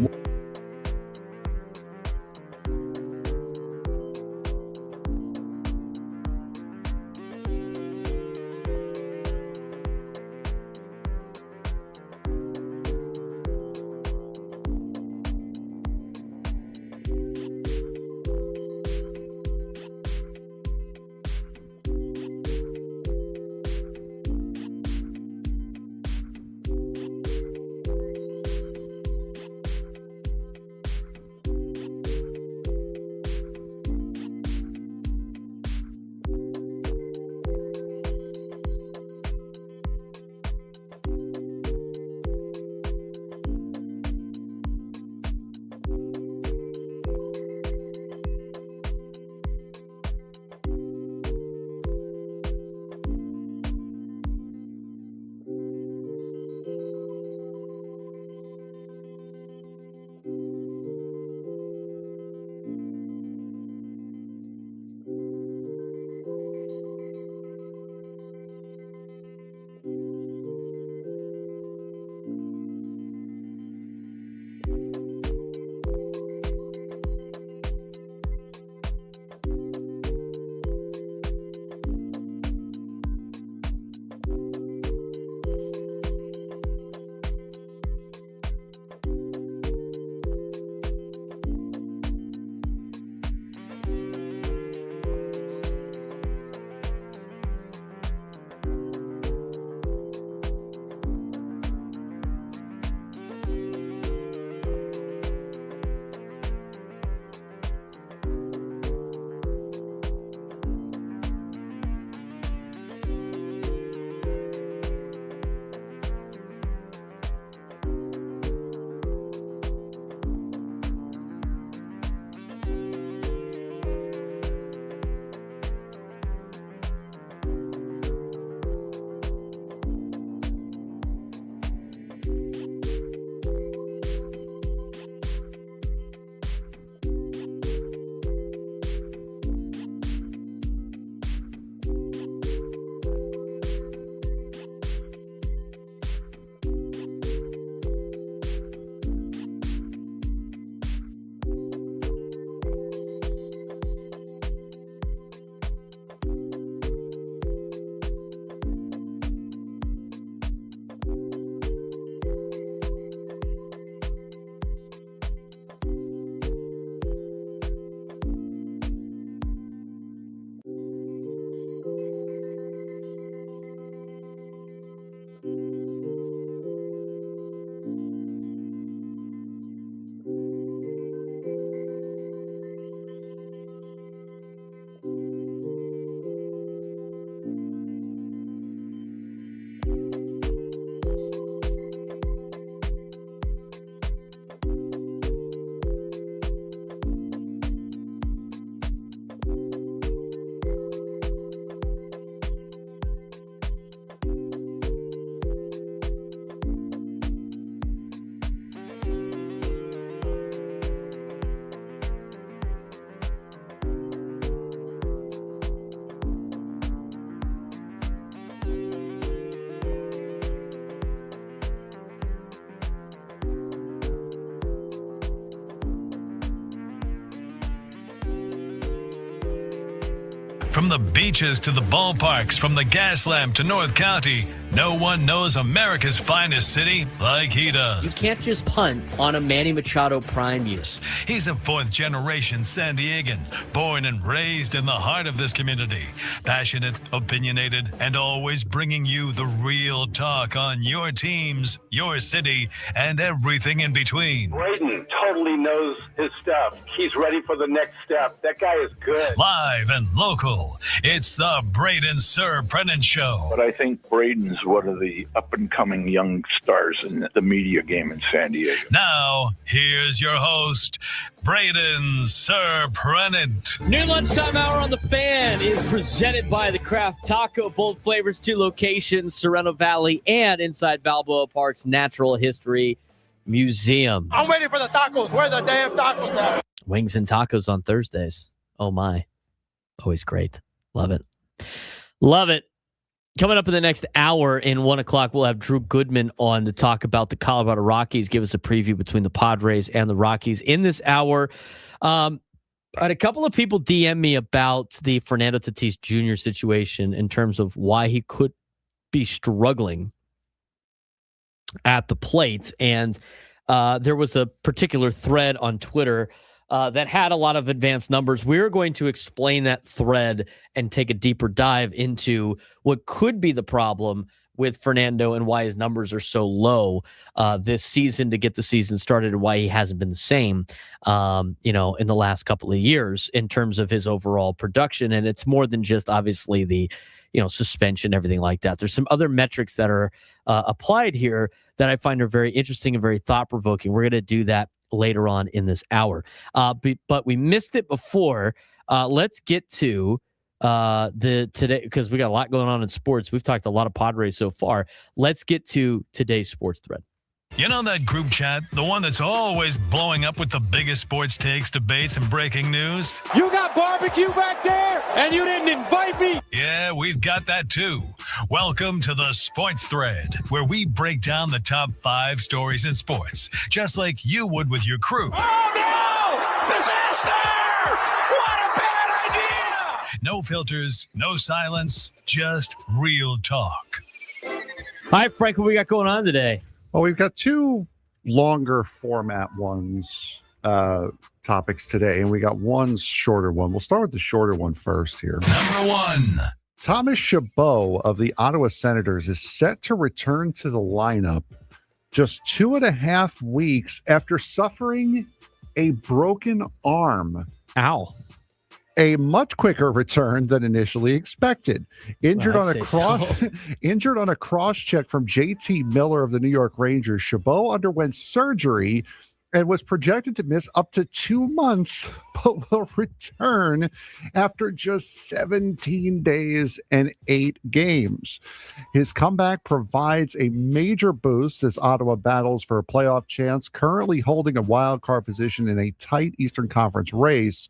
Speaker 2: From the beaches to the ballparks, from the gas lamp to North County, no one knows America's finest city like he does.
Speaker 3: You can't just punt on a Manny Machado prime use.
Speaker 2: He's a fourth-generation San Diegan, born and raised in the heart of this community. Passionate, opinionated, and always bringing you the real talk on your teams, your city, and everything in between.
Speaker 6: Braden totally knows his stuff. He's ready for the next step. That guy is good.
Speaker 2: Live and local, it's the Braden Surprenant Show.
Speaker 8: But I think Braden's one of the up-and-coming young stars in the media game in San Diego.
Speaker 2: Now, here's your host, Braden Surprenant.
Speaker 3: New lunchtime hour on the Fan is presented by the Craft Taco. Bold flavors, 2 locations, Sorrento Valley and inside Balboa Park's Natural History Museum.
Speaker 22: I'm waiting for the tacos. Where the damn tacos at?
Speaker 3: Wings and tacos on Thursdays. Oh, my. Always great. Love it. Love it. Coming up in the next hour in 1 o'clock, we'll have Drew Goodman on to talk about the Colorado Rockies, give us a preview between the Padres and the Rockies. In this hour, I had a couple of people DM me about the Fernando Tatis Jr. situation in terms of why he could be struggling at the plate. And there was a particular thread on Twitter that had a lot of advanced numbers. We're going to explain that thread and take a deeper dive into what could be the problem with Fernando and why his numbers are so low this season to get the season started and why he hasn't been the same, in the last couple of years in terms of his overall production. And it's more than just obviously the, suspension, everything like that. There's some other metrics that are applied here that I find are very interesting and very thought-provoking. We're going to do that later on in this hour. But we missed it before. Let's get to today, because we got a lot going on in sports. We've talked a lot of Padres so far. Let's get to today's sports thread.
Speaker 2: You know that group chat, the one that's always blowing up with the biggest sports takes, debates, and breaking news?
Speaker 22: You got barbecue back there, and you didn't invite me.
Speaker 2: Yeah, we've got that too. Welcome to the Sports Thread, where we break down the top 5 stories in sports, just like you would with your crew.
Speaker 22: Oh, no! Disaster! What a bad idea!
Speaker 2: No filters, no silence, just real talk.
Speaker 3: Hi, Frank, what we got going on today?
Speaker 7: Well, we've got 2 longer format ones topics today, and we got one shorter one. We'll start with the shorter one first here.
Speaker 2: Number 1.
Speaker 7: Thomas Chabot of the Ottawa Senators is set to return to the lineup just 2.5 weeks after suffering a broken arm.
Speaker 3: Ow.
Speaker 7: A much quicker return than initially expected. Injured on a cross check from JT Miller of the New York Rangers, Chabot underwent surgery and was projected to miss up to 2 months, but will return after just 17 days and 8 games. His comeback provides a major boost as Ottawa battles for a playoff chance, currently holding a wild card position in a tight Eastern Conference race.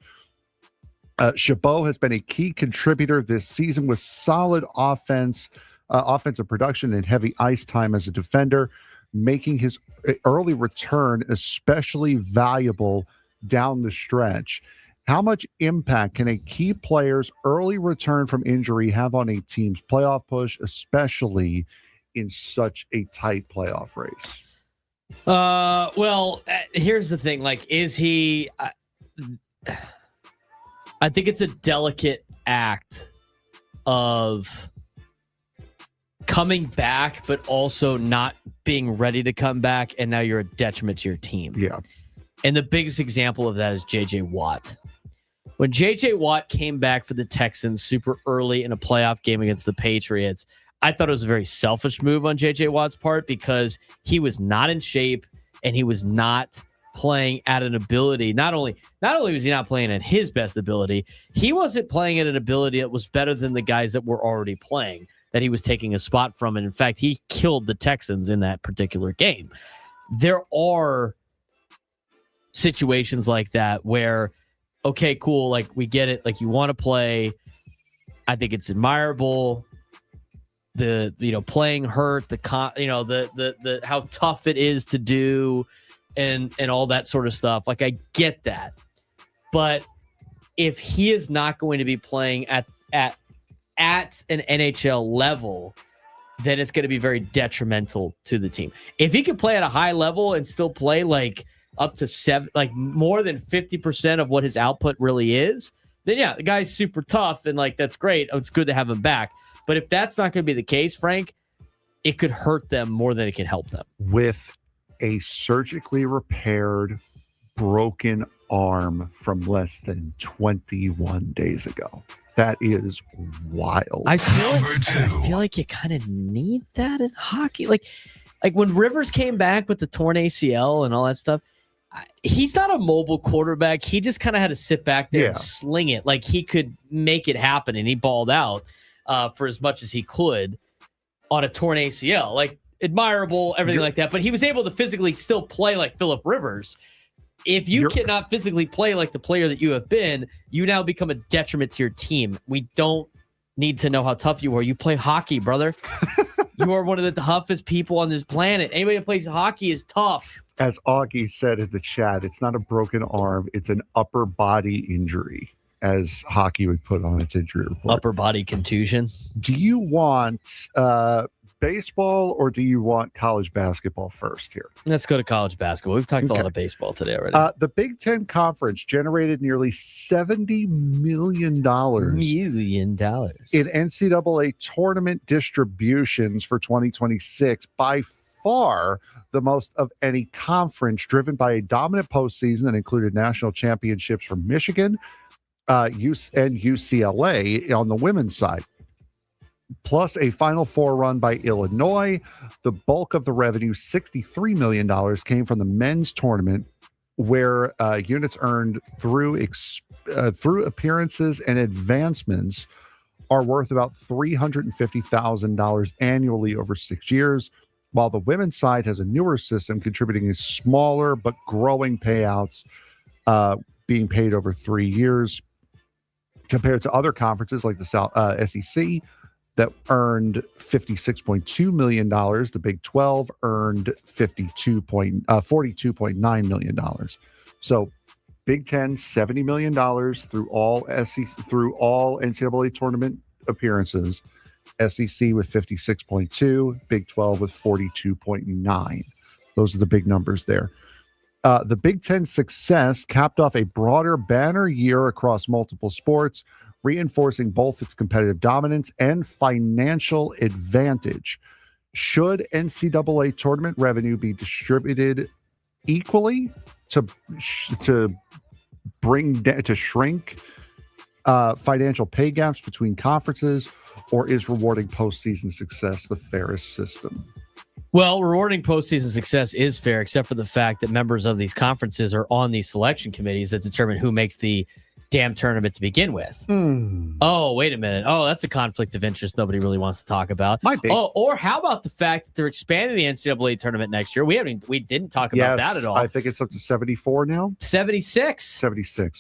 Speaker 7: Chabot has been a key contributor this season with solid offensive production and heavy ice time as a defender, making his early return especially valuable down the stretch. How much impact can a key player's early return from injury have on a team's playoff push, especially in such a tight playoff race?
Speaker 3: Well, here's the thing. Is he... I think it's a delicate act of coming back, but also not being ready to come back, and now you're a detriment to your team.
Speaker 7: Yeah.
Speaker 3: And the biggest example of that is J.J. Watt. When J.J. Watt came back for the Texans super early in a playoff game against the Patriots, I thought it was a very selfish move on J.J. Watt's part because he was not in shape and he was not playing at an ability. Not only was he not playing at his best ability, he wasn't playing at an ability that was better than the guys that were already playing, that he was taking a spot from. And in fact, he killed the Texans in that particular game. There are situations like that where, okay, cool, we get it. You want to play. I think it's admirable. The playing hurt, the how tough it is to do, and all that sort of stuff. I get that. But if he is not going to be playing at an NHL level, then it's going to be very detrimental to the team. If he can play at a high level and still play like up to more than 50% of what his output really is, then yeah, the guy's super tough and like that's great. It's good to have him back. But if that's not going to be the case, Frank, it could hurt them more than it can help them.
Speaker 7: With a surgically repaired, broken arm from less than 21 days ago. That is wild.
Speaker 3: I feel like you kind of need that in hockey. Like when Rivers came back with the torn ACL and all that stuff, he's not a mobile quarterback. He just kind of had to sit back there and sling it. Like he could make it happen, and he balled out for as much as he could on a torn ACL. Like admirable, everything like that. But he was able to physically still play like Phillip Rivers. If you cannot physically play like the player that you have been, you now become a detriment to your team. We don't need to know how tough you are. You play hockey, brother. You are one of the toughest people on this planet. Anybody that plays hockey is tough.
Speaker 7: As Augie said in the chat, it's not a broken arm. It's an upper body injury, as hockey would put on its injury report.
Speaker 3: Upper body contusion.
Speaker 7: Do you want baseball or do you want college basketball first here?
Speaker 3: Let's go to college basketball. We've talked a lot of baseball today already.
Speaker 7: The Big Ten Conference generated nearly $70 million in NCAA tournament distributions for 2026, by far the most of any conference, driven by a dominant postseason that included national championships from Michigan and UCLA on the women's side, plus a Final Four run by Illinois. The bulk of the revenue, $63 million, came from the men's tournament, where units earned through appearances and advancements are worth about $350,000 annually over 6 years, while the women's side has a newer system contributing a smaller but growing payouts being paid over 3 years compared to other conferences like the SEC that earned $56.2 million. The Big 12 earned $42.9 million. So Big 10, $70 million through all NCAA tournament appearances. SEC with 56.2, Big 12 with 42.9. Those are the big numbers there. The Big Ten's success capped off a broader banner year across multiple sports, reinforcing both its competitive dominance and financial advantage. Should NCAA tournament revenue be distributed equally to shrink financial pay gaps between conferences, or is rewarding postseason success the fairest system?
Speaker 3: Well, rewarding postseason success is fair, except for the fact that members of these conferences are on these selection committees that determine who makes the damn tournament to begin with. Oh, wait a minute. Oh, that's a conflict of interest nobody really wants to talk about.
Speaker 7: Might be.
Speaker 3: Oh, or how about the fact that they're expanding the NCAA tournament next year? We didn't talk about that at all.
Speaker 7: I think it's up to 74 now.
Speaker 3: 76.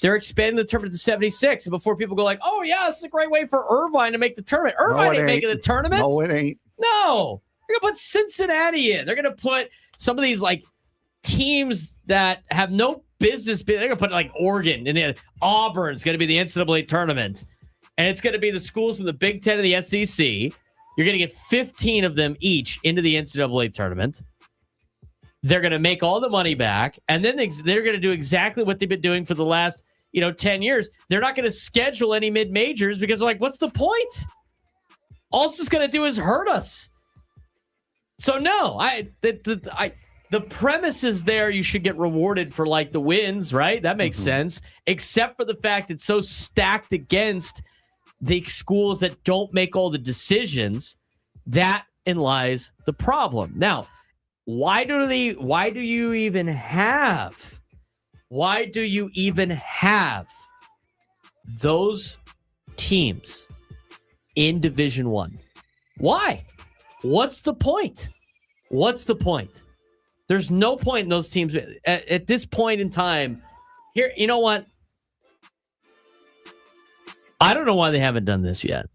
Speaker 7: They're
Speaker 3: expanding the tournament to 76. And before people go like, oh, yeah, this is a great way for Irvine to make the tournament. Irvine ain't making the tournament.
Speaker 7: No, it ain't.
Speaker 3: No. They're going to put Cincinnati in. They're going to put some of these like teams that have no business. They're going to put like Oregon, and Auburn's going to be the NCAA tournament. And it's going to be the schools from the Big Ten and the SEC. You're going to get 15 of them each into the NCAA tournament. They're going to make all the money back. And then they're going to do exactly what they've been doing for the last 10 years. They're not going to schedule any mid-majors because they're like, what's the point? All it's just going to do is hurt us. So no, the premise is there. You should get rewarded for like the wins, right? That makes sense. Except for the fact it's so stacked against the schools that don't make all the decisions. That in lies the problem. Now, why do you even have those teams in Division I? Why? What's the point? There's no point in those teams at this point in time. Here, you know what? I don't know why they haven't done this yet.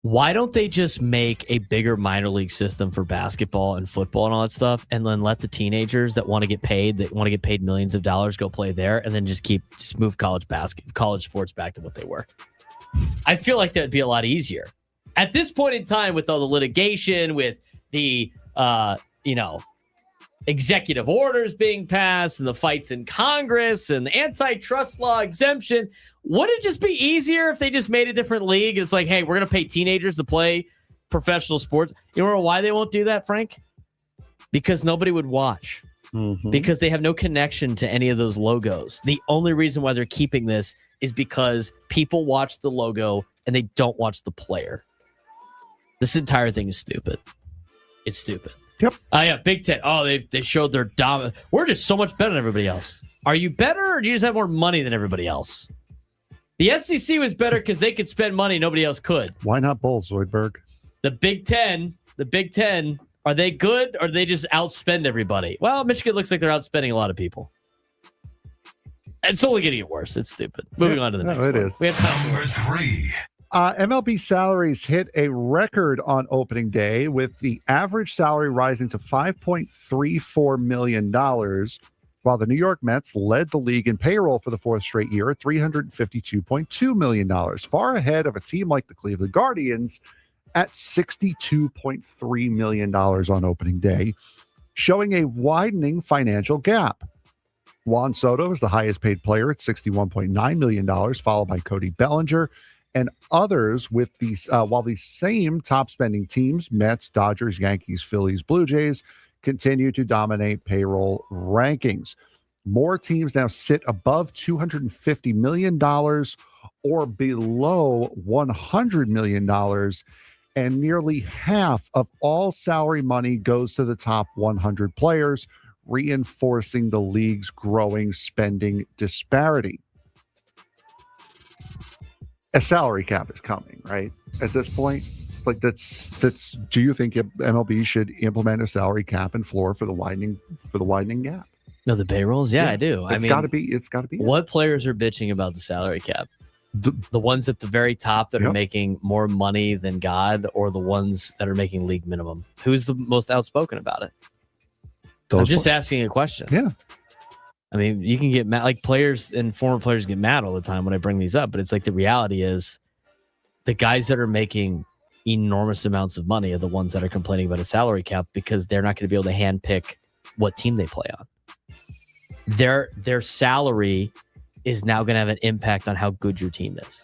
Speaker 3: Why don't they just make a bigger minor league system for basketball and football and all that stuff, and then let the teenagers that want to get paid millions of dollars go play there, and then just move college sports back to what they were? I feel like that'd be a lot easier. At this point in time, with all the litigation, with the executive orders being passed and the fights in Congress and the antitrust law exemption, would it just be easier if they just made a different league? It's like, hey, we're going to pay teenagers to play professional sports. You know why they won't do that, Frank? Because nobody would watch. Mm-hmm. Because they have no connection to any of those logos. The only reason why they're keeping this is because people watch the logo and they don't watch the player. This entire thing is stupid. It's stupid.
Speaker 7: Yep.
Speaker 3: Yeah, Big Ten. Oh, they showed their dominance. We're just so much better than everybody else. Are you better, or do you just have more money than everybody else? The SEC was better because they could spend money nobody else could.
Speaker 7: Why not both, Zoidberg?
Speaker 3: The Big Ten, are they good, or do they just outspend everybody? Well, Michigan looks like they're outspending a lot of people. It's only going to get worse. It's stupid. Moving on to the next one.
Speaker 7: It is.
Speaker 3: We have
Speaker 2: Number 3.
Speaker 7: MLB salaries hit a record on opening day, with the average salary rising to $5.34 million, while the New York Mets led the league in payroll for the fourth straight year at $352.2 million, far ahead of a team like the Cleveland Guardians at $62.3 million on opening day, showing a widening financial gap. Juan Soto is the highest paid player at $61.9 million, followed by Cody Bellinger and others, with these while these same top spending teams, Mets, Dodgers, Yankees, Phillies, Blue Jays, continue to dominate payroll rankings. More teams now sit above $250 million or below $100 million, and nearly half of all salary money goes to the top 100 players, reinforcing the league's growing spending disparity. A salary cap is coming, right? At this point, like that's. Do you think MLB should implement a salary cap and floor for the widening gap?
Speaker 3: No, the payrolls. Yeah, I do.
Speaker 7: It's got to be. It's got to be.
Speaker 3: What players are bitching about the salary cap? The ones at the very top that are making more money than God, or the ones that are making league minimum? Who's the most outspoken about it? I'm just asking a question.
Speaker 7: Yeah.
Speaker 3: I mean, you can get mad, like players and former players get mad all the time when I bring these up, but it's like the reality is the guys that are making enormous amounts of money are the ones that are complaining about a salary cap, because they're not going to be able to handpick what team they play on. Their salary is now going to have an impact on how good your team is.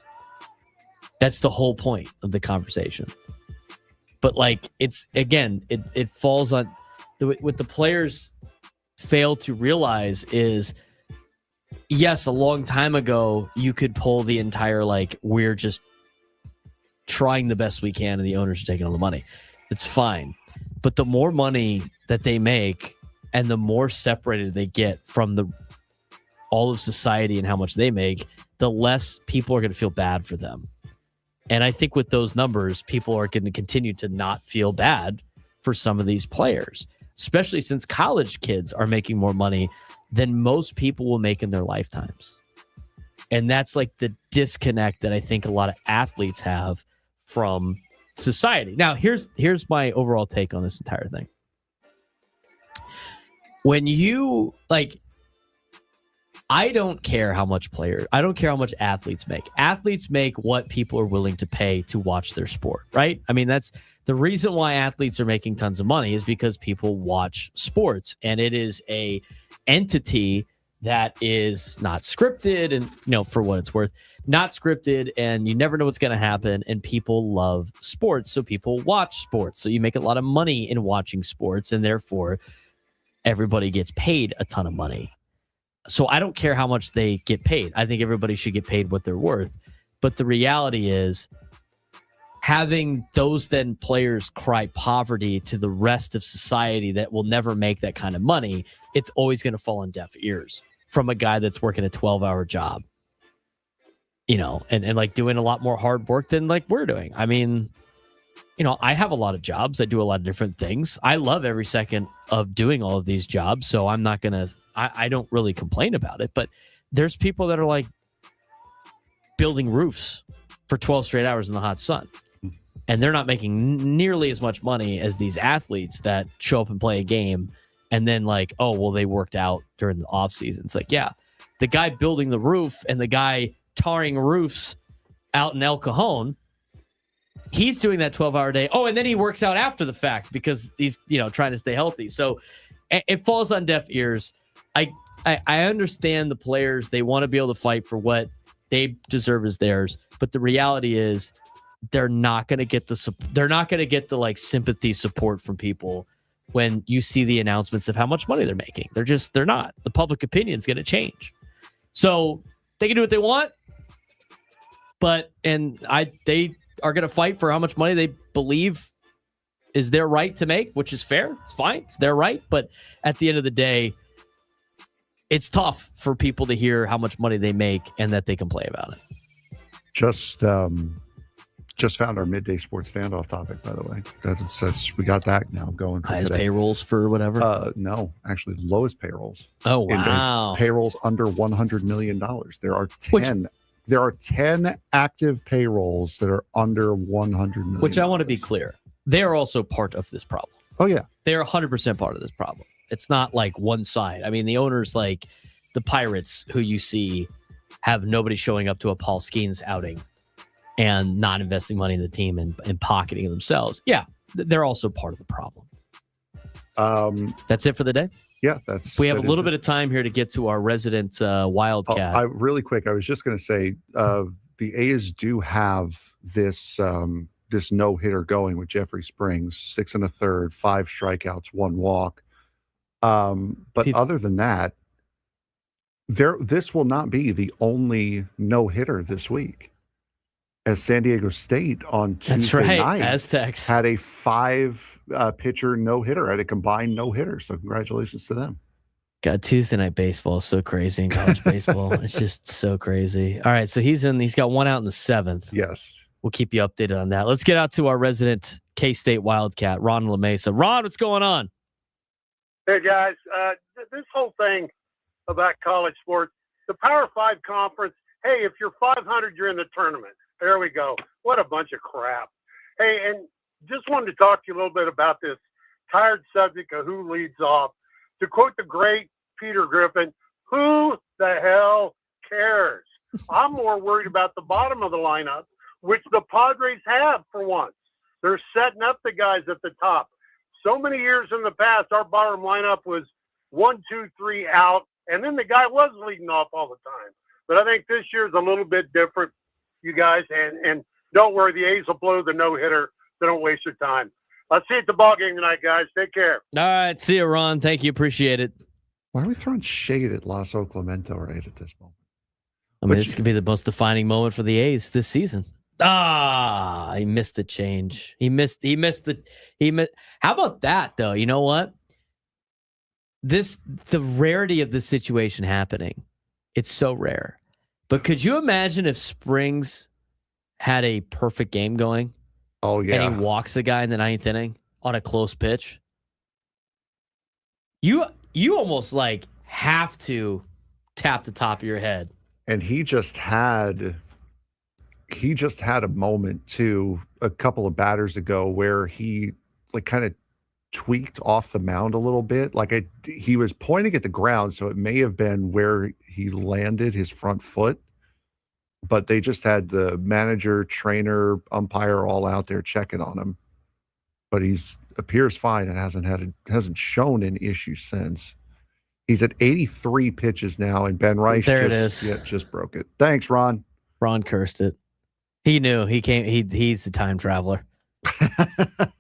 Speaker 3: That's the whole point of the conversation. But like, it's, again, it falls on what the players fail to realize is, yes, a long time ago, you could pull the entire, like, we're just trying the best we can and the owners are taking all the money. It's fine. But the more money that they make and the more separated they get from all of society and how much they make, the less people are going to feel bad for them. And I think with those numbers, people are going to continue to not feel bad for some of these players, especially since college kids are making more money than most people will make in their lifetimes. And that's like the disconnect that I think a lot of athletes have from society. Now, here's my overall take on this entire thing. When you, like, I don't care how much athletes make. Athletes make what people are willing to pay to watch their sport, right? I mean, that's the reason why athletes are making tons of money, is because people watch sports, and it is a entity that is not scripted, and for what it's worth, not scripted, and you never know what's going to happen, and people love sports, so people watch sports. So you make a lot of money in watching sports, and therefore everybody gets paid a ton of money. So I don't care how much they get paid. I think everybody should get paid what they're worth. But the reality is, having those then players cry poverty to the rest of society that will never make that kind of money, it's always going to fall on deaf ears from a guy that's working a 12-hour job, and like doing a lot more hard work than like we're doing. I mean, I have a lot of jobs. I do a lot of different things. I love every second of doing all of these jobs. So I'm not going to, I don't really complain about it, but there's people that are like building roofs for 12 straight hours in the hot sun. And they're not making nearly as much money as these athletes that show up and play a game and then like, oh, well, they worked out during the off season. It's like, yeah, the guy building the roof and the guy tarring roofs out in El Cajon, he's doing that 12-hour day. Oh, and then he works out after the fact because he's, trying to stay healthy. So it falls on deaf ears. I understand the players. They want to be able to fight for what they deserve as theirs. But the reality is, they're not going to get the like sympathy support from people when you see the announcements of how much money they're making. They're not. The public opinion is going to change. So they can do what they want, they are going to fight for how much money they believe is their right to make, which is fair. It's fine. It's their right. But at the end of the day, it's tough for people to hear how much money they make and that they can play about it.
Speaker 7: Just found our midday sports standoff topic, by the way. That's we got that now going.
Speaker 3: Highest payrolls for whatever?
Speaker 7: No, actually lowest payrolls.
Speaker 3: Oh, wow.
Speaker 7: Payrolls under $100 million. There are 10 active payrolls that are under $100 million.
Speaker 3: Which I want to be clear. They are also part of this problem.
Speaker 7: Oh, yeah.
Speaker 3: They are 100% part of this problem. It's not like one side. I mean, the owners like the Pirates, who you see have nobody showing up to a Paul Skeens outing and not investing money in the team and pocketing themselves. Yeah, they're also part of the problem. That's it for the day?
Speaker 7: Yeah,
Speaker 3: we have a little bit of time here to get to our resident Wildcat.
Speaker 7: Really quick, I was just going to say the A's do have this this no-hitter going with Jeffrey Springs, 6 1/3, 5 strikeouts, 1 walk. But other than that, this will not be the only no-hitter this week. As San Diego State on Tuesday night
Speaker 3: Aztecs
Speaker 7: had a 5-pitcher no-hitter, had a combined no-hitter. So congratulations to them.
Speaker 3: God, Tuesday night baseball is so crazy in college baseball. It's just so crazy. All right, so he's got 1 out in the 7th.
Speaker 7: Yes.
Speaker 3: We'll keep you updated on that. Let's get out to our resident K-State Wildcat, Ron LaMesa. Ron, what's going on?
Speaker 6: Hey, guys. This whole thing about college sports, the Power 5 conference, hey, if you're 500, you're in the tournament. There we go. What a bunch of crap. Hey, and just wanted to talk to you a little bit about this tired subject of who leads off. To quote the great Peter Griffin, who the hell cares? I'm more worried about the bottom of the lineup, which the Padres have for once. They're setting up the guys at the top. So many years in the past, our bottom lineup was 1, 2, 3 out, and then the guy was leading off all the time. But I think this year's a little bit different, you guys, and don't worry, the A's will blow the no-hitter, so don't waste your time. I'll see you at the ballgame tonight, guys. Take care.
Speaker 3: All right, see you, Ron. Thank you. Appreciate it.
Speaker 7: Why are we throwing shade at Lasso Clemento right at this moment?
Speaker 3: I mean, this could be the most defining moment for the A's this season. He missed the change. He missed. How about that, though? You know what? The rarity of this situation happening, it's so rare. But could you imagine if Springs had a perfect game going?
Speaker 7: Oh, yeah.
Speaker 3: And he walks the guy in the 9th inning on a close pitch? You almost like have to tap the top of your head.
Speaker 7: And he just had a moment too a couple of batters ago where he like kind of tweaked off the mound a little bit. Like he was pointing at the ground, so it may have been where he landed his front foot. But they just had the manager, trainer, umpire all out there checking on him. But appears fine and hasn't shown an issue since. He's at 83 pitches now, and Ben Rice just broke it. Thanks, Ron.
Speaker 3: Ron cursed it. He knew. He's a time traveler.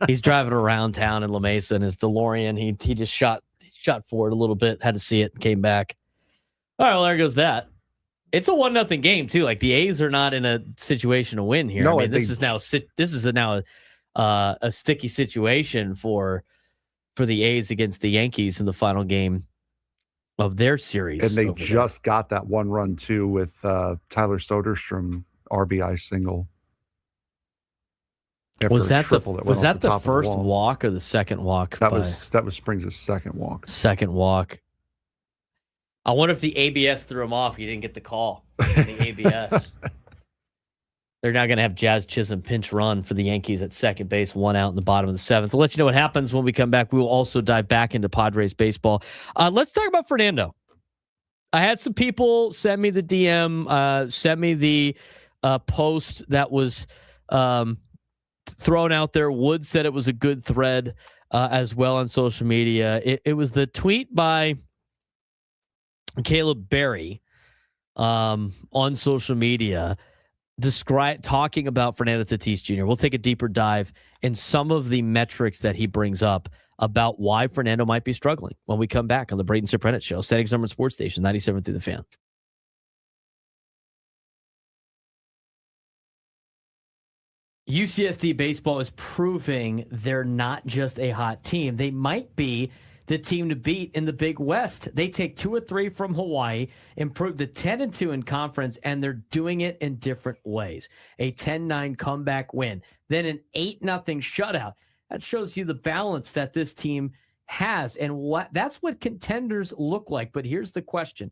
Speaker 3: He's driving around town in La Mesa in his DeLorean. He just shot forward a little bit, had to see it, and came back. All right, well, there goes that. It's a 1-0 game too. Like the A's are not in a situation to win here.
Speaker 7: No,
Speaker 3: I mean, this is now a sticky situation for the A's against the Yankees in the final game of their series.
Speaker 7: And they just got that 1-run too with Tyler Soderstrom RBI single.
Speaker 3: Was that the first walk or the second walk?
Speaker 7: That was Springs' second walk.
Speaker 3: Second walk. I wonder if the ABS threw him off. He didn't get the call. The ABS. They're now going to have Jazz Chisholm pinch run for the Yankees at second base, 1 out in the bottom of the 7th. I'll let you know what happens when we come back. We will also dive back into Padres baseball. Let's talk about Fernando. I had some people send me the DM, send me the post that was thrown out there. Wood said it was a good thread as well on social media. It was the tweet by Caleb Berry on social media talking about Fernando Tatis Jr. We'll take a deeper dive in some of the metrics that he brings up about why Fernando might be struggling when we come back on the Braden Surprenant Show, San Diego Sports Station, 97 through the Fan. UCSD baseball is proving they're not just a hot team. They might be the team to beat in the Big West. They take 2 or 3 from Hawaii, improve to 10-2 in conference, and they're doing it in different ways. A 10-9 comeback win, then an 8-0 shutout. That shows you the balance that this team has, and that's what contenders look like. But here's the question: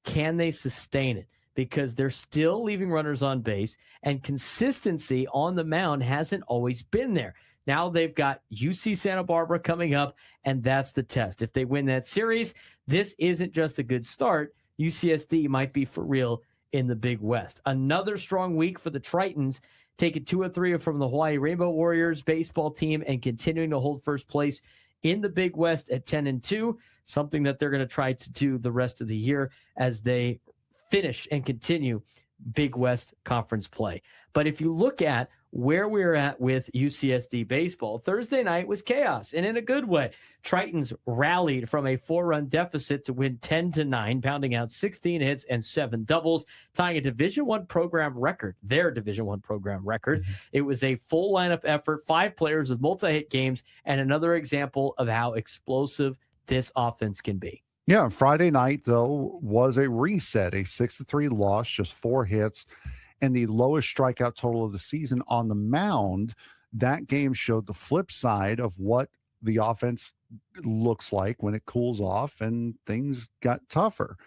Speaker 3: can they sustain it? Because they're still leaving runners on base, and consistency on the mound hasn't always been there. Now they've got UC Santa Barbara coming up, and that's the test. If they win that series, this isn't just a good start. UCSD might be for real in the Big West. Another strong week for the Tritons, taking 2 or 3 from the Hawaii Rainbow Warriors baseball team and continuing to hold first place in the Big West at 10-2, something that they're going to try to do the rest of the year as they finish and continue Big West Conference play. But if you look at where we're at with UCSD baseball, Thursday night was chaos, and in a good way. Tritons rallied from a 4-run deficit to win 10-9, pounding out 16 hits and 7 doubles, tying a Division I program record, their Division I program record. It was a full lineup effort, 5 players with multi-hit games, and another example of how explosive this offense can be.
Speaker 7: Yeah, Friday night, though, was a reset, a 6-3 loss, just 4 hits, and the lowest strikeout total of the season on the mound. That game showed the flip side of what the offense looks like when it cools off and things got tougher.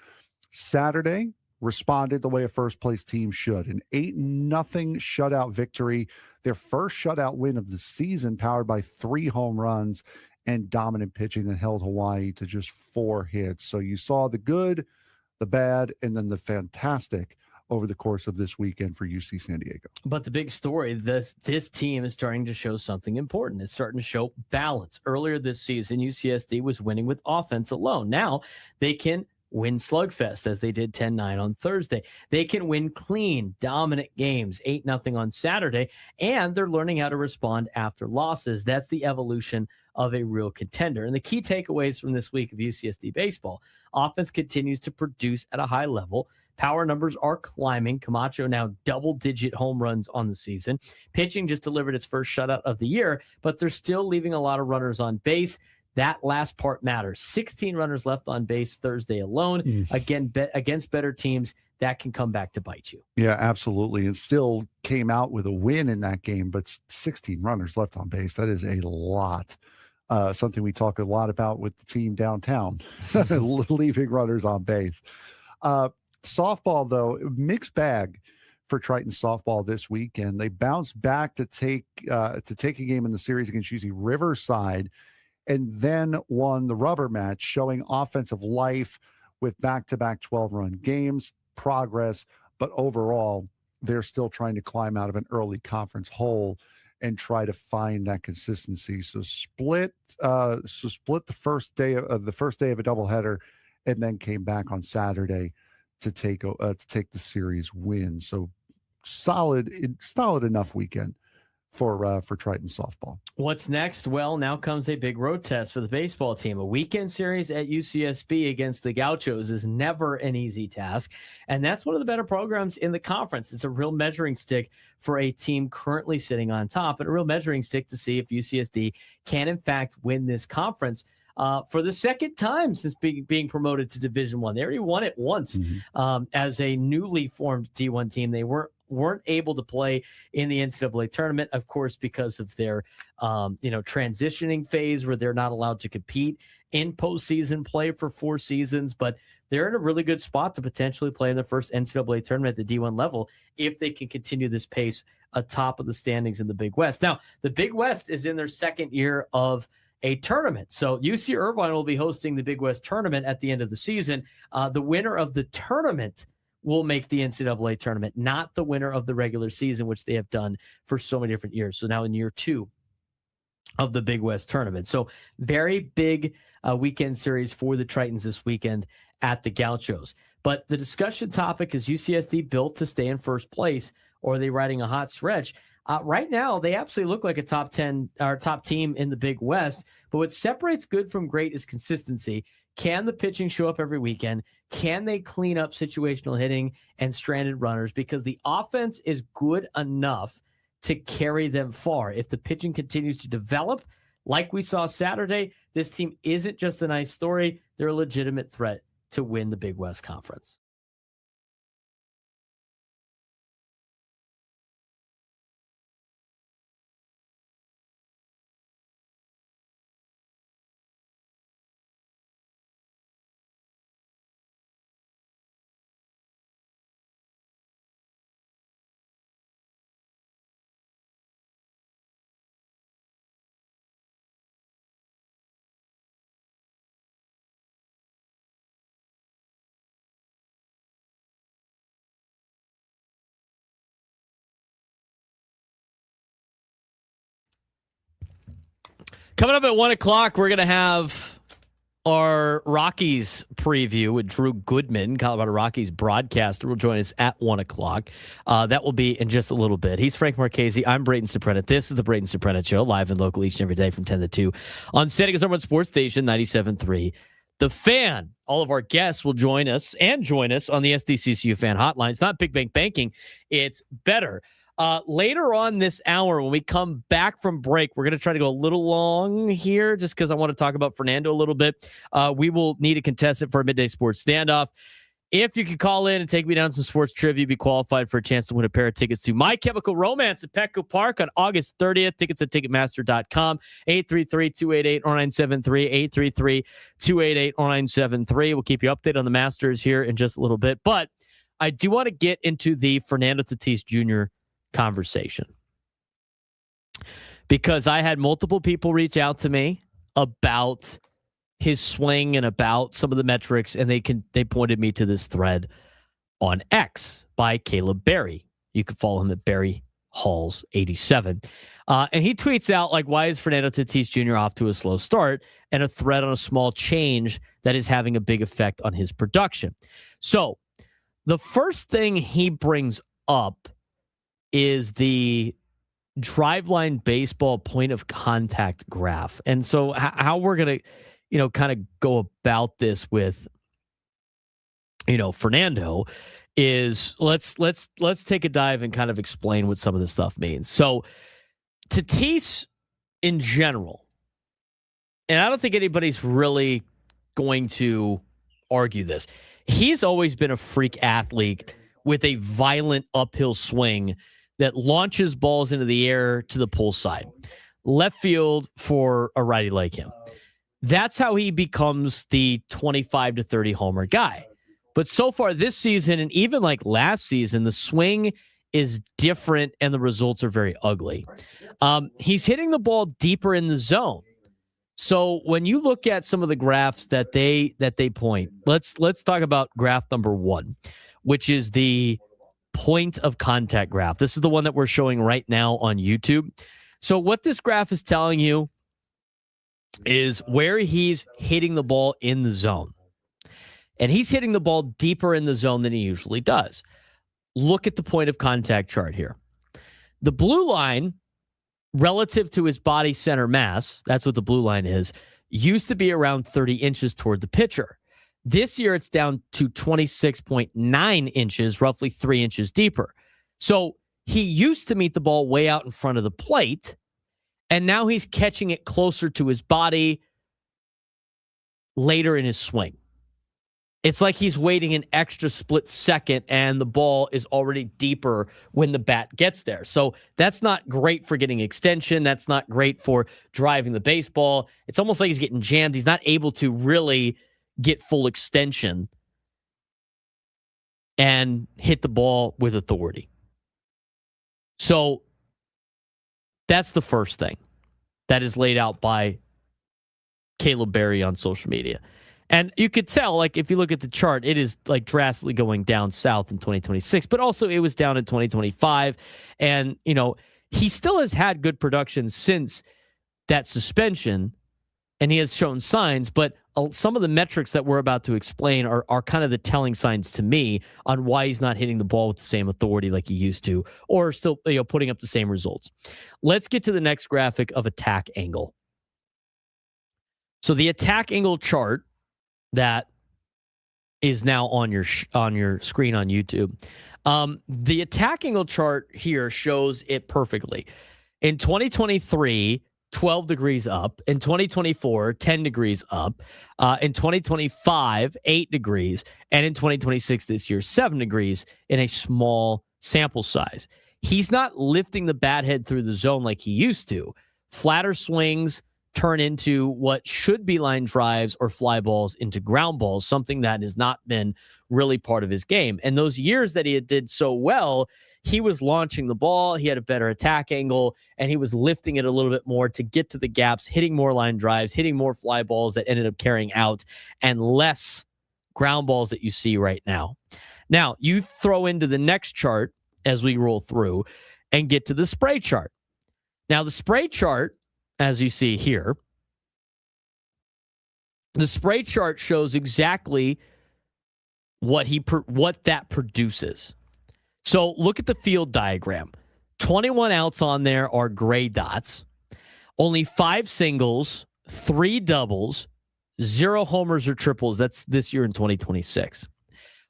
Speaker 7: Saturday responded the way a first-place team should. An 8-0 shutout victory, their first shutout win of the season, powered by 3 home runs and dominant pitching that held Hawaii to just 4 hits. So you saw the good, the bad, and then the fantastic over the course of this weekend for UC San Diego.
Speaker 3: But the big story, this team is starting to show something important. It's starting to show balance. Earlier this season, UCSD was winning with offense alone. Now they can win slugfest, as they did 10-9 on Thursday. They can win clean, dominant games, 8-0 on Saturday, and they're learning how to respond after losses. That's the evolution of a real contender. And the key takeaways from this week of UCSD baseball: offense continues to produce at a high level. Power numbers are climbing. Camacho now double-digit home runs on the season. Pitching just delivered its first shutout of the year, but they're still leaving a lot of runners on base. That last part matters. 16 runners left on base Thursday alone. Again, against better teams, that can come back to bite you.
Speaker 7: Yeah, absolutely. And still came out with a win in that game, but 16 runners left on base. That is a lot. Something we talk a lot about with the team downtown, leaving runners on base. Softball, though, mixed bag for Triton softball this weekend. They bounced back to take a game in the series against UC Riverside, and then won the rubber match, showing offensive life with back-to-back 12-run games, progress, but overall, they're still trying to climb out of an early conference hole and try to find that consistency. So split the first day of a doubleheader, and then came back on Saturday to take the series win. So solid enough weekend for Triton softball.
Speaker 3: What's next? Well, now comes a big road test for the baseball team. A weekend series at UCSB against the Gauchos is never an easy task, and that's one of the better programs in the conference. It's a real measuring stick for a team currently sitting on top, and a real measuring stick to see if UCSD can in fact win this conference for the second time since being promoted to Division I. They already won it once as a newly formed D1 team. They weren't able to play in the NCAA tournament, of course, because of their transitioning phase where they're not allowed to compete in postseason play for 4 seasons. But they're in a really good spot to potentially play in their first NCAA tournament at the D1 level if they can continue this pace atop of the standings in the Big West. Now, the Big West is in their second year of a tournament. So UC Irvine will be hosting the Big West tournament at the end of the season. The winner of the tournament will make the NCAA tournament, not the winner of the regular season, which they have done for so many different years. So now in year 2 of the Big West tournament. So very big weekend series for the Tritons this weekend at the Gauchos. But the discussion topic is UCSD built to stay in first place, or are they riding a hot stretch? Right now, they absolutely look like a top 10 or top team in the Big West. But what separates good from great is consistency. Can the pitching show up every weekend? Can they clean up situational hitting and stranded runners? Because the offense is good enough to carry them far. If the pitching continues to develop, like we saw Saturday, this team isn't just a nice story. They're a legitimate threat to win the Big West Conference. Coming up at 1 o'clock, we're going to have our Rockies preview with Drew Goodman, Colorado Rockies broadcaster, will join us at 1 o'clock. That will be in just a little bit. He's Frank Marchese. I'm Braden Surprenant. This is the Braden Surprenant Show, live and local each and every day from 10 to 2 on San Diego's #1 sports station, 97.3. The Fan. All of our guests will join us on the SDCCU Fan Hotline. It's not Big Bank Banking. It's better. Later on this hour, when we come back from break, we're going to try to go a little long here just because I want to talk about Fernando a little bit. We will need a contestant for a midday sports standoff. If you could call in and take me down some sports trivia, you'd be qualified for a chance to win a pair of tickets to My Chemical Romance at Petco Park on August 30th. Tickets at Ticketmaster.com, 833-288-0973, 833-288-0973. We'll keep you updated on the Masters here in just a little bit. But I do want to get into the Fernando Tatis Jr. conversation, because I had multiple people reach out to me about his swing and about some of the metrics, and they pointed me to this thread on X by Caleb Berry. You can follow him at Barry Halls 87. And he tweets out, like, why is Fernando Tatis Jr. off to a slow start, and a thread on a small change that is having a big effect on his production. So the first thing he brings up is the Driveline Baseball point of contact graph. And so how we're going to, kind of go about this with, Fernando is let's take a dive and kind of explain what some of this stuff means. So Tatis in general, and I don't think anybody's really going to argue this, he's always been a freak athlete with a violent uphill swing that launches balls into the air to the pull side, left field for a righty like him. That's how he becomes the 25 to 30 homer guy. But so far this season, and even like last season, the swing is different and the results are very ugly. He's hitting the ball deeper in the zone. So when you look at some of the graphs that they point, let's talk about graph number 1, which is the point of contact graph. This is the one that we're showing right now on YouTube. So what this graph is telling you is where he's hitting the ball in the zone. And he's hitting the ball deeper in the zone than he usually does. Look at the point of contact chart here. The blue line, relative to his body center mass, that's what the blue line is, used to be around 30 inches toward the pitcher. This year, it's down to 26.9 inches, roughly 3 inches deeper. So he used to meet the ball way out in front of the plate, and now he's catching it closer to his body later in his swing. It's like he's waiting an extra split second, and the ball is already deeper when the bat gets there. So that's not great for getting extension. That's not great for driving the baseball. It's almost like he's getting jammed. He's not able to really get full extension and hit the ball with authority. So that's the first thing that is laid out by Caleb Berry on social media. And you could tell, like, if you look at the chart, it is like drastically going down south in 2026, but also it was down in 2025. And, he still has had good production since that suspension, and he has shown signs, but some of the metrics that we're about to explain are kind of the telling signs to me on why he's not hitting the ball with the same authority like he used to, or still putting up the same results. Let's get to the next graphic of attack angle. So the attack angle chart that is now on your screen on YouTube. The attack angle chart here shows it perfectly. In 2023, 12 degrees up. In 2024, 10 degrees up. In 2025, 8 degrees. And in 2026, this year, 7 degrees in a small sample size. He's not lifting the bat head through the zone like he used to. Flatter swings turn into what should be line drives or fly balls into ground balls, something that has not been really part of his game. And those years that he did so well, he was launching the ball, he had a better attack angle, and he was lifting it a little bit more to get to the gaps, hitting more line drives, hitting more fly balls that ended up carrying out, and less ground balls that you see right now. Now, you throw into the next chart as we roll through and get to the spray chart. Now, the spray chart, as you see here, the spray chart shows exactly what that produces. So look at the field diagram. 21 outs on there are gray dots. Only 5 singles, 3 doubles, 0 homers or triples. That's this year in 2026.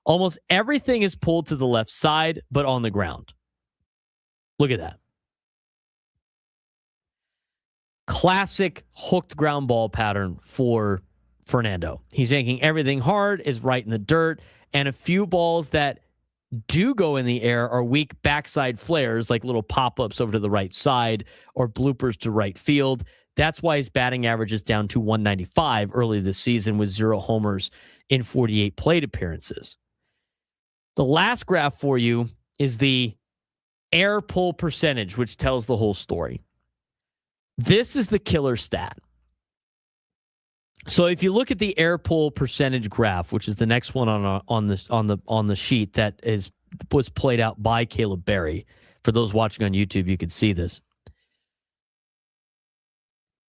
Speaker 3: Almost everything is pulled to the left side, but on the ground. Look at that. Classic hooked ground ball pattern for Fernando. He's yanking everything hard, is right in the dirt, and a few balls that do go in the air are weak backside flares, like little pop-ups over to the right side or bloopers to right field. That's why his batting average is down to 195 early this season with 0 homers in 48 plate appearances. The last graph for you is the air pull percentage, which tells the whole story. This is the killer stat. So if you look at the air pull percentage graph, which is the next one on the sheet that was played out by Caleb Berry, for those watching on YouTube, you can see this.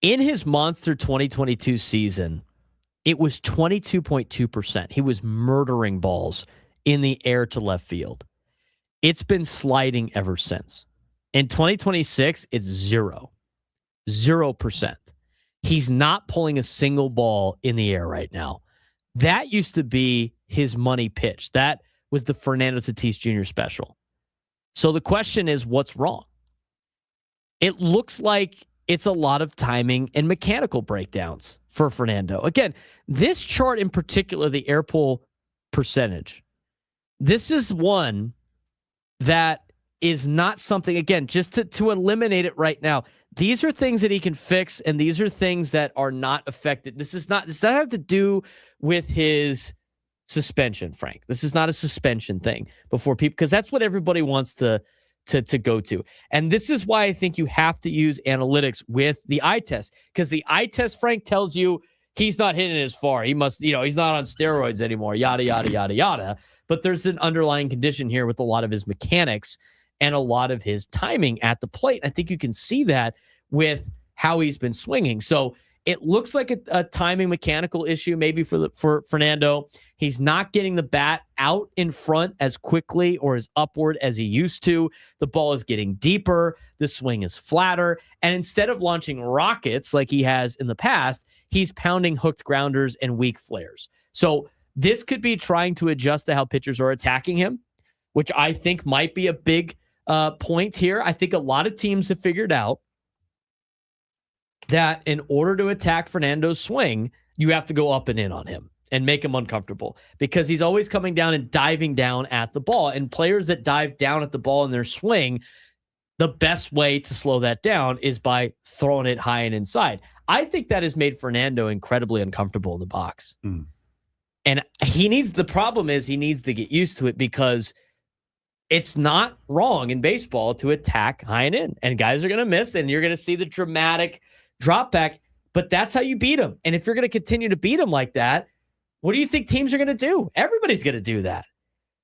Speaker 3: In his monster 2022 season, it was 22.2%. He was murdering balls in the air to left field. It's been sliding ever since. In 2026, it's 0%. He's not pulling a single ball in the air right now. That used to be his money pitch. That was the Fernando Tatis Jr. special. So the question is, what's wrong? It looks like it's a lot of timing and mechanical breakdowns for Fernando. Again, this chart in particular, the air pull percentage, this is one that is not something, again, just to eliminate it right now. These are things that he can fix, and these are things that are not affected. This does not have to do with his suspension, Frank. This is not a suspension thing before people, because that's what everybody wants to go to. And this is why I think you have to use analytics with the eye test, because the eye test, Frank, tells you he's not hitting it as far. He must, he's not on steroids anymore, yada, yada, yada, yada. But there's an underlying condition here with a lot of his mechanics and a lot of his timing at the plate. I think you can see that with how he's been swinging. So it looks like a timing mechanical issue maybe for Fernando. He's not getting the bat out in front as quickly or as upward as he used to. The ball is getting deeper. The swing is flatter. And instead of launching rockets like he has in the past, he's pounding hooked grounders and weak flares. So this could be trying to adjust to how pitchers are attacking him, which I think might be a big point here. I think a lot of teams have figured out that in order to attack Fernando's swing, you have to go up and in on him and make him uncomfortable, because he's always coming down and diving down at the ball. And players that dive down at the ball in their swing, the best way to slow that down is by throwing it high and inside. I think that has made Fernando incredibly uncomfortable in the box. And the problem is he needs to get used to it, because it's not wrong in baseball to attack high and in, and guys are going to miss, and you're going to see the dramatic drop back, but that's how you beat them. And if you're going to continue to beat them like that, what do you think teams are going to do? Everybody's going to do that.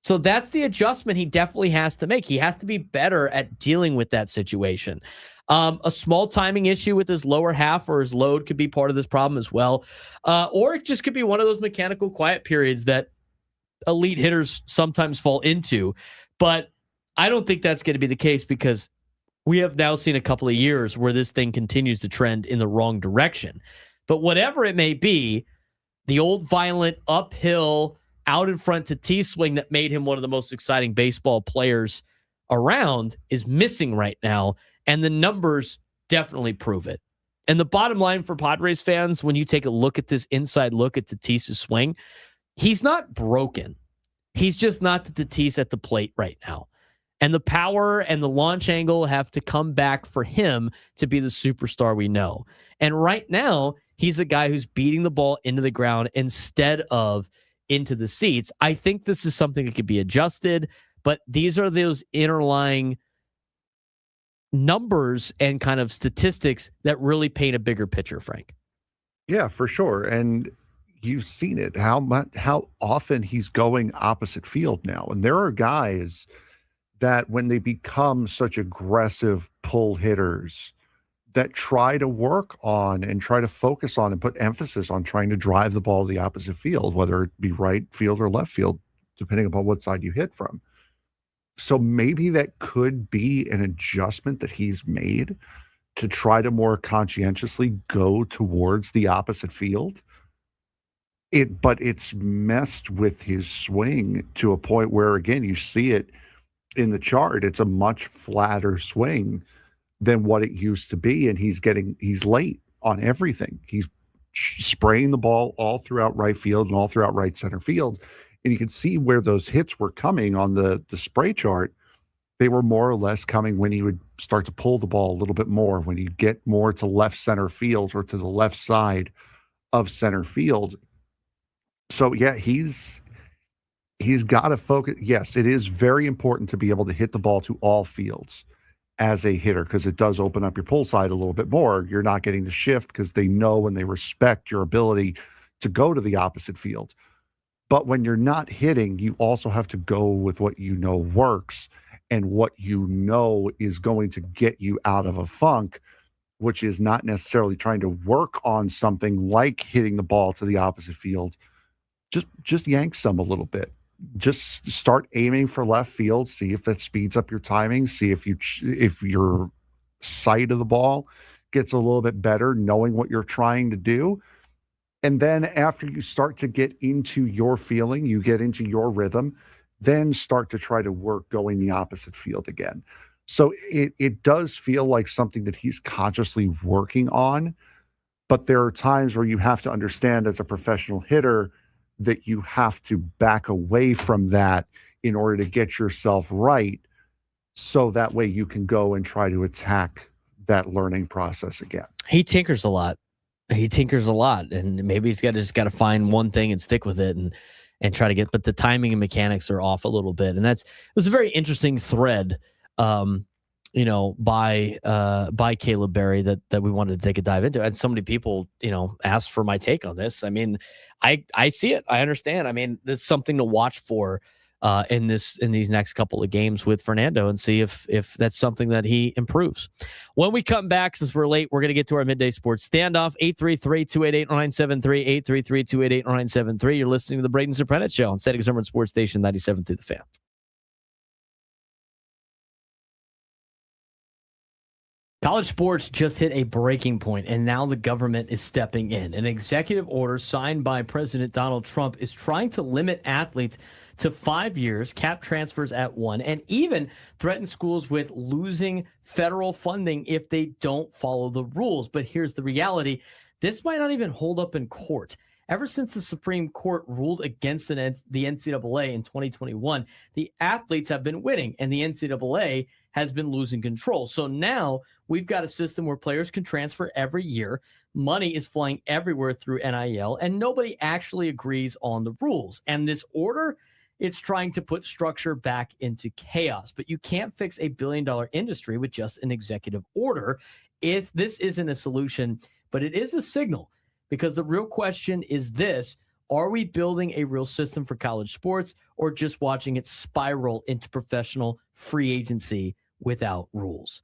Speaker 3: So that's the adjustment he definitely has to make. He has to be better at dealing with that situation. A small timing issue with his lower half or his load could be part of this problem as well. Or it just could be one of those mechanical quiet periods that elite hitters sometimes fall into. But I don't think that's going to be the case, because we have now seen a couple of years where this thing continues to trend in the wrong direction. But whatever it may be, the old violent uphill out in front to T swing that made him one of the most exciting baseball players around is missing right now. And the numbers definitely prove it. And the bottom line for Padres fans, when you take a look at this inside look at Tatis's swing, he's not broken. He's just not the Tatis at the plate right now. And the power and the launch angle have to come back for him to be the superstar we know. And right now, he's a guy who's beating the ball into the ground instead of into the seats. I think this is something that could be adjusted, but these are those underlying numbers and kind of statistics that really paint a bigger picture, Frank.
Speaker 7: Yeah, for sure. And you've seen it, how often he's going opposite field now. And there are guys that when they become such aggressive pull hitters that try to work on and try to focus on and put emphasis on trying to drive the ball to the opposite field, whether it be right field or left field, depending upon what side you hit from. So maybe that could be an adjustment that he's made to try to more conscientiously go towards the opposite field. But it's messed with his swing to a point where, again, you see it in the chart. It's a much flatter swing than what it used to be, and he's late on everything. He's spraying the ball all throughout right field and all throughout right center field, and you can see where those hits were coming on the spray chart. They were more or less coming when he would start to pull the ball a little bit more, when you get more to left center field or to the left side of center field. So yeah, he's got to focus. Yes, it is very important to be able to hit the ball to all fields as a hitter, because it does open up your pull side a little bit more. You're not getting the shift because they know and they respect your ability to go to the opposite field. But when you're not hitting, you also have to go with what you know works and what you know is going to get you out of a funk, which is not necessarily trying to work on something like hitting the ball to the opposite field. Just yank some a little bit. Just start aiming for left field. See if that speeds up your timing. See if your sight of the ball gets a little bit better, knowing what you're trying to do. And then after you start to get into your feeling, you get into your rhythm, then start to try to work going the opposite field again. So it does feel like something that he's consciously working on, but there are times where you have to understand as a professional hitter that you have to back away from that in order to get yourself right, so that way you can go and try to attack that learning process again.
Speaker 3: He tinkers a lot. And maybe he's just got to find one thing and stick with it and try to get, but the timing and mechanics are off a little bit. And it was a very interesting thread, by Caleb Berry that we wanted to take a dive into. And so many people, asked for my take on this. I mean, I see it. I understand. I mean, that's something to watch for in these next couple of games with Fernando, and see if that's something that he improves. When we come back, since we're late, we're going to get to our midday sports standoff. 833-288-0973, 833-288-0973. You're listening to the Braden Surprenant Show on San Diego Summer Sports Station 97 through the Fan. College sports just hit a breaking point, and now the government is stepping in. An executive order signed by President Donald Trump is trying to limit athletes to 5 years, cap transfers at 1, and even threaten schools with losing federal funding if they don't follow the rules. But here's the reality. This might not even hold up in court. Ever since the Supreme Court ruled against the NCAA in 2021, the athletes have been winning, and the NCAA has been losing control. So now we've got a system where players can transfer every year, money is flying everywhere through NIL, and nobody actually agrees on the rules. And this order, it's trying to put structure back into chaos. But you can't fix a billion-dollar industry with just an executive order. If this isn't a solution, but it is a signal, because the real question is this: are we building a real system for college sports, or just watching it spiral into professional free agency without rules?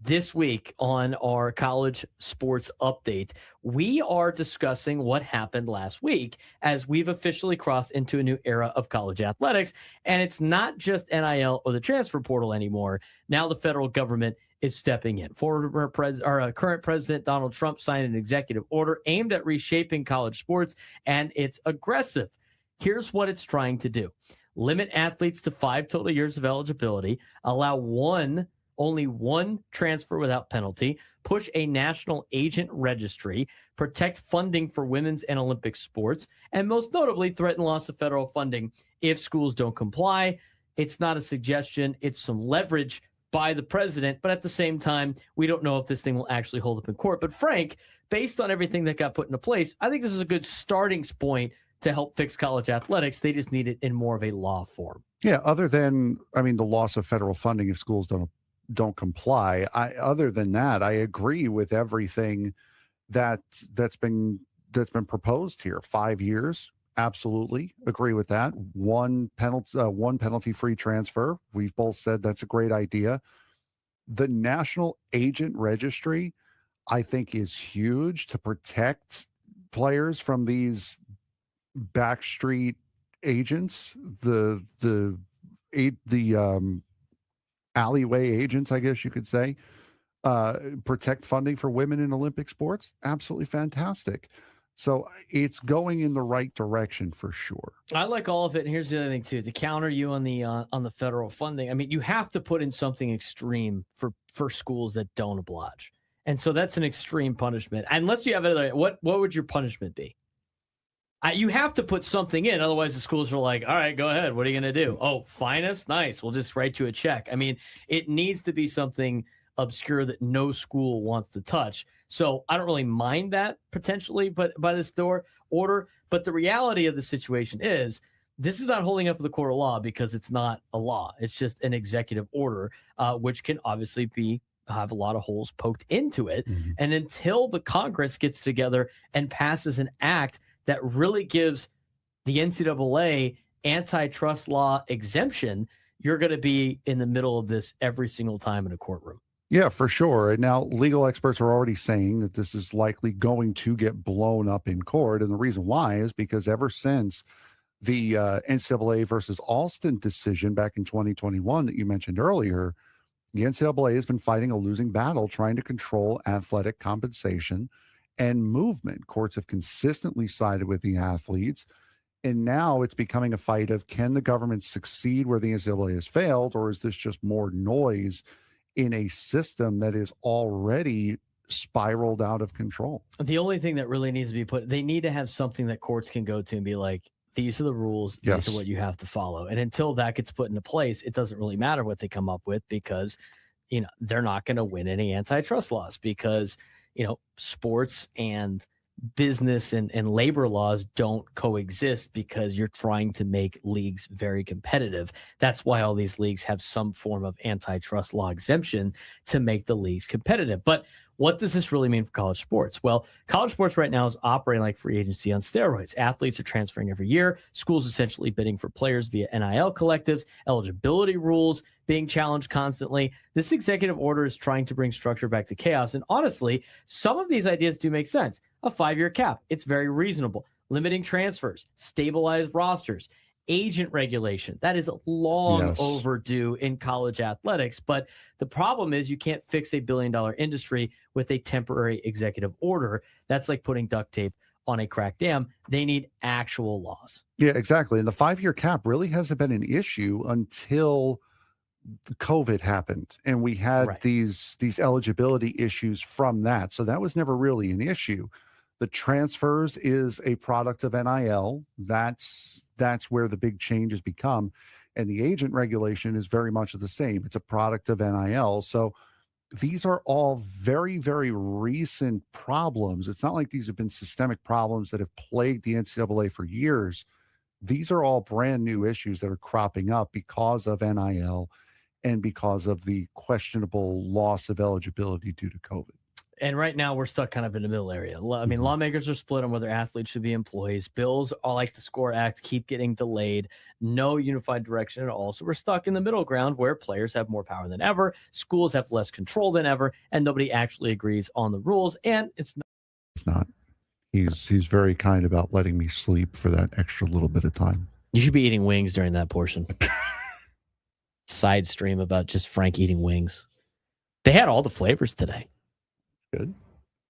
Speaker 3: This week on our college sports update, we are discussing what happened last week as we've officially crossed into a new era of college athletics. And it's not just NIL or the transfer portal anymore. Now the federal government is stepping in. Current President Donald Trump signed an executive order aimed at reshaping college sports, and it's aggressive. Here's what it's trying to do: limit athletes to 5 total years of eligibility, allow only one transfer without penalty, push a national agent registry, protect funding for women's and Olympic sports, and most notably threaten loss of federal funding if schools don't comply. It's not a suggestion, it's some leverage by the president, but at the same time, we don't know if this thing will actually hold up in court. But Frank, based on everything that got put into place, I think this is a good starting point to help fix college athletics. They just need it in more of a law form.
Speaker 7: Yeah, other than, the loss of federal funding if schools don't comply. Other than that, I agree with everything that's been proposed here. 5 years, absolutely agree with that. One penalty-free transfer. We've both said that's a great idea. The national agent registry, I think, is huge to protect players from these backstreet agents, the alleyway agents, I guess you could say. Protect funding for women in Olympic sports, absolutely fantastic. So it's going in the right direction for sure.
Speaker 3: I like all of it. And here's the other thing too, to counter you on the federal funding. You have to put in something extreme for schools that don't oblige. And so that's an extreme punishment. Unless you have another, what would your punishment be? You have to put something in. Otherwise, the schools are like, all right, go ahead. What are you going to do? Oh, fine us? Nice. We'll just write you a check. It needs to be something obscure that no school wants to touch. So I don't really mind that potentially, but by this order. But the reality of the situation is this is not holding up the court of law because it's not a law. It's just an executive order, which can obviously have a lot of holes poked into it. Mm-hmm. And until the Congress gets together and passes an act that really gives the NCAA antitrust law exemption, you're going to be in the middle of this every single time in a courtroom.
Speaker 7: Yeah, for sure. And now legal experts are already saying that this is likely going to get blown up in court. And the reason why is because ever since the NCAA versus Alston decision back in 2021 that you mentioned earlier, the NCAA has been fighting a losing battle trying to control athletic compensation and movement. Courts have consistently sided with the athletes. And now it's becoming a fight of, can the government succeed where the NCAA has failed, or is this just more noise in a system that is already spiraled out of control?
Speaker 3: The only thing that really needs to be they need to have something that courts can go to and be like, these are the rules,
Speaker 7: yes,
Speaker 3: these are what you have to follow. And until that gets put into place, it doesn't really matter what they come up with because, they're not going to win any antitrust laws because, sports and business and labor laws don't coexist because you're trying to make leagues very competitive. That's why all these leagues have some form of antitrust law exemption to make the leagues competitive. But what does this really mean for college sports? Well, college sports right now is operating like free agency on steroids. Athletes are transferring every year. Schools essentially bidding for players via NIL collectives, eligibility rules being challenged constantly. This executive order is trying to bring structure back to chaos. And honestly, some of these ideas do make sense. A 5-year cap, it's very reasonable. Limiting transfers, stabilized rosters, agent regulation. That is long overdue in college athletics. But the problem is you can't fix a billion-dollar industry with a temporary executive order. That's like putting duct tape on a cracked dam. They need actual laws.
Speaker 7: Yeah, exactly. And the 5-year cap really hasn't been an issue until COVID happened. And we had these eligibility issues from that. So that was never really an issue. The transfers is a product of NIL. That's where the big change has become. And the agent regulation is very much the same. It's a product of NIL. So these are all very, very recent problems. It's not like these have been systemic problems that have plagued the NCAA for years. These are all brand new issues that are cropping up because of NIL and because of the questionable loss of eligibility due to COVID.
Speaker 3: And right now we're stuck kind of in the middle area. I mean, lawmakers are split on whether athletes should be employees. Bills, all like the SCORE Act, keep getting delayed. No unified direction at all. So we're stuck in the middle ground where players have more power than ever, schools have less control than ever, and nobody actually agrees on the rules. And it's
Speaker 7: not. He's very kind about letting me sleep for that extra little bit of time.
Speaker 3: You should be eating wings during that portion. Side stream about just Frank eating wings. They had all the flavors today.
Speaker 7: Good.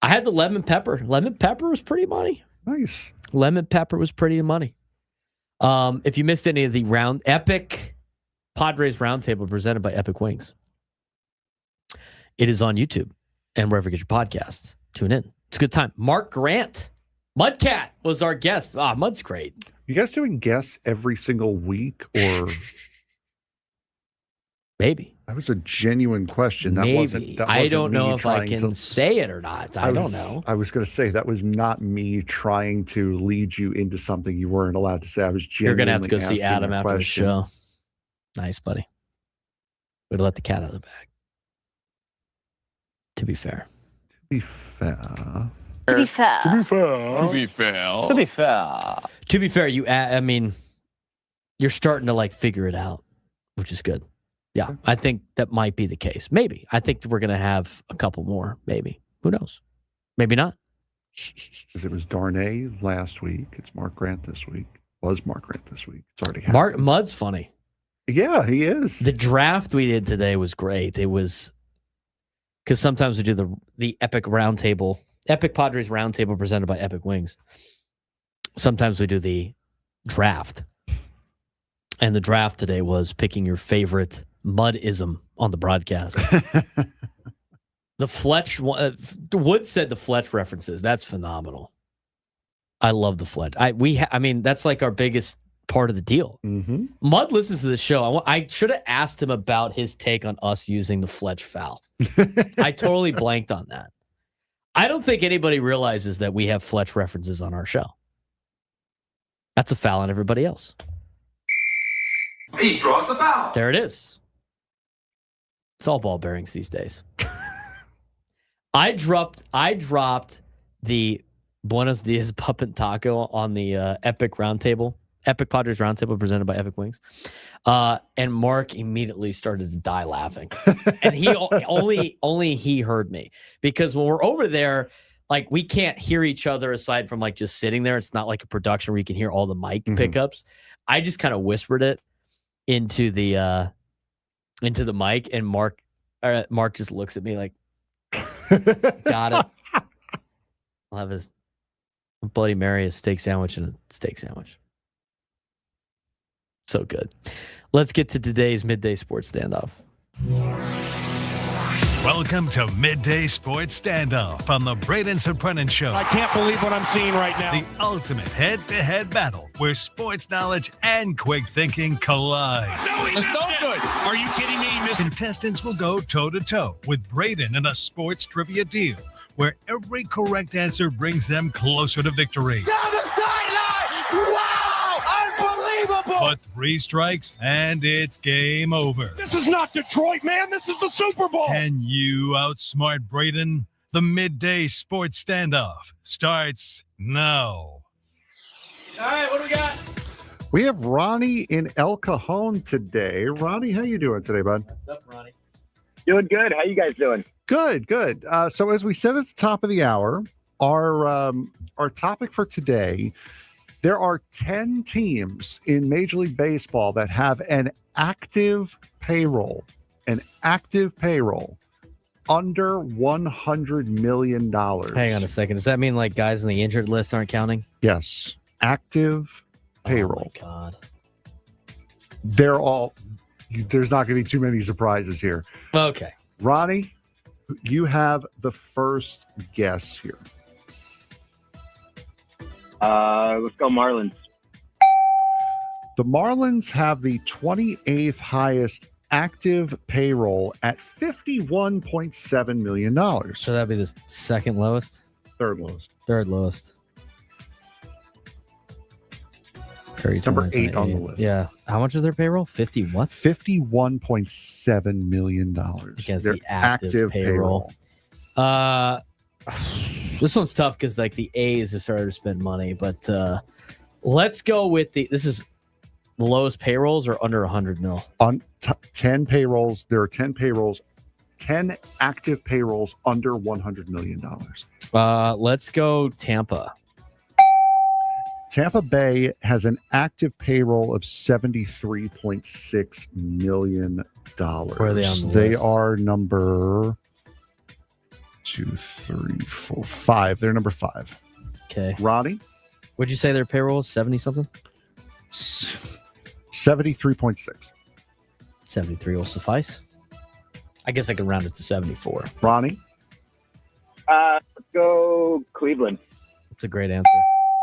Speaker 3: I had the lemon pepper. Lemon pepper was pretty money.
Speaker 7: Nice.
Speaker 3: Lemon pepper was pretty money. If you missed any of the Epic Padres Roundtable presented by Epic Wings, it is on YouTube and wherever you get your podcasts. Tune in. It's a good time. Mark Grant, Mudcat, was our guest. Mud's great.
Speaker 7: You guys doing guests every single week or...
Speaker 3: Maybe.
Speaker 7: That was a genuine question. That
Speaker 3: Maybe.
Speaker 7: wasn't
Speaker 3: I don't know if I can say it or not. I don't know.
Speaker 7: I was going to say that was not me trying to lead you into something you weren't allowed to say. I was genuinely
Speaker 3: You're going to have to go see Adam after the
Speaker 7: question.
Speaker 3: show. Nice, buddy. Way to let the cat out of the bag. To be fair.
Speaker 7: To be fair.
Speaker 9: To be fair.
Speaker 7: To be fair.
Speaker 9: To be fair.
Speaker 3: To be fair. To be fair, you're starting to like figure it out, which is good. Yeah, I think that might be the case. Maybe. I think we're going to have a couple more. Maybe. Who knows? Maybe not.
Speaker 7: Because it was Darnay last week. It's Mark Grant this week. Was Mark Grant this week. It's already happened.
Speaker 3: Mud's funny.
Speaker 7: Yeah, he is.
Speaker 3: The draft we did today was great. It was because sometimes we do the Epic Roundtable, Epic Padres Roundtable presented by Epic Wings. Sometimes we do the draft. And the draft today was picking your favorite Mudism on the broadcast. The Fletch, Wood said the Fletch references. That's phenomenal. I love the Fletch. That's like our biggest part of the deal.
Speaker 7: Mm-hmm.
Speaker 3: Mud listens to the show. I should have asked him about his take on us using the Fletch foul. I totally blanked on that. I don't think anybody realizes that we have Fletch references on our show. That's a foul on everybody else.
Speaker 10: He draws the foul.
Speaker 3: There it is. It's all ball bearings these days. I dropped the Buenos Dias Puppet Taco on the Epic Roundtable, Epic Padres Roundtable presented by Epic Wings. And Mark immediately started to die laughing. And he only he heard me. Because when we're over there, like we can't hear each other aside from like just sitting there. It's not like a production where you can hear all the mic pickups. I just kind of whispered it into the mic, and Mark just looks at me like, got it. I'll have his Bloody Mary, a steak sandwich, and a steak sandwich. So good. Let's get to today's Midday Sports Standoff.
Speaker 2: Welcome to Midday Sports Standoff on the Braden Surprenant Show.
Speaker 22: I can't believe what I'm seeing right now.
Speaker 2: The ultimate head-to-head battle where sports knowledge and quick thinking collide.
Speaker 22: No, it's no good. Are you kidding me?
Speaker 2: Contestants will go toe-to-toe with Braden in a sports trivia deal where every correct answer brings them closer to victory.
Speaker 22: Down the sideline! Wow! Unbelievable!
Speaker 2: But 3 strikes and it's game over.
Speaker 22: This is not Detroit, man. This is the Super Bowl.
Speaker 2: Can you outsmart Braden? The Midday Sports Standoff starts now.
Speaker 3: All right, what do we got?
Speaker 7: We have Ronnie in El Cajon today. Ronnie, how you doing today, bud?
Speaker 3: What's up, Ronnie?
Speaker 23: Doing good. How you guys doing?
Speaker 7: Good. So as we said at the top of the hour, our topic for today, there are 10 teams in Major League Baseball that have an active payroll under $100 million.
Speaker 3: Hang on a second. Does that mean like guys on the injured list aren't counting?
Speaker 7: Yes. Active payroll.
Speaker 3: Oh my God.
Speaker 7: They're all, there's not going to be too many surprises here.
Speaker 3: Okay.
Speaker 7: Ronnie, you have the first guess here.
Speaker 23: Let's go Marlins.
Speaker 7: The Marlins have the 28th highest active payroll at $51.7 million.
Speaker 3: So that'd be the second lowest?
Speaker 7: Third lowest.
Speaker 3: Third lowest. Curry
Speaker 7: Number 8 on the list.
Speaker 3: Yeah. How much is their payroll? 50 what?
Speaker 7: $51.7 million.
Speaker 3: Against
Speaker 7: Their
Speaker 3: the active payroll. This one's tough because like the A's have started to spend money, but let's go with this is the lowest payrolls or under 100 mil.
Speaker 7: On 10 payrolls, there are 10 payrolls, 10 active payrolls under $100 million.
Speaker 3: Let's go Tampa.
Speaker 7: Tampa Bay has an active payroll of $73.6 million.
Speaker 3: Where are they on the
Speaker 7: They
Speaker 3: list?
Speaker 7: are number 2, 3, 4, 5. They're number 5.
Speaker 3: Okay.
Speaker 7: Ronnie?
Speaker 3: Would you say their payroll is 70 something?
Speaker 7: 73.6.
Speaker 3: 73 will suffice. I guess I can round it to 74.
Speaker 7: Ronnie?
Speaker 23: Let's go Cleveland.
Speaker 3: That's a great answer.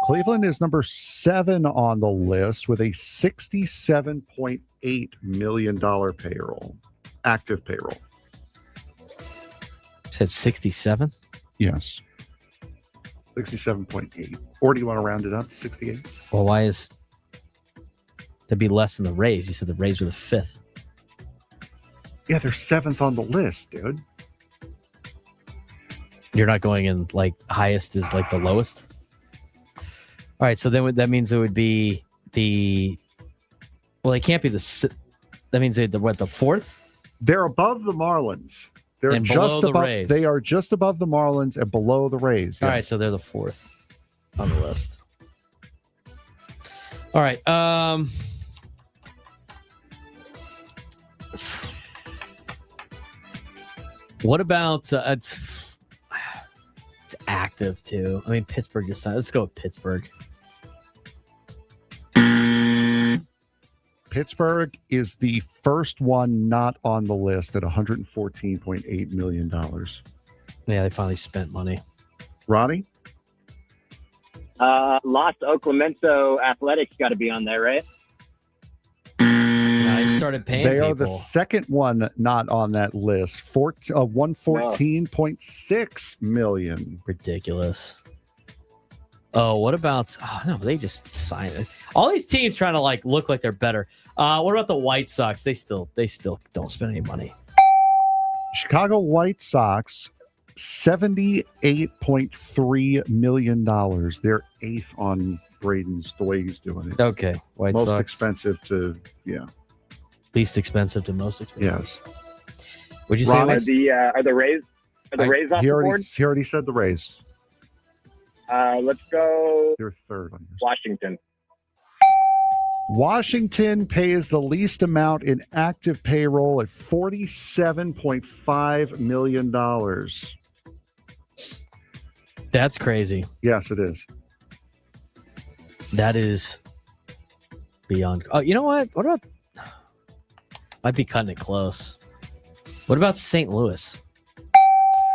Speaker 7: Cleveland is number 7 on the list with a $67.8 million payroll, active payroll.
Speaker 3: Said 67?
Speaker 7: Yes. 67.8. Or do you want to round it up to 68?
Speaker 3: Well, why is that'd be less than the Rays? You said the Rays were the 5th.
Speaker 7: Yeah, they're 7th on the list, dude.
Speaker 3: You're not going in like highest is like the lowest? All right, so then that means it would be the. Well, they can't be the. That means they're the 4th.
Speaker 7: They're above the Marlins. They're
Speaker 3: And
Speaker 7: just
Speaker 3: below the
Speaker 7: above.
Speaker 3: Rays.
Speaker 7: They are just above the Marlins and below the Rays.
Speaker 3: All
Speaker 7: yes.
Speaker 3: right, so they're the 4th on the list. All right. What about it's active too? I mean, Pittsburgh just signed. Let's go with Pittsburgh.
Speaker 7: Pittsburgh is the first one not on the list at $114.8 million.
Speaker 3: Yeah, they finally spent money.
Speaker 7: Ronnie?
Speaker 23: Los Oaklamento Athletics got to be on there, right?
Speaker 3: They started paying
Speaker 7: They
Speaker 3: people.
Speaker 7: are the second one not on that list. 114.6 million.
Speaker 3: Ridiculous. Oh, what about? Oh no, they just signed it. All these teams trying to like look like they're better. What about the White Sox? They still don't spend any money.
Speaker 7: Chicago White Sox, $78.3 million. They're 8th on Braden's the way he's doing it.
Speaker 3: Okay, White
Speaker 7: Most
Speaker 3: Sox.
Speaker 7: expensive to
Speaker 3: Least expensive to most expensive.
Speaker 7: Yes.
Speaker 3: Would you say
Speaker 23: Are the Rays? Are the Rays off
Speaker 7: he
Speaker 23: the
Speaker 7: already,
Speaker 23: board?
Speaker 7: he already said the Rays.
Speaker 23: Let's go
Speaker 7: They're 3rd on yours.
Speaker 23: Washington.
Speaker 7: Washington pays the least amount in active payroll at $47.5 million.
Speaker 3: That's crazy.
Speaker 7: Yes, it is.
Speaker 3: That is beyond. Oh, you know what? What about? Might be cutting it close. What about St. Louis?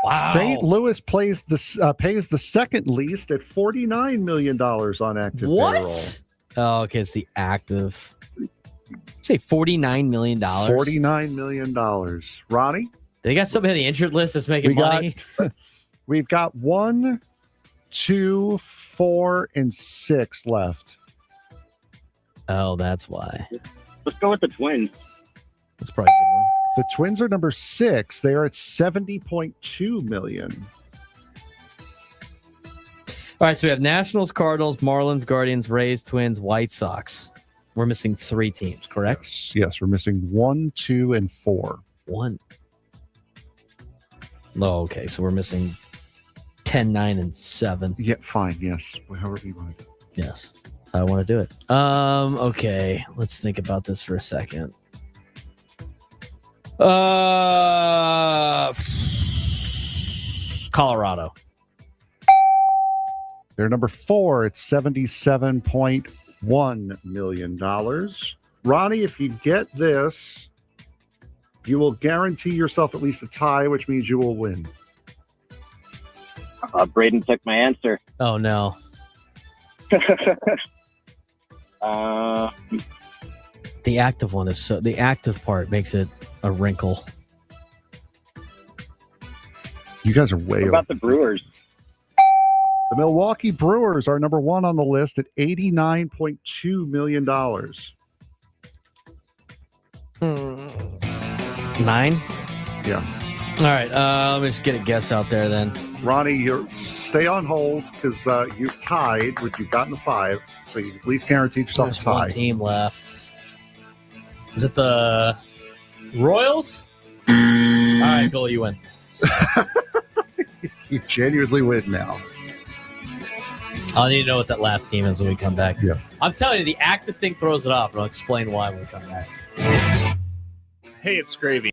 Speaker 3: Wow.
Speaker 7: St. Louis pays the second least at $49 million on active payroll.
Speaker 3: What? Oh, okay. It's the active. Say $49 million.
Speaker 7: $49 million. Ronnie?
Speaker 3: They got somebody on the injured list that's making money.
Speaker 7: We've got 1, 2, 4, and 6 left.
Speaker 3: Oh, that's why.
Speaker 23: Let's go with the Twins.
Speaker 3: That's probably a good one.
Speaker 7: The Twins are number 6. They are at $70.2 million.
Speaker 3: All right, so we have Nationals, Cardinals, Marlins, Guardians, Rays, Twins, White Sox. We're missing 3 teams, correct?
Speaker 7: Yes, we're missing 1, 2, and 4.
Speaker 3: 1. Oh, okay. So we're missing 10, 9, and 7.
Speaker 7: Yeah, fine. Yes. However you want to do it.
Speaker 3: Yes. I want to do it. Okay. Let's think about this for a second. Colorado.
Speaker 7: They're number 4 at $77.1 million. Ronnie, if you get this, you will guarantee yourself at least a tie, which means you will win.
Speaker 23: Braden took my answer.
Speaker 3: Oh, no. The active one is the active part makes it a wrinkle.
Speaker 7: You guys are way
Speaker 23: What about the Brewers?
Speaker 7: The Milwaukee Brewers are number one on the list at $89.2 million.
Speaker 3: 9?
Speaker 7: Yeah.
Speaker 3: All right. Let me just get a guess out there then.
Speaker 7: Ronnie, you stay on hold because you're tied with you've gotten the 5, so you at least guaranteed yourself
Speaker 3: There's
Speaker 7: a tie.
Speaker 3: one team left. Is it the Royals? All right, Bill, you win.
Speaker 7: You genuinely win now.
Speaker 3: I'll need to know what that last team is when we come back.
Speaker 7: Yes.
Speaker 3: I'm telling you, the active thing throws it off, and I'll explain why when we come back.
Speaker 1: Hey, it's Gravy.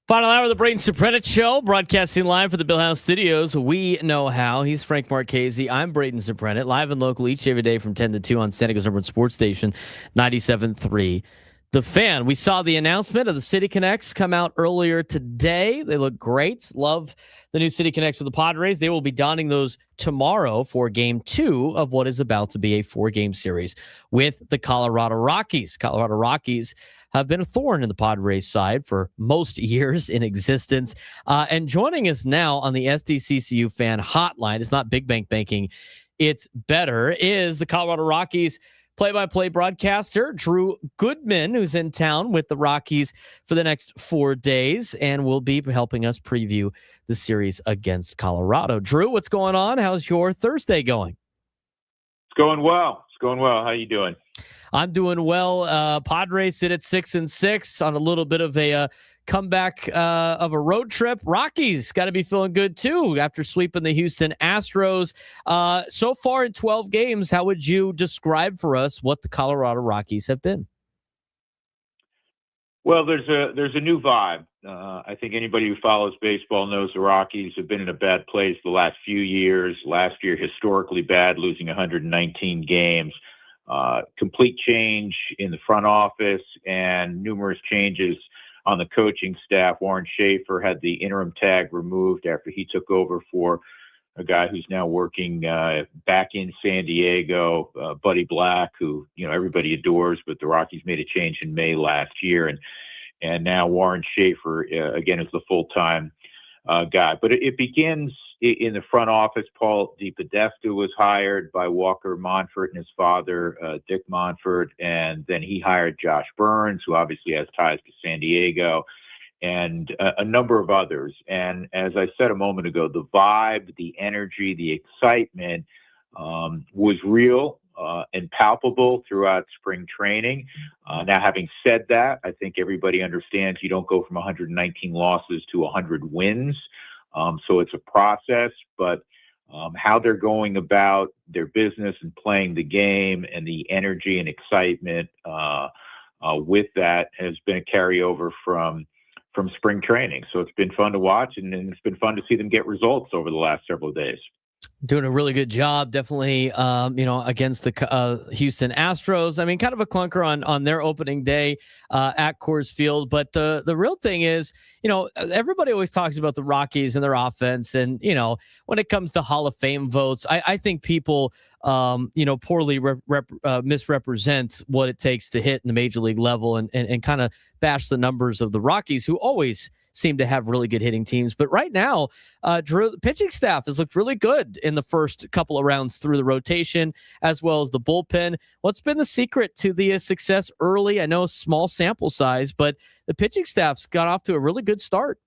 Speaker 3: Final hour of the Braden Surprenant Show, broadcasting live from the Bill House Studios. We know how. He's Frank Marchese. I'm Braden Surprenant, live and local each every day from 10 to 2 on San Diego's Urban Sports Station, 97.3. The Fan. We saw the announcement of the City Connects come out earlier today. They look great. Love the new City Connects with the Padres. They will be donning those tomorrow for Game 2 of what is about to be a 4-game series with the Colorado Rockies. Colorado Rockies have been a thorn in the Padres side for most years in existence. And joining us now on the SDCCU Fan Hotline, it's not Big Bank Banking, it's better, is the Colorado Rockies play-by-play broadcaster Drew Goodman, who's in town with the Rockies for the next 4 days and will be helping us preview the series against Colorado. Drew, what's going on? How's your Thursday going?
Speaker 9: It's going well. How you doing?
Speaker 3: I'm doing well. Padres sit at 6-6 on a little bit of a comeback of a road trip. Rockies got to be feeling good too after sweeping the Houston Astros. So far in 12 games, how would you describe for us what the Colorado Rockies have been?
Speaker 9: Well, there's a new vibe. I think anybody who follows baseball knows the Rockies have been in a bad place the last few years. Last year, historically bad, losing 119 games. Complete change in the front office and numerous changes on the coaching staff. Warren Schaefer had the interim tag removed after he took over for a guy who's now working back in San Diego, Buddy Black, who everybody adores, but the Rockies made a change in May last year, and now Warren Schaefer again is the full-time guy. But it begins in the front office. Paul DePodesta was hired by Walker Monfort and his father, Dick Monfort, and then he hired Josh Burns, who obviously has ties to San Diego, and a number of others. And as I said a moment ago, the vibe, the energy, the excitement was real and palpable throughout spring training. Now, having said that, I think everybody understands you don't go from 119 losses to 100 wins. So it's a process, but how they're going about their business and playing the game and the energy and excitement with that has been a carryover from spring training. So it's been fun to watch, and it's been fun to see them get results over the last several days.
Speaker 3: Doing a really good job, definitely, against the Houston Astros. I mean, kind of a clunker on their opening day at Coors Field. But the real thing is, everybody always talks about the Rockies and their offense. And, when it comes to Hall of Fame votes, I think people, poorly misrepresent what it takes to hit in the major league level and kind of bash the numbers of the Rockies, who always seem to have really good hitting teams. But right now, Drew, the pitching staff has looked really good in the first couple of rounds through the rotation, as well as the bullpen. What's been the secret to the success early? I know small sample size, but the pitching staff's got off to a really good start.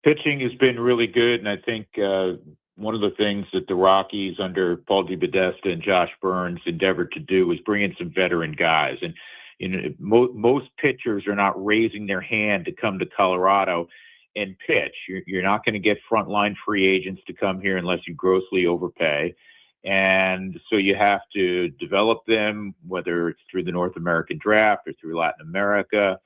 Speaker 9: Pitching has been really good, and I think one of the things that the Rockies under Paul DePodesta and Josh Burns endeavored to do was bring in some veteran guys. And most pitchers are not raising their hand to come to Colorado and pitch. You're not going to get frontline free agents to come here unless you grossly overpay. And so you have to develop them, whether it's through the North American draft or through Latin America,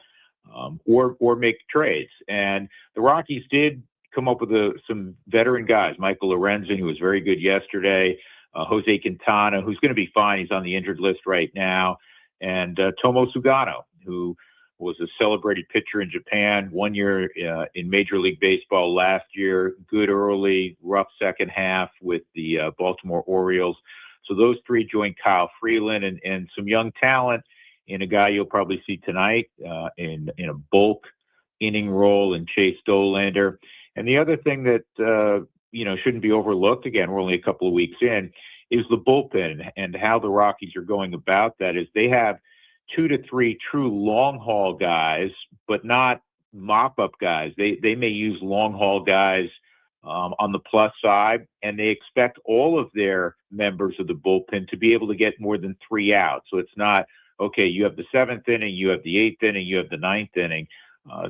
Speaker 9: or make trades. And the Rockies did come up with some veteran guys. Michael Lorenzen, who was very good yesterday, Jose Quintana, who's going to be fine. He's on the injured list right now. And Tomo Sugano, who was a celebrated pitcher in Japan, 1 year in Major League Baseball last year, good early, rough second half with the Baltimore Orioles. So those three joined Kyle Freeland and some young talent in a guy you'll probably see tonight in a bulk inning role in Chase Dollander. And the other thing that, shouldn't be overlooked, again, we're only a couple of weeks in, is the bullpen, and how the Rockies are going about that is they have 2 to 3 true long haul guys, but not mop up guys. They may use long haul guys on the plus side, and they expect all of their members of the bullpen to be able to get more than 3 outs. So it's not, okay, you have the 7th inning, you have the 8th inning, you have the 9th inning.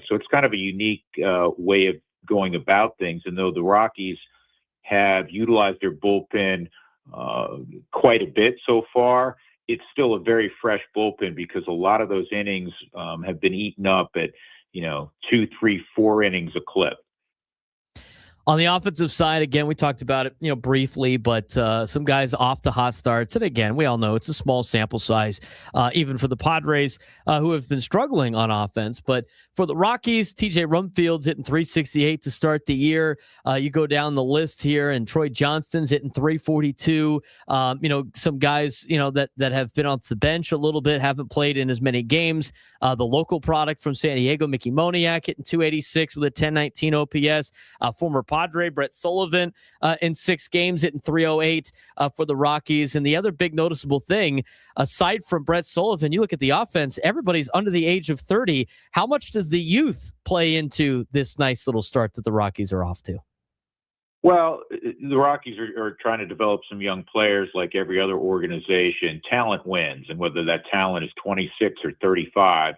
Speaker 9: So it's kind of a unique way of going about things. And though the Rockies have utilized their bullpen quite a bit so far, it's still a very fresh bullpen because a lot of those innings have been eaten up at 2, 3, 4 innings a clip.
Speaker 3: On the offensive side, again, we talked about it, briefly, but some guys off to hot starts. And again, we all know it's a small sample size, even for the Padres, who have been struggling on offense. But for the Rockies, TJ Rumfield's hitting .368 to start the year. You go down the list here, and Troy Johnston's hitting .342. Some guys, that have been off the bench a little bit, haven't played in as many games. The local product from San Diego, Mickey Moniak, hitting .286 with a 1019 OPS. Former Padre Brett Sullivan in 6 games hitting .308 for the Rockies. And the other big noticeable thing, aside from Brett Sullivan, you look at the offense, everybody's under the age of 30. How much does the youth play into this nice little start that the Rockies are off to?
Speaker 9: Well, the Rockies are trying to develop some young players like every other organization. Talent wins, and whether that talent is 26 or 35,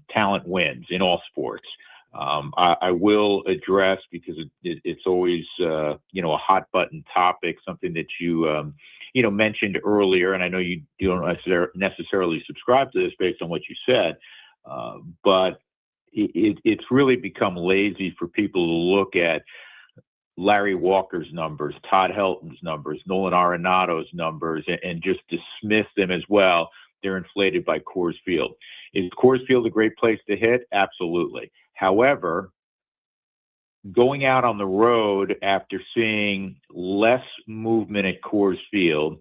Speaker 9: talent wins in all sports. I will address, because it's always a hot button topic, something that you mentioned earlier, and I know you don't necessarily subscribe to this based on what you said, but it's really become lazy for people to look at Larry Walker's numbers, Todd Helton's numbers, Nolan Arenado's numbers, and just dismiss them as well. They're inflated by Coors Field. Is Coors Field a great place to hit? Absolutely. However, going out on the road after seeing less movement at Coors Field,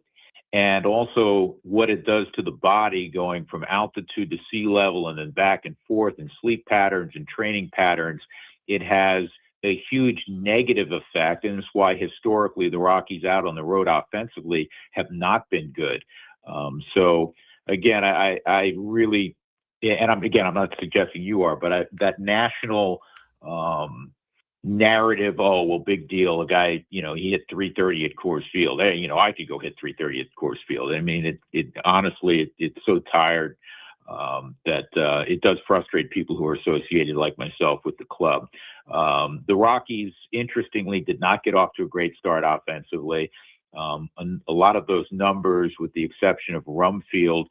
Speaker 9: and also what it does to the body going from altitude to sea level and then back and forth, and sleep patterns and training patterns, it has a huge negative effect. And that's why historically the Rockies out on the road offensively have not been good. So again, I really, and I'm not suggesting you are, but that national narrative, oh, well, big deal. A guy, he hit .330 at Coors Field. Hey, I could go hit .330 at Coors Field. I mean, it honestly, it's so tired that it does frustrate people who are associated, like myself, with the club. The Rockies, interestingly, did not get off to a great start offensively. A lot of those numbers, with the exception of Rumfield,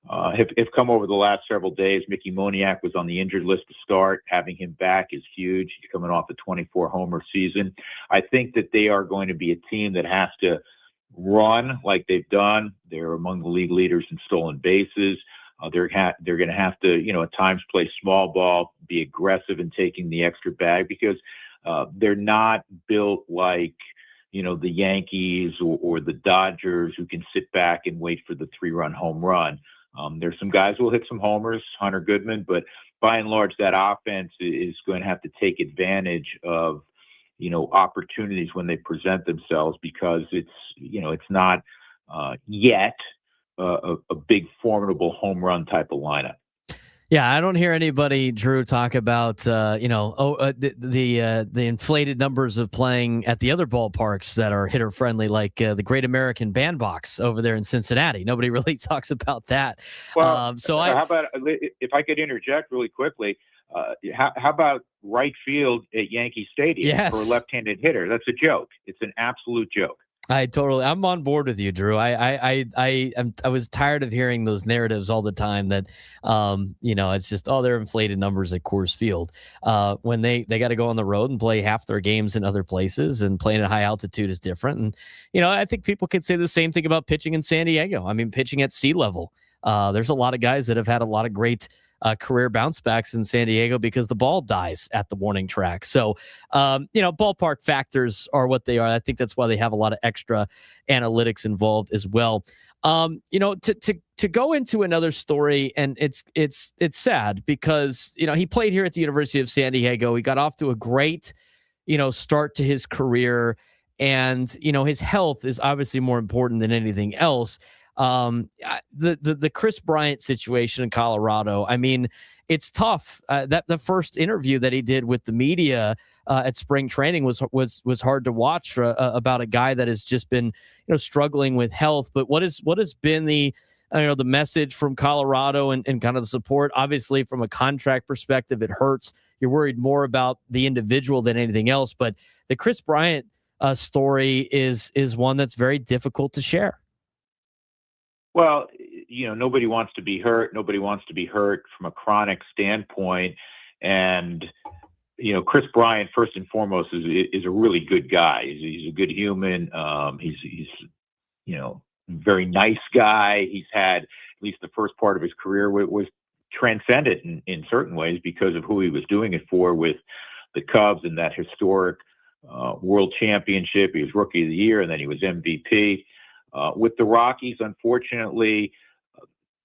Speaker 9: have come over the last several days. Mickey Moniak was on the injured list to start. Having him back is huge. He's coming off a 24-homer season. I think that they are going to be a team that has to run like they've done. They're among the league leaders in stolen bases. They're going to have to, at times play small ball, be aggressive in taking the extra bag, because they're not built like, the Yankees or the Dodgers, who can sit back and wait for the 3-run home run. There's some guys who will hit some homers, Hunter Goodman, but by and large, that offense is going to have to take advantage of, opportunities when they present themselves, because it's not yet a big formidable home run type of lineup.
Speaker 3: Yeah, I don't hear anybody, Drew, talk about the inflated numbers of playing at the other ballparks that are hitter friendly, like the Great American Bandbox over there in Cincinnati. Nobody really talks about that.
Speaker 9: Well, how about, if I could interject really quickly, how about right field at Yankee Stadium for a left-handed hitter? That's a joke. It's an absolute joke.
Speaker 3: I'm on board with you, Drew. I was tired of hearing those narratives all the time that, it's just, they're inflated numbers at Coors Field. When they got to go on the road and play half their games in other places, and playing at high altitude is different. And, I think people could say the same thing about pitching in San Diego. I mean, pitching at sea level. There's a lot of guys that have had a lot of great career bounce backs in San Diego because the ball dies at the warning track. So, ballpark factors are what they are. I think that's why they have a lot of extra analytics involved as well. To go into another story, and it's sad because, he played here at the University of San Diego. He got off to a great, start to his career, and, his health is obviously more important than anything else. The Chris Bryant situation in Colorado, I mean, it's tough. That the first interview that he did with the media at spring training was hard to watch for, about a guy that has just been, struggling with health. But what has been the message from Colorado and kind of the support? Obviously, from a contract perspective, it hurts. You're worried more about the individual than anything else. But the Chris Bryant story is one that's very difficult to share.
Speaker 9: Well, nobody wants to be hurt. Nobody wants to be hurt from a chronic standpoint. And Chris Bryant, first and foremost, is a really good guy. He's a good human. He's very nice guy. He's had at least the first part of his career was transcendent in certain ways because of who he was doing it for with the Cubs and that historic World Championship. He was Rookie of the Year, and then he was MVP. With the Rockies, unfortunately,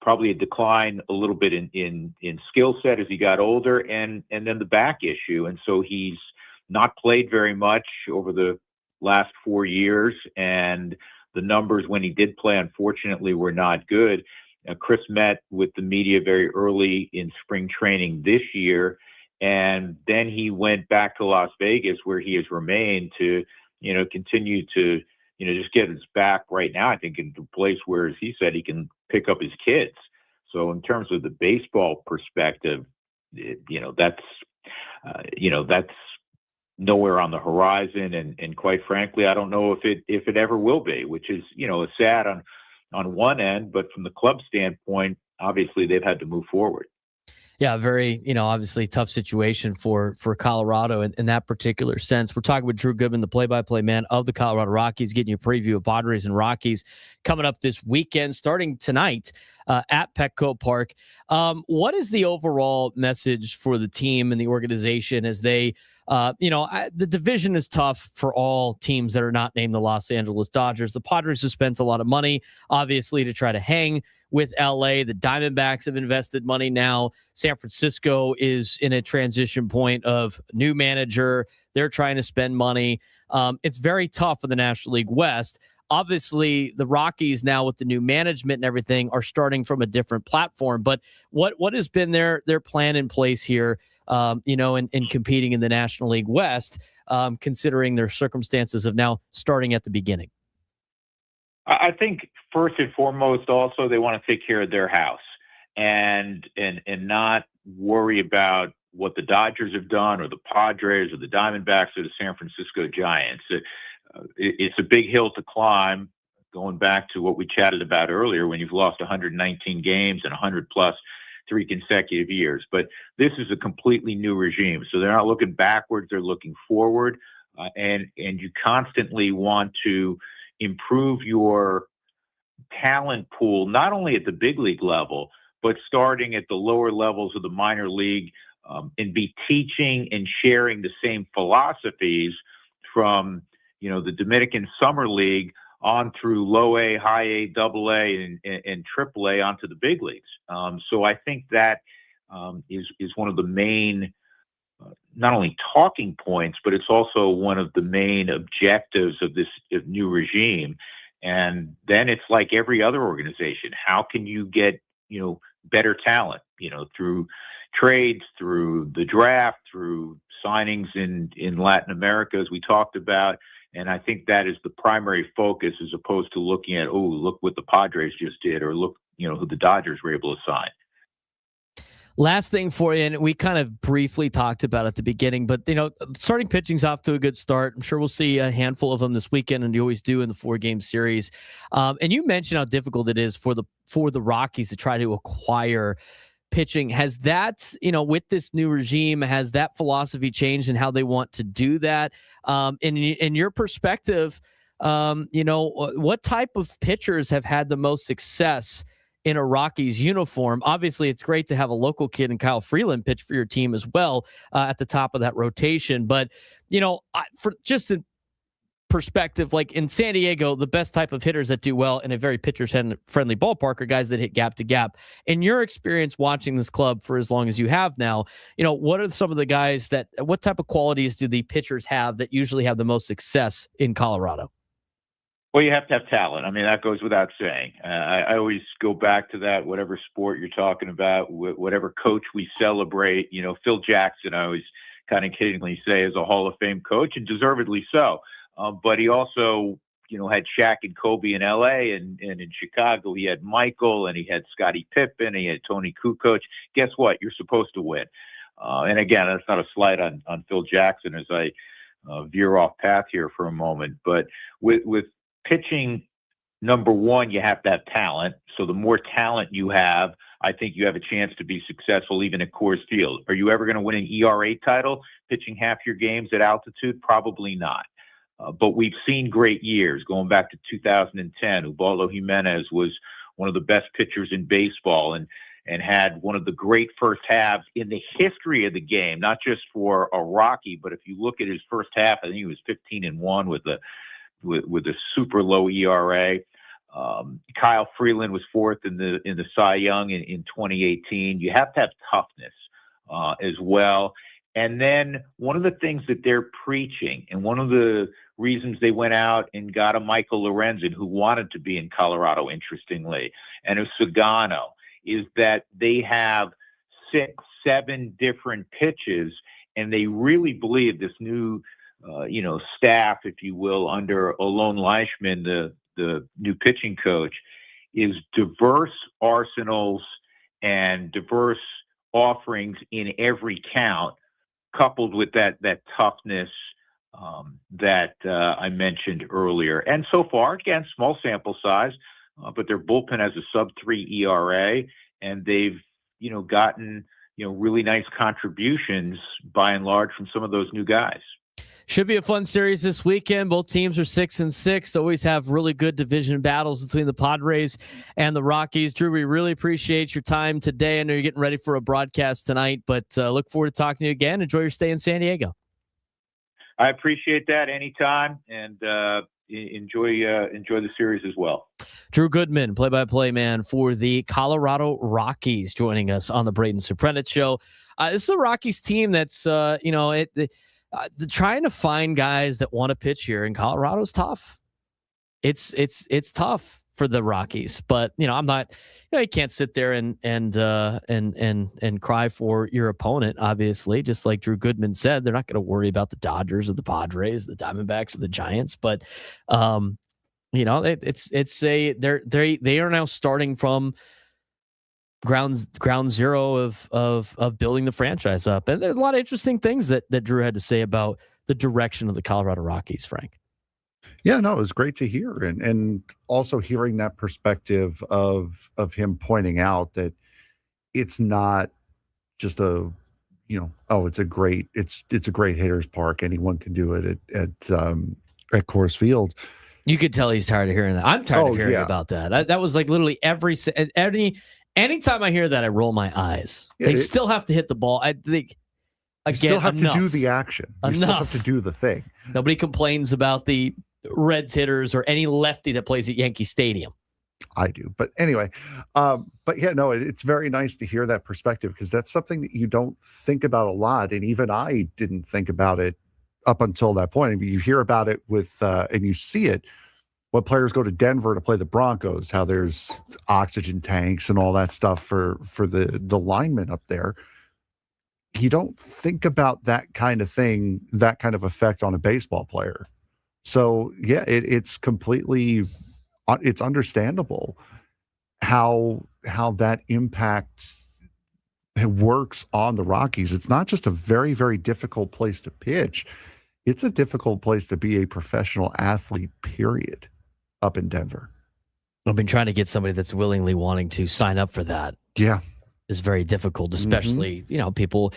Speaker 9: probably a decline a little bit in skill set as he got older, and then the back issue. And so he's not played very much over the last 4 years, and the numbers when he did play, unfortunately, were not good. Chris met with the media very early in spring training this year, and then he went back to Las Vegas, where he has remained to, continue to, just get his back right now, I think, in the place where, as he said, he can pick up his kids. So in terms of the baseball perspective, that's nowhere on the horizon. And quite frankly, I don't know if it ever will be, which is, sad on one end, but from the club standpoint, obviously they've had to move forward.
Speaker 3: Yeah, very, obviously tough situation for Colorado in that particular sense. We're talking with Drew Goodman, the play-by-play man of the Colorado Rockies, getting you a preview of Padres and Rockies coming up this weekend, starting tonight at Petco Park. What is the overall message for the team and the organization as they, the division is tough for all teams that are not named the Los Angeles Dodgers. The Padres have spent a lot of money, obviously, to try to hang with LA. The Diamondbacks have invested money now. San Francisco is in a transition point of new manager. They're trying to spend money. It's very tough for the National League West. Obviously, the Rockies now with the new management and everything are starting from a different platform. But what has been their plan in place here, in competing in the National League West, considering their circumstances of now starting at the beginning?
Speaker 9: I think first and foremost, also they want to take care of their house and not worry about what the Dodgers have done or the Padres or the Diamondbacks or the San Francisco Giants. It's a big hill to climb, going back to what we chatted about earlier when you've lost 119 games and 100 plus 3 consecutive years. But this is a completely new regime. So they're not looking backwards, they're looking forward. And you constantly want to improve your talent pool, not only at the big league level, but starting at the lower levels of the minor league, and be teaching and sharing the same philosophies from, the Dominican Summer League on through low A, high A, double A, and triple A onto the big leagues. So I think that is one of the main, not only talking points, but it's also one of the main objectives of this new regime. And then it's like every other organization. How can you get, better talent, through trades, through the draft, through signings in Latin America, as we talked about. And I think that is the primary focus, as opposed to looking at, look what the Padres just did, or look, who the Dodgers were able to sign.
Speaker 3: Last thing for you, and we kind of briefly talked about at the beginning, but, starting pitching's off to a good start. I'm sure we'll see a handful of them this weekend, and you always do in the 4-game series. And you mentioned how difficult it is for the Rockies to try to acquire pitching. Has that, with this new regime, has that philosophy changed in how they want to do that? In your perspective, what type of pitchers have had the most success in a Rockies uniform? Obviously, it's great to have a local kid and Kyle Freeland pitch for your team as well at the top of that rotation. But, for just a perspective, like in San Diego, the best type of hitters that do well in a very pitcher-friendly ballpark are guys that hit gap to gap. In your experience watching this club for as long as you have now, what are some of the guys what type of qualities do the pitchers have that usually have the most success in Colorado?
Speaker 9: Well, you have to have talent. I mean, that goes without saying. I always go back to that, whatever sport you're talking about, whatever coach we celebrate. Phil Jackson, I always kind of kiddingly say, is a Hall of Fame coach, and deservedly so. But he also, had Shaq and Kobe in L.A., and in Chicago he had Michael, and he had Scottie Pippen, he had Tony Kukoc. Guess what? You're supposed to win. And again, that's not a slight on Phil Jackson as I veer off path here for a moment. But with pitching number one, you have to have talent. So the more talent you have, I think you have a chance to be successful even at Coors Field. Are you ever going to win an ERA title pitching half your games at altitude? Probably not. But we've seen great years going back to 2010. Ubaldo Jimenez was one of the best pitchers in baseball and had one of the great first halves in the history of the game, not just for a Rocky, but if you look at his first half, I think he was 15-1 with a super low ERA. Kyle Freeland was fourth in the Cy Young in 2018. You have to have toughness as well. And then one of the things that they're preaching, and one of the reasons they went out and got a Michael Lorenzen who wanted to be in Colorado, interestingly, and a Sagano, is that they have 6-7 different pitches, and they really believe this new, staff, if you will, under Alon Leishman, the new pitching coach, is diverse arsenals and diverse offerings in every count, coupled with that toughness that I mentioned earlier. And so far, again, small sample size, but their bullpen has a sub-3 ERA, and they've, gotten, really nice contributions by and large from some of those new guys.
Speaker 3: Should be a fun series this weekend. Both teams are 6-6. Always have really good division battles between the Padres and the Rockies. Drew, we really appreciate your time today. I know you're getting ready for a broadcast tonight, but look forward to talking to you again. Enjoy your stay in San Diego.
Speaker 9: I appreciate that anytime, and enjoy the series as well.
Speaker 3: Drew Goodman, play-by-play man for the Colorado Rockies, joining us on the Braden Surprenant Show. This is a Rockies team that's, trying to find guys that want to pitch here in Colorado is tough. It's tough for the Rockies, but I'm not. You can't sit there and cry for your opponent. Obviously, just like Drew Goodman said, they're not going to worry about the Dodgers or the Padres, the Diamondbacks or the Giants. But they are now starting from ground zero of building the franchise up. And there's a lot of interesting things that Drew had to say about the direction of the Colorado Rockies, Frank.
Speaker 7: Yeah, no, it was great to hear. And also hearing that perspective of him pointing out that it's not just it's a great hitter's park. Anyone can do it at Coors Field.
Speaker 3: You could tell he's tired of hearing that. I'm tired of hearing about that. That was like literally anytime I hear that, I roll my eyes. They still have to hit the ball. I think
Speaker 7: you still have to do the action. You still have to do the thing.
Speaker 3: Nobody complains about the Reds hitters or any lefty that plays at Yankee Stadium.
Speaker 7: I do. But anyway, it's very nice to hear that perspective, because that's something that you don't think about a lot. And even I didn't think about it up until that point. I mean, you hear about it and you see it when players go to Denver to play the Broncos, how there's oxygen tanks and all that stuff for the linemen up there. You don't think about that kind of thing, that kind of effect on a baseball player. So yeah, it's completely, it's understandable how that impact works on the Rockies. It's not just a very, very difficult place to pitch. It's a difficult place to be a professional athlete, period, up in Denver.
Speaker 3: I've been trying to get somebody that's willingly wanting to sign up for that.
Speaker 7: Yeah.
Speaker 3: Is very difficult, especially, people,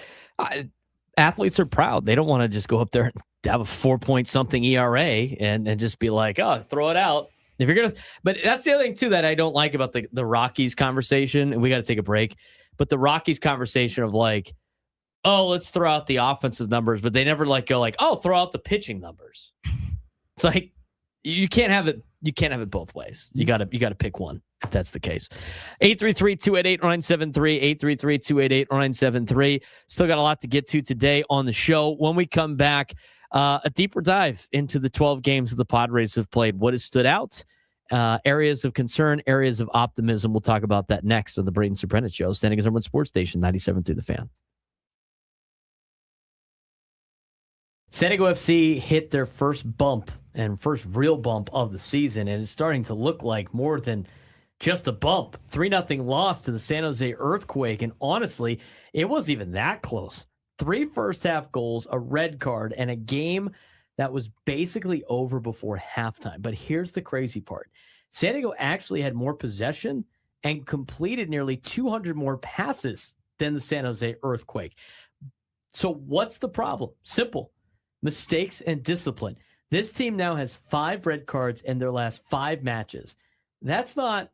Speaker 3: athletes are proud. They don't want to just go up there and have a 4-point-something ERA and just be like, oh, throw it out. If you're going to, but that's the other thing too, that I don't like about the Rockies conversation, and we got to take a break, but the Rockies conversation of like, oh, let's throw out the offensive numbers, but they never go like, oh, throw out the pitching numbers. It's like, you can't have it both ways. You got to pick one if that's the case. 833-288-0973, 833-288-0973. Still got a lot to get to today on the show. When we come back, a deeper dive into the 12 games that the Padres have played. What has stood out? Areas of concern, areas of optimism. We'll talk about that next on the Braden Surprenant Show, San Diego's #1 sports station, 97.3 The Fan. San Diego FC hit their first real bump of the season, and it's starting to look like more than just a bump. 3-0 loss to the San Jose Earthquake, and honestly, it wasn't even that close. 3 first-half goals, a red card, and a game that was basically over before halftime. But here's the crazy part. San Diego actually had more possession and completed nearly 200 more passes than the San Jose Earthquake. So what's the problem? Simple. Mistakes and discipline. This team now has 5 red cards in their last 5 matches. That's not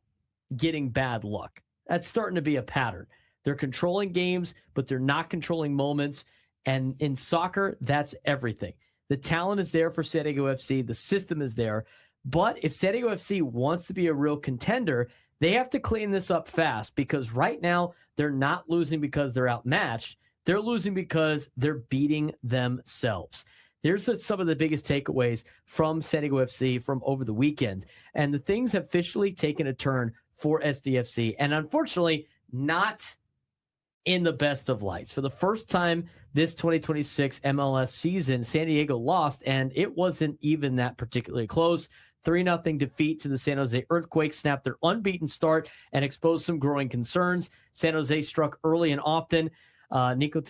Speaker 3: getting bad luck. That's starting to be a pattern. They're controlling games, but they're not controlling moments. And in soccer, that's everything. The talent is there for San Diego FC. The system is there. But if San Diego FC wants to be a real contender, they have to clean this up fast, because right now they're not losing because they're outmatched. They're losing because they're beating themselves. There's some of the biggest takeaways from San Diego FC from over the weekend. And the things have officially taken a turn for SDFC. And unfortunately, not in the best of lights. For the first time this 2026 MLS season, San Diego lost, and it wasn't even that particularly close. 3-0 defeat to the San Jose Earthquake snapped their unbeaten start and exposed some growing concerns. San Jose struck early and often. Nico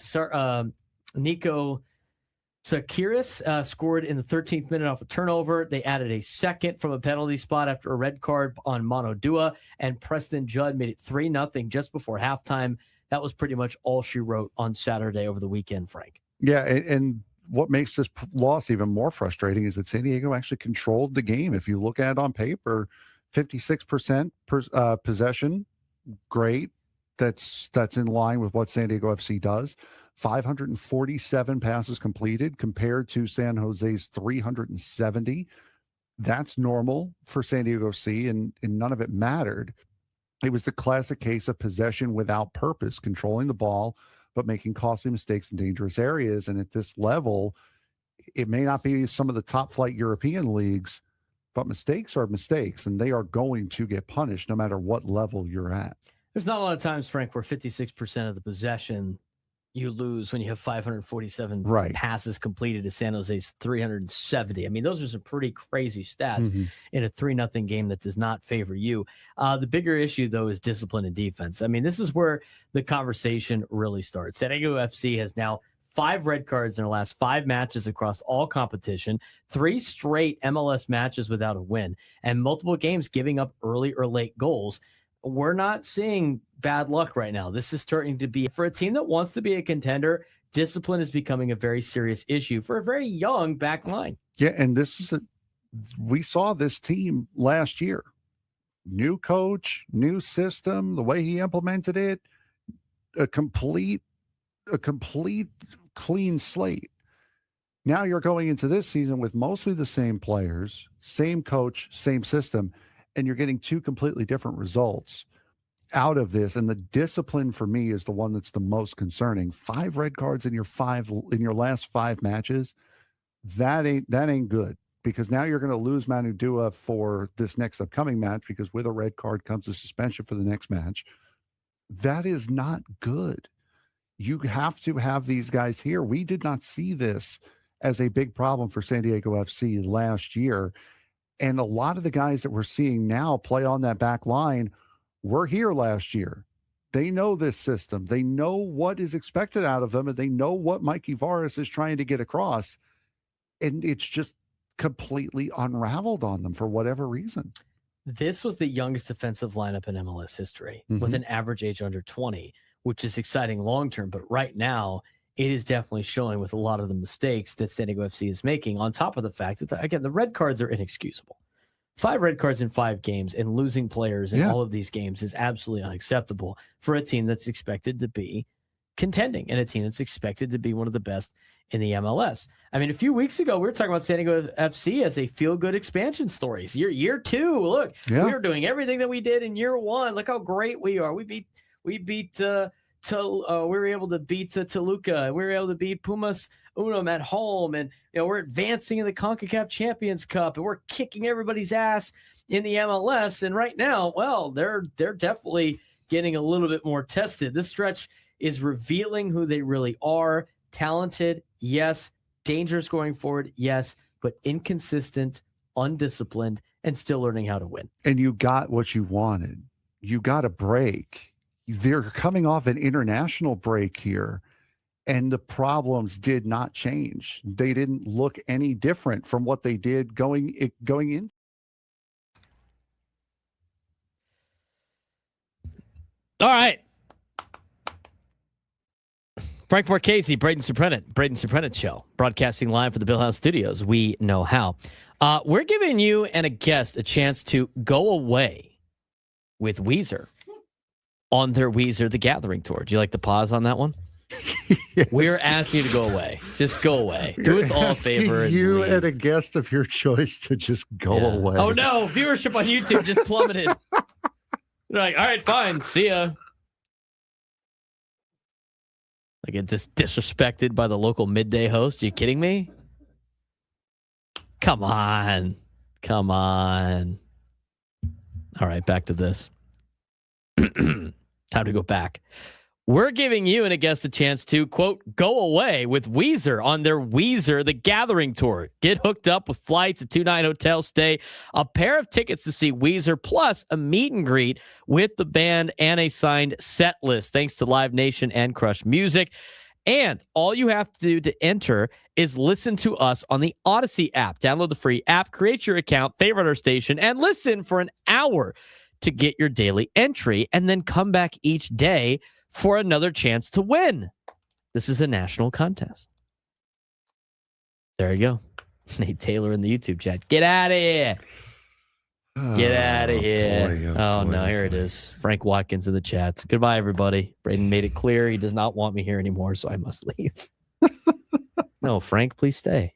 Speaker 3: Sakiris scored in the 13th minute off a turnover. They added a second from a penalty spot after a red card on Mono Dua, and Preston Judd made it 3-0 just before halftime. That was pretty much all she wrote on Saturday over the weekend, Frank.
Speaker 7: Yeah, and what makes this loss even more frustrating is that San Diego actually controlled the game. If you look at it on paper, 56% possession, great. That's in line with what San Diego FC does. 547 passes completed compared to San Jose's 370. That's normal for San Diego FC, and none of it mattered. It was the classic case of possession without purpose, controlling the ball, but making costly mistakes in dangerous areas. And at this level, it may not be some of the top flight European leagues, but mistakes are mistakes, and they are going to get punished no matter what level you're at.
Speaker 3: There's not a lot of times, Frank, where 56% of the possession you lose when you have 547 passes completed to San Jose's 370. I mean, those are some pretty crazy stats in a 3-0 game that does not favor you. The bigger issue, though, is discipline and defense. I mean, this is where the conversation really starts. San Diego FC has now 5 red cards in their last 5 matches across all competition, 3 straight MLS matches without a win, and multiple games giving up early or late goals. We're not seeing bad luck right now. This is starting to be, for a team that wants to be a contender, discipline is becoming a very serious issue for a very young back line.
Speaker 7: Yeah, and we saw this team last year. New coach, new system, the way he implemented it, a complete clean slate. Now you're going into this season with mostly the same players, same coach, same system, and you're getting 2 completely different results out of this. And the discipline for me is the one that's the most concerning. 5 red cards in your last 5 matches. That ain't good, because now you're going to lose Manu Dua for this next upcoming match, because with a red card comes a suspension for the next match. That is not good. You have to have these guys here. We did not see this as a big problem for San Diego FC last year. And a lot of the guys that we're seeing now play on that back line were here last year. They know this system. They know what is expected out of them, and they know what Mikey Varas is trying to get across. And it's just completely unraveled on them for whatever reason.
Speaker 3: This was the youngest defensive lineup in MLS history with an average age under 20, which is exciting long-term. But right now, it is definitely showing with a lot of the mistakes that San Diego FC is making, on top of the fact that, again, the red cards are inexcusable. 5 red cards in 5 games and losing players in all of these games is absolutely unacceptable for a team that's expected to be contending and a team that's expected to be one of the best in the MLS. I mean, a few weeks ago, we were talking about San Diego FC as a feel-good expansion story. Year 2, look, we are doing everything that we did in year 1. Look how great we are. We were able to beat Toluca. We were able to beat Pumas Unum at home, and we're advancing in the CONCACAF Champions Cup, and we're kicking everybody's ass in the MLS. And right now, well, they're definitely getting a little bit more tested. This stretch is revealing who they really are. Talented, yes. Dangerous going forward, yes. But inconsistent, undisciplined, and still learning how to win.
Speaker 7: And you got what you wanted. You got a break. They're coming off an international break here, and the problems did not change. They didn't look any different from what they did going in.
Speaker 3: All right. Frank Marchese, Braden Surprenant Show, broadcasting live for the Bill House Studios. We know how. We're giving you and a guest a chance to go away with Weezer on their Weezer The Gathering tour. Do you like the pause on that one? Yes. We're asking you to go away. Just go away. Do us all a favor.
Speaker 7: You and a guest of your choice to just go away.
Speaker 3: Oh, no. Viewership on YouTube just plummeted. They're like, all right, fine. See ya. Like, it just disrespected by the local midday host. Are you kidding me? Come on. All right, back to this. Time to go back. We're giving you and a guest a chance to, quote, go away with Weezer on their Weezer The Gathering tour. Get hooked up with flights, a 2-night hotel stay, a pair of tickets to see Weezer, plus a meet and greet with the band and a signed set list, thanks to Live Nation and Crush Music. And all you have to do to enter is listen to us on the Odyssey app. Download the free app, create your account, favorite our station, and listen for an hour to get your daily entry, and then come back each day for another chance to win. This is a national contest. There you go. Nate Taylor in the YouTube chat. Get out of here. Get out of here. Boy, here it is. Frank Watkins in the chats. Goodbye, everybody. Braden made it clear he does not want me here anymore, so I must leave. No, Frank, please stay.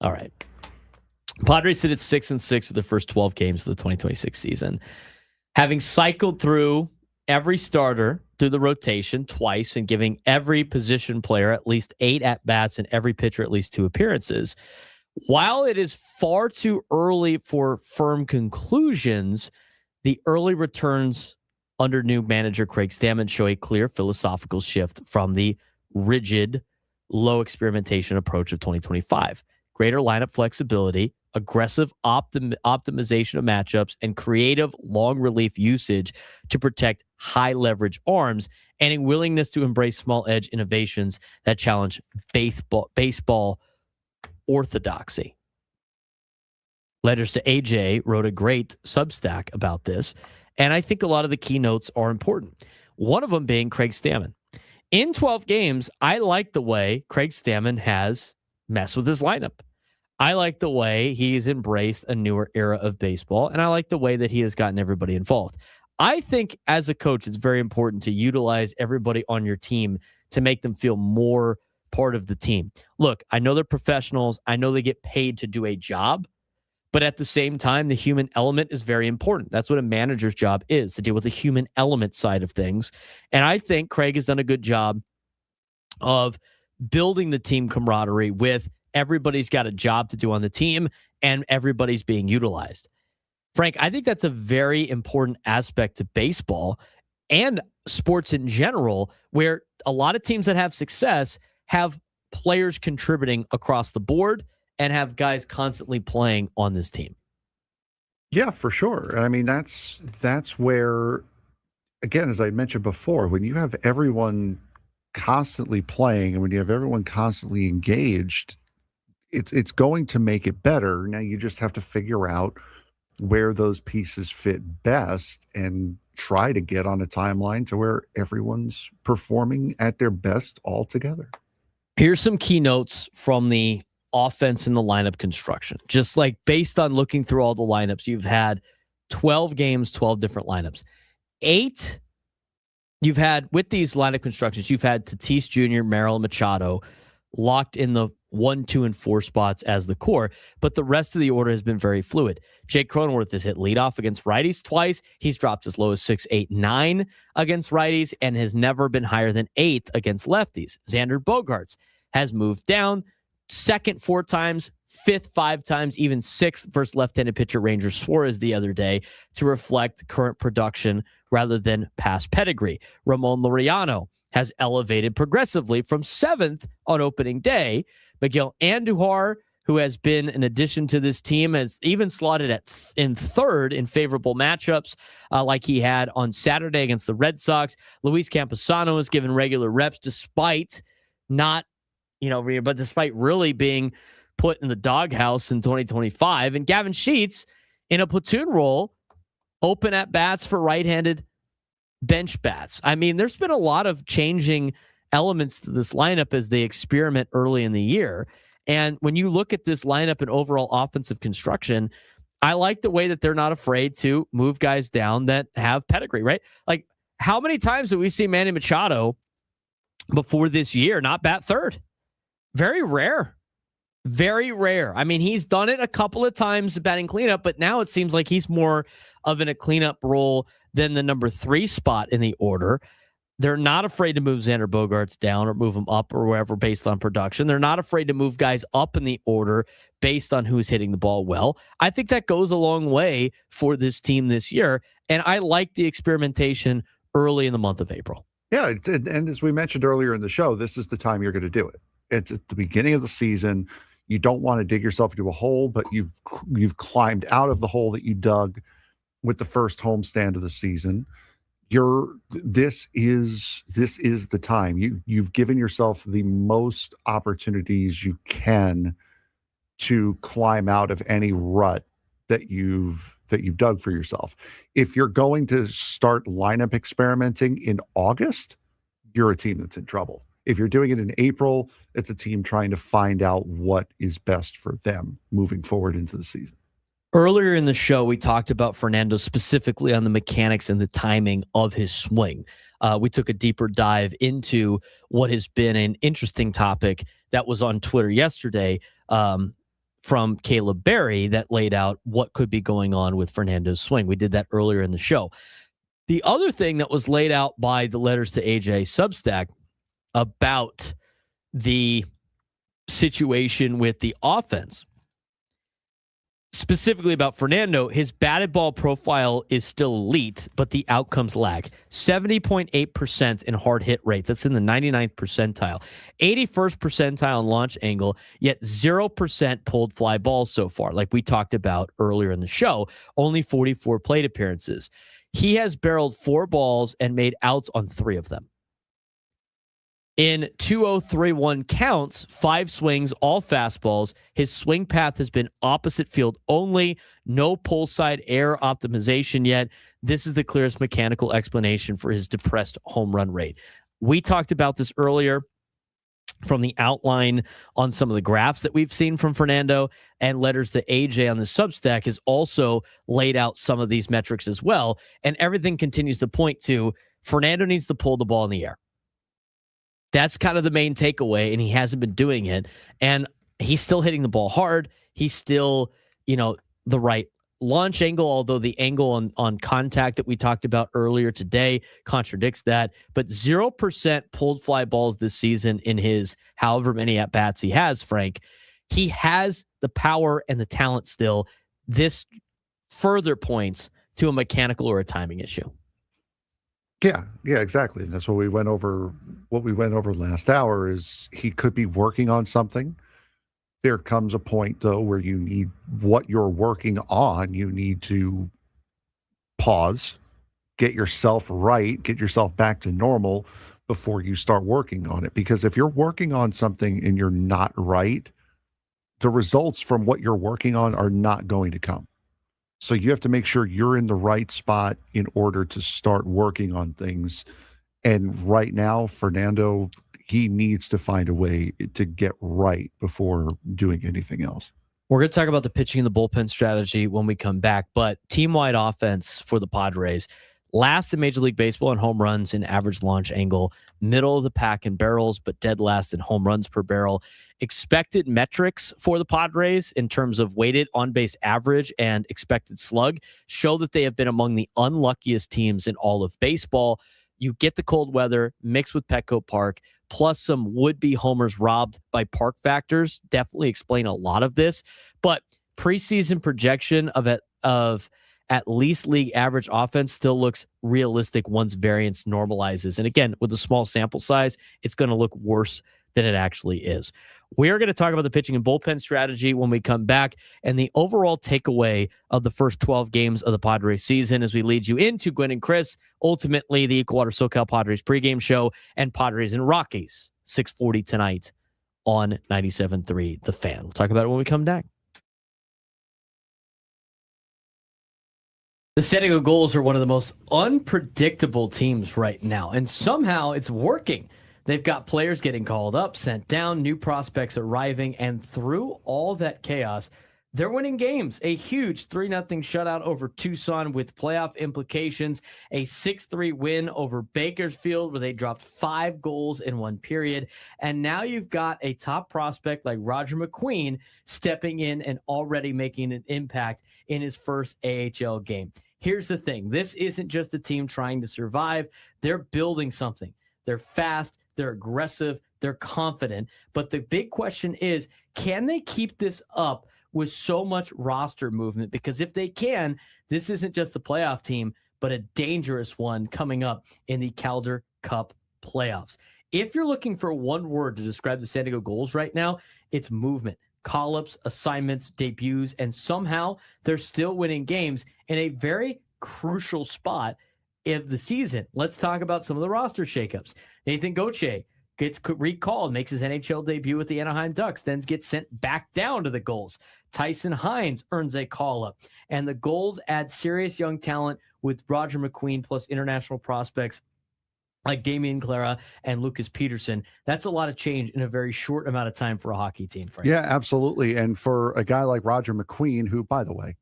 Speaker 3: All right. Padres sit at 6-6 of the first 12 games of the 2026 season. Having cycled through every starter through the rotation twice and giving every position player at least 8 at-bats and every pitcher at least 2 appearances. While it is far too early for firm conclusions, the early returns under new manager Craig Stammen show a clear philosophical shift from the rigid, low experimentation approach of 2025. Greater lineup flexibility, aggressive optimization of matchups, and creative long relief usage to protect high leverage arms, and a willingness to embrace small edge innovations that challenge baseball orthodoxy. Letters to AJ wrote a great Substack about this, and I think a lot of the keynotes are important. One of them being Craig Stammen. In 12 games, I like the way Craig Stammen has messed with his lineup. I like the way he's embraced a newer era of baseball, and I like the way that he has gotten everybody involved. I think as a coach, it's very important to utilize everybody on your team to make them feel more part of the team. Look, I know they're professionals. I know they get paid to do a job, but at the same time, the human element is very important. That's what a manager's job is, to deal with the human element side of things. And I think Craig has done a good job of building the team camaraderie with everybody's got a job to do on the team and everybody's being utilized. Frank, I think that's a very important aspect to baseball and sports in general, where a lot of teams that have success have players contributing across the board and have guys constantly playing on this team.
Speaker 7: Yeah, for sure. And I mean, that's where, again, as I mentioned before, when you have everyone constantly playing and when you have everyone constantly engaged, it's going to make it better. Now you just have to figure out where those pieces fit best and try to get on a timeline to where everyone's performing at their best all together.
Speaker 3: Here's some keynotes from the offense and the lineup construction. Just like based on looking through all the lineups, you've had 12 games, 12 different lineups. 8, you've had, with these lineup constructions, you've had Tatis Jr., Merrill, Machado locked in the 1, 2, and 4 spots as the core, but the rest of the order has been very fluid. Jake Cronenworth has hit leadoff against righties twice. He's dropped as low as 6, 8, 9 against righties and has never been higher than 8th against lefties. Xander Bogaerts has moved down 2nd 4 times, 5th 5 times, even 6th versus left-handed pitcher Ranger Suarez the other day to reflect current production rather than past pedigree. Ramon Laureano has elevated progressively from 7th on opening day. Miguel Andujar, who has been an addition to this team, has even slotted in 3rd in favorable matchups like he had on Saturday against the Red Sox. Luis Camposano has given regular reps despite not, but despite really being put in the doghouse in 2025. And Gavin Sheets in a platoon role, open at bats for right-handed bench bats. I mean, there's been a lot of changing elements to this lineup as they experiment early in the year. And when you look at this lineup and overall offensive construction, I like the way that they're not afraid to move guys down that have pedigree, right? Like, how many times have we seen Manny Machado before this year not bat third? Very rare. Very rare. I mean, he's done it a couple of times batting cleanup, but now it seems like he's more of in a cleanup role than the number 3 spot in the order. They're not afraid to move Xander Bogaerts down or move him up or wherever based on production. They're not afraid to move guys up in the order based on who's hitting the ball well. I think that goes a long way for this team this year, and I like the experimentation early in the month of April.
Speaker 7: Yeah, and as we mentioned earlier in the show, this is the time you're going to do it. It's at the beginning of the season. You don't want to dig yourself into a hole, but you've climbed out of the hole that you dug with the first homestand of the season. This is the time. You've given yourself the most opportunities you can to climb out of any rut that you've dug for yourself. If you're going to start lineup experimenting in August, you're a team that's in trouble. If you're doing it in April, it's a team trying to find out what is best for them moving forward into the season.
Speaker 3: Earlier in the show, we talked about Fernando specifically on the mechanics and the timing of his swing. We took a deeper dive into what has been an interesting topic that was on Twitter yesterday from Caleb Berry that laid out what could be going on with Fernando's swing. We did that earlier in the show. The other thing that was laid out by the Letters to AJ Substack about the situation with the offense, specifically about Fernando, his batted ball profile is still elite, but the outcomes lag. 70.8% in hard hit rate. That's in the 99th percentile. 81st percentile in launch angle, yet 0% pulled fly balls so far, like we talked about earlier in the show. Only 44 plate appearances. He has barreled 4 balls and made outs on 3 of them. In 2031 counts, 5 swings, all fastballs. His swing path has been opposite field only. No pull side air optimization yet. This is the clearest mechanical explanation for his depressed home run rate. We talked about this earlier from the outline on some of the graphs that we've seen from Fernando, and Letters to AJ on the Substack has also laid out some of these metrics as well. And everything continues to point to Fernando needs to pull the ball in the air. That's kind of the main takeaway, and he hasn't been doing it. And he's still hitting the ball hard. He's still, the right launch angle, although the angle on contact that we talked about earlier today contradicts that. But 0% pulled fly balls this season in his however many at-bats he has, Frank. He has the power and the talent still. This further points to a mechanical or a timing issue.
Speaker 7: Yeah, exactly. And that's what we went over. What we went over last hour is he could be working on something. There comes a point, though, where you need what you're working on. You need to pause, get yourself right, get yourself back to normal before you start working on it. Because if you're working on something and you're not right, the results from what you're working on are not going to come. So you have to make sure you're in the right spot in order to start working on things. And right now, Fernando, he needs to find a way to get right before doing anything else.
Speaker 3: We're going to talk about the pitching and the bullpen strategy when we come back, but team-wide offense for the Padres, last in Major League Baseball in home runs in average launch angle, middle of the pack in barrels, but dead last in home runs per barrel. Expected metrics for the Padres in terms of weighted on-base average and expected slug show that they have been among the unluckiest teams in all of baseball. You get the cold weather mixed with Petco Park, plus some would-be homers robbed by park factors definitely explain a lot of this. But preseason projection of at least league average offense still looks realistic once variance normalizes. And again, with a small sample size, it's going to look worse than it actually is. We are going to talk about the pitching and bullpen strategy when we come back and the overall takeaway of the first 12 games of the Padres season as we lead you into Gwen and Chris, ultimately the Equal Water SoCal Padres pregame show, and Padres and Rockies, 6:40 tonight on 97.3 The Fan. We'll talk about it when we come back. The San Diego Gulls are one of the most unpredictable teams right now, and somehow it's working. They've got players getting called up, sent down, new prospects arriving, and through all that chaos, they're winning games. A huge 3-0 shutout over Tucson with playoff implications, a 6-3 win over Bakersfield where they dropped 5 goals in one period, and now you've got a top prospect like Roger McQueen stepping in and already making an impact in his first AHL game. Here's the thing. This isn't just a team trying to survive. They're building something. They're fast, they're aggressive, they're confident. But the big question is, can they keep this up with so much roster movement? Because if they can, this isn't just a playoff team, but a dangerous one coming up in the Calder Cup playoffs. If you're looking for one word to describe the San Diego Gulls right now, it's movement. Call-ups, assignments, debuts, and somehow they're still winning games in a very crucial spot of the season. Let's talk about some of the roster shakeups. Nathan Gauthier gets recalled, makes his NHL debut with the Anaheim Ducks, then gets sent back down to the Gulls. Tyson Hines earns a call-up, and the Gulls add serious young talent with Roger McQueen plus international prospects like Damian Clara and Lucas Peterson. That's a lot of change in a very short amount of time for a hockey team, Frank.
Speaker 7: Yeah, absolutely. And for a guy like Roger McQueen, who, by the way,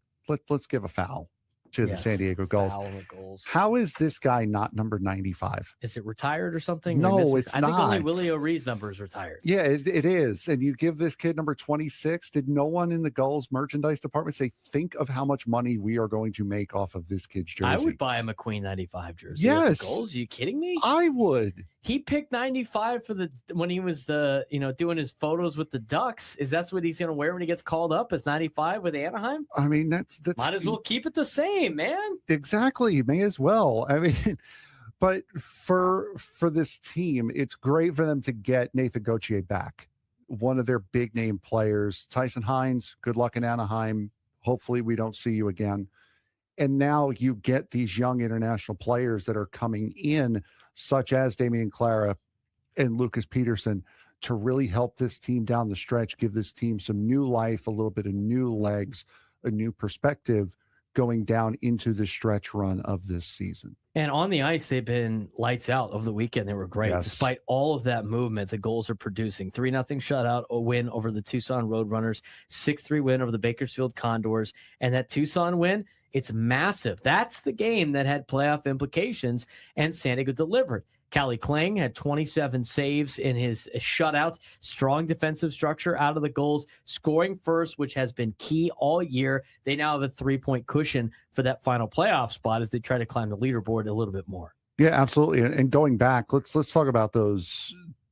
Speaker 7: let's give a foul to the San Diego Gulls. How is this guy not number 95?
Speaker 3: Is it retired or something?
Speaker 7: No, it's not.
Speaker 3: I think only Willie O'Ree's number is retired.
Speaker 7: Yeah, it is. And you give this kid number 26. Did no one in the Gulls merchandise department say, think of how much money we are going to make off of this kid's jersey?
Speaker 3: I would buy a McQueen 95 jersey.
Speaker 7: Yes.
Speaker 3: The Gulls? Are you kidding me?
Speaker 7: I would.
Speaker 3: He picked 95 for when he was doing his photos with the Ducks. Is that what he's going to wear when he gets called up as 95 with Anaheim?
Speaker 7: I mean, that's
Speaker 3: might as well keep it the same, man.
Speaker 7: Exactly. May as well. I mean, but for this team, it's great for them to get Nathan Gauthier back, one of their big name players. Tyson Hines, good luck in Anaheim. Hopefully we don't see you again. And now you get these young international players that are coming in, such as Damian Clara and Lucas Peterson, to really help this team down the stretch, give this team some new life, a little bit of new legs, a new perspective going down into the stretch run of this season.
Speaker 3: And on the ice, they've been lights out over the weekend. They were great.
Speaker 7: Yes.
Speaker 3: Despite all of that movement, the Gulls are producing. 3-0 shutout, a win over the Tucson Roadrunners, 6-3 win over the Bakersfield Condors. And that Tucson win, it's massive. That's the game that had playoff implications, and San Diego delivered. Callie Klang had 27 saves in his shutouts, strong defensive structure out of the Gulls, scoring first, which has been key all year. They now have a 3-point cushion for that final playoff spot as they try to climb the leaderboard a little bit more.
Speaker 7: Yeah, absolutely. And going back, let's talk about the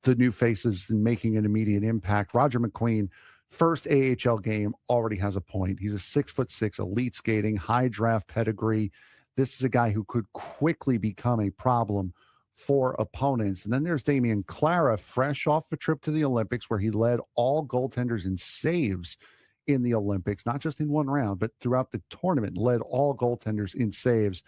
Speaker 7: new faces and making an immediate impact. Roger McQueen, first AHL game, already has a point. He's a 6'6", elite skating, high draft pedigree. This is a guy who could quickly become a problem for opponents. And then there's Damian Clara, fresh off a trip to the Olympics where he led all goaltenders in saves in the Olympics, not just in one round, but throughout the tournament, led all goaltenders in saves.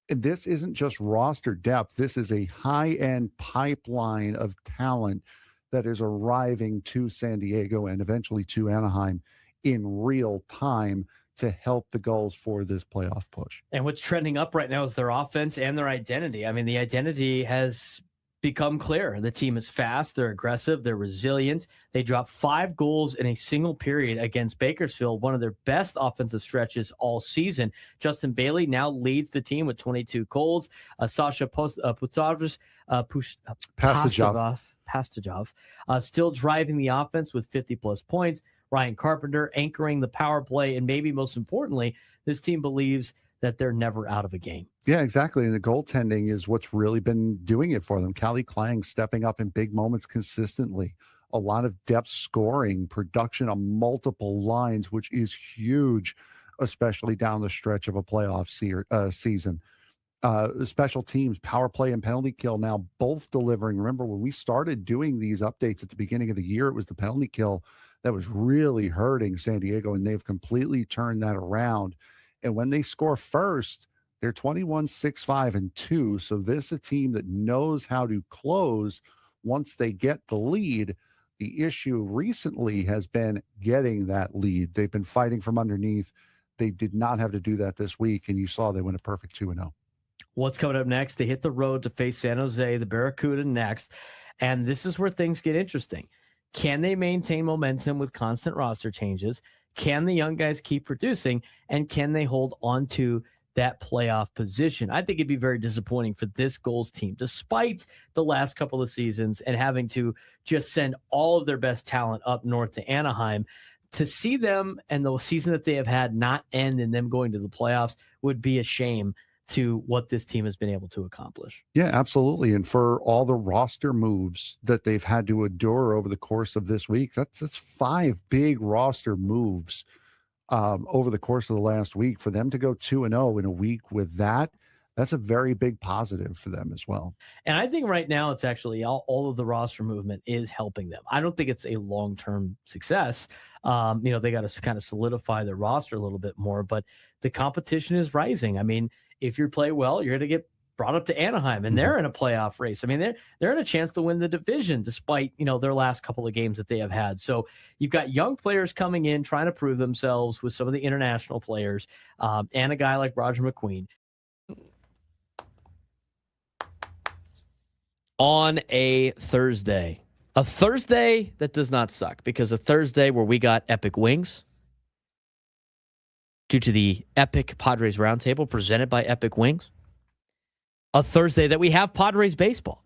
Speaker 7: And this isn't just roster depth. This is a high-end pipeline of talent that is arriving to San Diego and eventually to Anaheim in real time to help the Gulls for this playoff push.
Speaker 3: And what's trending up right now is their offense and their identity. I mean, the identity has become clear. The team is fast, they're aggressive, they're resilient. They dropped 5 goals in a single period against Bakersfield, one of their best offensive stretches all season. Justin Bailey now leads the team with 22 goals. Sasha Pastajov still driving the offense with 50-plus points. Ryan Carpenter anchoring the power play, and maybe most importantly, this team believes that they're never out of a game.
Speaker 7: Yeah, exactly. And the goaltending is what's really been doing it for them. Callie Klang stepping up in big moments consistently. A lot of depth scoring, production on multiple lines, which is huge, especially down the stretch of a playoff season. Special teams, power play, and penalty kill now both delivering. Remember, when we started doing these updates at the beginning of the year, it was the penalty kill that was really hurting San Diego, and they've completely turned that around. And when they score first, they're 21-6-5-2. So this is a team that knows how to close once they get the lead. The issue recently has been getting that lead. They've been fighting from underneath. They did not have to do that this week, and you saw they went a perfect 2-0.
Speaker 3: What's coming up next? They hit the road to face San Jose, the Barracuda next, and this is where things get interesting. Can they maintain momentum with constant roster changes? Can the young guys keep producing? And can they hold on to that playoff position? I think it'd be very disappointing for this Gulls team, despite the last couple of seasons and having to just send all of their best talent up north to Anaheim. To see them and the season that they have had not end and them going to the playoffs would be a shame to what this team has been able to accomplish.
Speaker 7: Yeah, absolutely. And for all the roster moves that they've had to endure over the course of this week, that's 5 big roster moves over the course of the last week. For them to go 2-0 in a week with that, that's a very big positive for them as well.
Speaker 3: And I think right now it's actually all of the roster movement is helping them. I don't think it's a long-term success. They got to kind of solidify their roster a little bit more, but the competition is rising. I mean, if you play well, you're going to get brought up to Anaheim, and they're in a playoff race. I mean, they're in a chance to win the division despite, their last couple of games that they have had. So you've got young players coming in, trying to prove themselves with some of the international players, and a guy like Roger McQueen. On a Thursday that does not suck, because a Thursday where we got epic wings due to the Epic Padres Roundtable presented by Epic Wings. A Thursday that we have Padres baseball.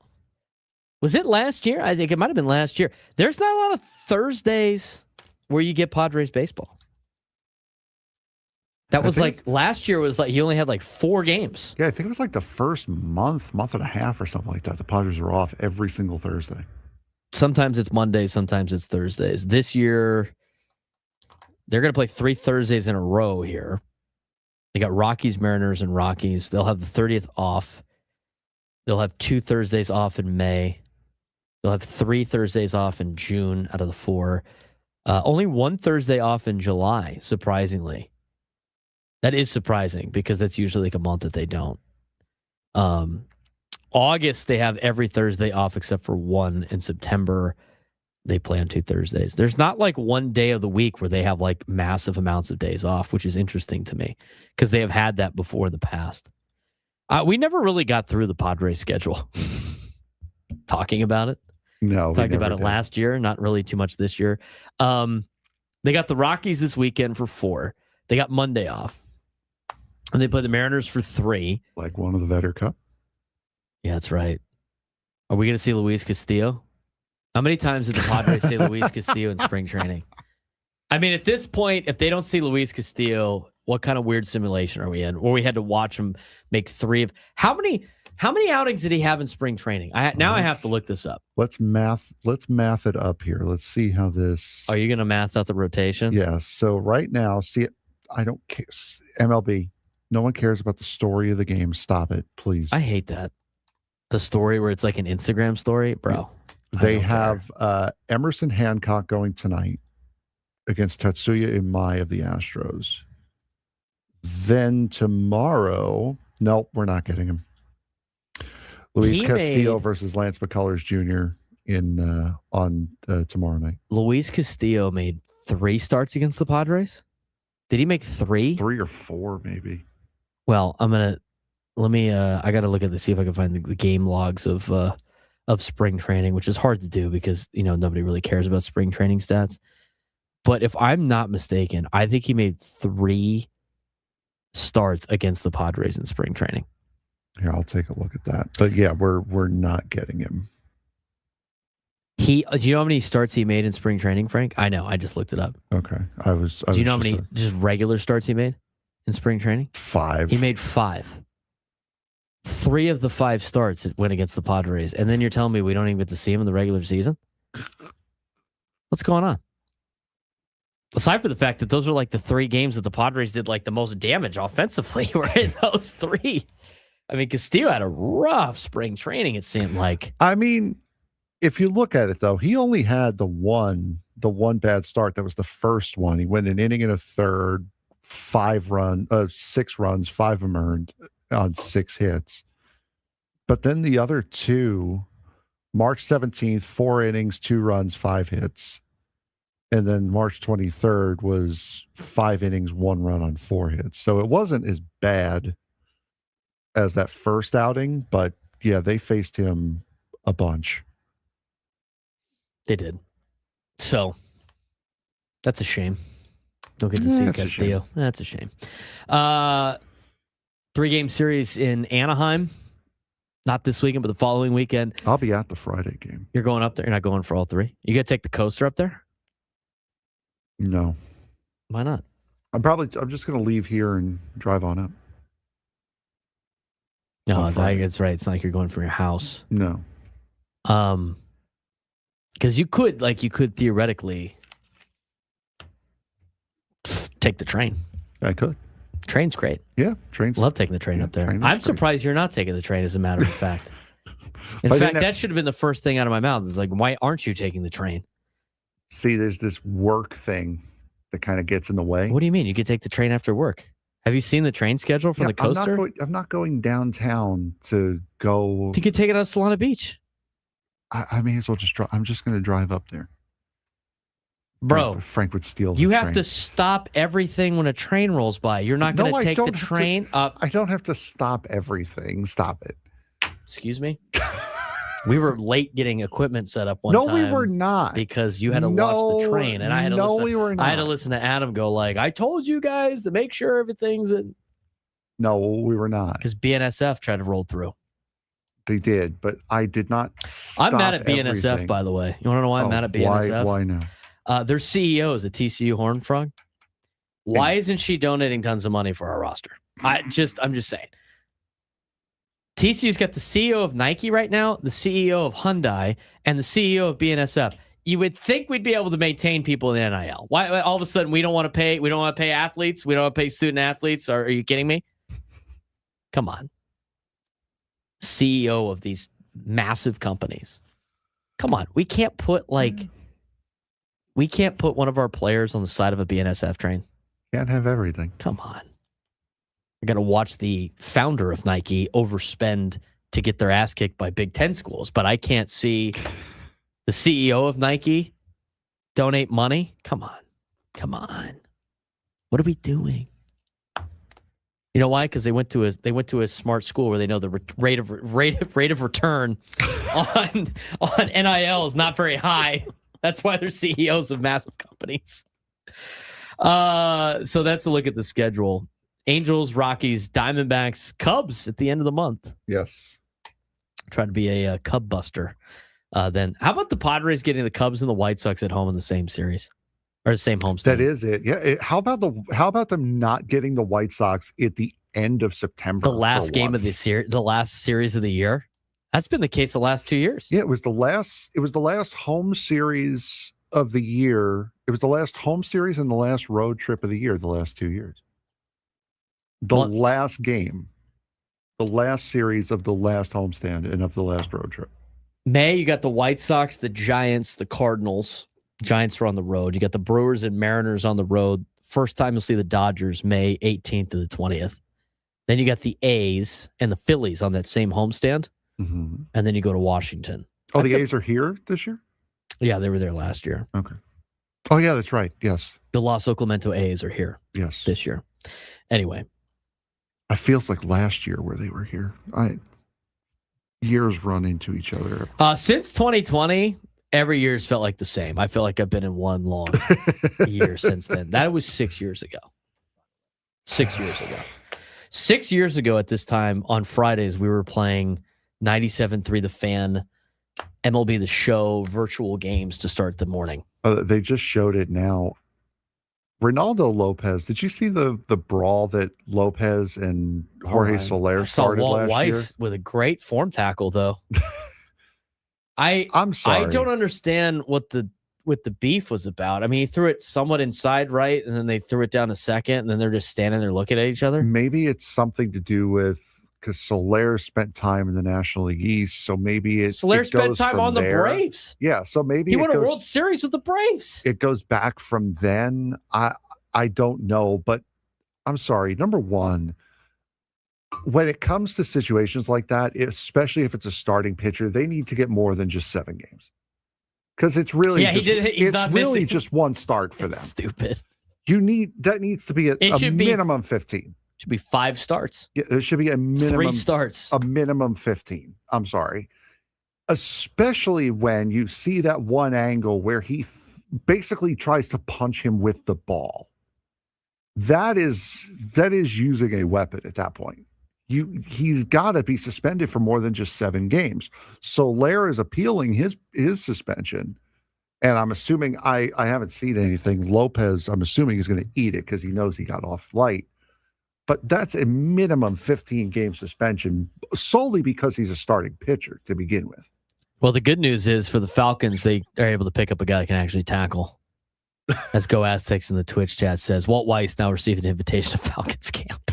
Speaker 3: Was it last year? I think it might have been last year. There's not a lot of Thursdays where you get Padres baseball. That was like last year was like you only had like 4 games.
Speaker 7: Yeah, I think it was like the first month and a half or something like that. The Padres were off every single Thursday.
Speaker 3: Sometimes it's Mondays, sometimes it's Thursdays. This year, they're going to play 3 Thursdays in a row here. They got Rockies, Mariners, and Rockies. They'll have the 30th off. They'll have 2 Thursdays off in May. They'll have 3 Thursdays off in June out of the 4. Only 1 Thursday off in July, surprisingly. That is surprising because that's usually like a month that they don't. August, they have every Thursday off except for 1. In September, they play on 2 Thursdays. There's not like one day of the week where they have like massive amounts of days off, which is interesting to me because they have had that before in the past. We never really got through the Padres schedule. Talking about it.
Speaker 7: No.
Speaker 3: Talked about it last year, not really too much this year. They got the Rockies this weekend for 4. They got Monday off. And they play the Mariners for 3.
Speaker 7: Like one of the Vedder Cup?
Speaker 3: Yeah, that's right. Are we going to see Luis Castillo? How many times did the Padres say Luis Castillo in spring training? I mean, at this point, if they don't see Luis Castillo, what kind of weird simulation are we in? Where we had to watch him make 3 of... How many outings did he have in spring training? I have to look this up.
Speaker 7: Let's math it up here. Let's see how this...
Speaker 3: Are you going to math out the rotation?
Speaker 7: Yeah. So right now, I don't care. MLB, no one cares about the story of the game. Stop it, please.
Speaker 3: I hate that. The story where it's like an Instagram story, bro.
Speaker 7: They have Emerson Hancock going tonight against Tatsuya Imai of the Astros. Then tomorrow, nope, we're not getting him. Luis Castillo versus Lance McCullers Jr. on tomorrow night.
Speaker 3: Luis Castillo made 3 starts against the Padres. Did he make 3?
Speaker 7: 3 or 4, maybe.
Speaker 3: Well, I got to look at this, see if I can find the game logs of spring training, which is hard to do because, nobody really cares about spring training stats. But if I'm not mistaken, I think he made 3 starts against the Padres in spring training.
Speaker 7: Here, I'll take a look at that. But yeah, we're not getting him.
Speaker 3: Do you know how many starts he made in spring training, Frank? I know. I just looked it up.
Speaker 7: Okay.
Speaker 3: Do you know how many just regular starts he made in spring training?
Speaker 7: 5.
Speaker 3: He made 5. 3 of the 5 starts went against the Padres. And then you're telling me we don't even get to see him in the regular season? What's going on? Aside from the fact that those are like the 3 games that the Padres did like the most damage offensively were in those 3. I mean, Castillo had a rough spring training, it seemed like.
Speaker 7: I mean, if you look at it, though, he only had the one bad start. That was the first one. He went an inning and a third, 6 runs, 5 of them earned on 6 hits. But then the other 2, March 17th, 4 innings, 2 runs, 5 hits. And then March 23rd was 5 innings, 1 run on 4 hits. So it wasn't as bad as that first outing, but yeah, they faced him a bunch.
Speaker 3: They did. So that's a shame. Don't get to see Castillo. That's a shame. 3-game series in Anaheim. Not this weekend, but the following weekend.
Speaker 7: I'll be at the Friday game.
Speaker 3: You're going up there? You're not going for all 3? You got to take the coaster up there?
Speaker 7: No.
Speaker 3: Why not?
Speaker 7: I'm just going to leave here and drive on up.
Speaker 3: No, it's right. It's not like you're going from your house.
Speaker 7: No.
Speaker 3: Because you could theoretically take the train.
Speaker 7: I could.
Speaker 3: Train's great.
Speaker 7: Yeah, train's.
Speaker 3: Love taking the train up there. I'm surprised you're not taking the train, as a matter of fact. In fact, that should have been the first thing out of my mouth. It's like, why aren't you taking the train?
Speaker 7: See, there's this work thing that kind of gets in the way.
Speaker 3: What do you mean? You could take the train after work. Have you seen the train schedule from the coaster?
Speaker 7: I'm not going downtown to go.
Speaker 3: You could take it on Solana Beach.
Speaker 7: I may as well just drive. I'm just going to drive up there.
Speaker 3: Bro,
Speaker 7: Frank would steal the
Speaker 3: You
Speaker 7: train.
Speaker 3: have to stop everything when a train rolls by. You're not going to take the train up.
Speaker 7: I don't have to stop everything. Stop it.
Speaker 3: Excuse me? We were late getting equipment set up one time.
Speaker 7: No, we were not.
Speaker 3: Because you had to watch the train. And I had to listen.
Speaker 7: We were not.
Speaker 3: I had to listen to Adam go like, I told you guys to make sure everything's in.
Speaker 7: No, we were not.
Speaker 3: Because BNSF tried to roll through.
Speaker 7: They did, but I did not stop
Speaker 3: I'm mad at BNSF,
Speaker 7: everything.
Speaker 3: by the way. You want to know why I'm mad at BNSF?
Speaker 7: Why now?
Speaker 3: Their CEO is a TCU Horned Frog. Why isn't she donating tons of money for our roster? I'm just saying. TCU's got the CEO of Nike right now, the CEO of Hyundai, and the CEO of BNSF. You would think we'd be able to maintain people in NIL. Why all of a sudden we don't want to pay? We don't want to pay athletes. We don't want to pay student athletes. Are you kidding me? Come on. CEO of these massive companies. Come on. We can't put one of our players on the side of a BNSF train.
Speaker 7: Can't have everything.
Speaker 3: Come on. We're going to watch the founder of Nike overspend to get their ass kicked by Big Ten schools, but I can't see the CEO of Nike donate money. Come on. Come on. What are we doing? You know why? Because they went to a smart school where they know the rate of return on NIL is not very high. That's why they're CEOs of massive companies. So that's a look at the schedule. Angels, Rockies, Diamondbacks, Cubs at the end of the month.
Speaker 7: Yes.
Speaker 3: Try to be a Cub buster. Then how about the Padres getting the Cubs and the White Sox at home in the same series or the same homestand?
Speaker 7: That is it. Yeah. How about them not getting the White Sox at the end of September?
Speaker 3: The last game of the series, the last series of the year. That's been the case the last 2 years.
Speaker 7: Yeah, it was the last home series of the year. It was the last home series and the last road trip of the year, the last 2 years. Last game, the last series of the last homestand and of the last road trip.
Speaker 3: May, you got the White Sox, the Giants, the Cardinals. Giants are on the road. You got the Brewers and Mariners on the road. First time you'll see the Dodgers, May 18th to the 20th. Then you got the A's and the Phillies on that same homestand.
Speaker 7: Mm-hmm.
Speaker 3: And then you go to Washington.
Speaker 7: Oh, the A's are here this year?
Speaker 3: Yeah, they were there last year.
Speaker 7: Okay. Oh, yeah, that's right. Yes.
Speaker 3: The Los Oclamento A's are here.
Speaker 7: Yes.
Speaker 3: This year. Anyway.
Speaker 7: It feels like last year where they were here. Years run into each other.
Speaker 3: Since 2020, every year's felt like the same. I feel like I've been in one long year since then. That was 6 years ago. 6 years ago. 6 years ago at this time on Fridays, we were playing 97.3 The Fan, MLB The Show, virtual games to start the morning.
Speaker 7: They just showed it now. Ronaldo Lopez, did you see the brawl that Lopez and Jorge Soler started
Speaker 3: Walt
Speaker 7: last
Speaker 3: Weiss
Speaker 7: year?
Speaker 3: With a great form tackle, though.
Speaker 7: I'm sorry.
Speaker 3: I don't understand what the beef was about. I mean, he threw it somewhat inside right, and then they threw it down to second, and then they're just standing there looking at each other.
Speaker 7: Maybe it's something to do with because Soler spent time in the National League East, so maybe
Speaker 3: Soler spent
Speaker 7: goes
Speaker 3: time
Speaker 7: from
Speaker 3: on
Speaker 7: there.
Speaker 3: the Braves.
Speaker 7: Yeah, so maybe
Speaker 3: he won a World Series with the Braves.
Speaker 7: It goes back from then. I don't know, but I'm sorry. Number one, when it comes to situations like that, especially if it's a starting pitcher, they need to get more than just 7 games. because it's really
Speaker 3: he's not
Speaker 7: really
Speaker 3: missing.
Speaker 7: just one start for them.
Speaker 3: Stupid.
Speaker 7: That needs to be a minimum 15.
Speaker 3: Should be 5 starts.
Speaker 7: Yeah, there should be a minimum
Speaker 3: 3 starts.
Speaker 7: A minimum 15. I'm sorry. Especially when you see that one angle where he basically tries to punch him with the ball. That is using a weapon at that point. He's got to be suspended for more than just 7 games. Soler is appealing his suspension. And I'm assuming I haven't seen anything. Lopez, I'm assuming, is going to eat it because he knows he got off light. But that's a minimum 15-game suspension solely because he's a starting pitcher to begin with.
Speaker 3: Well, the good news is for the Falcons, they are able to pick up a guy that can actually tackle. As Go Aztecs in the Twitch chat says, Walt Weiss now received an invitation to Falcons camp.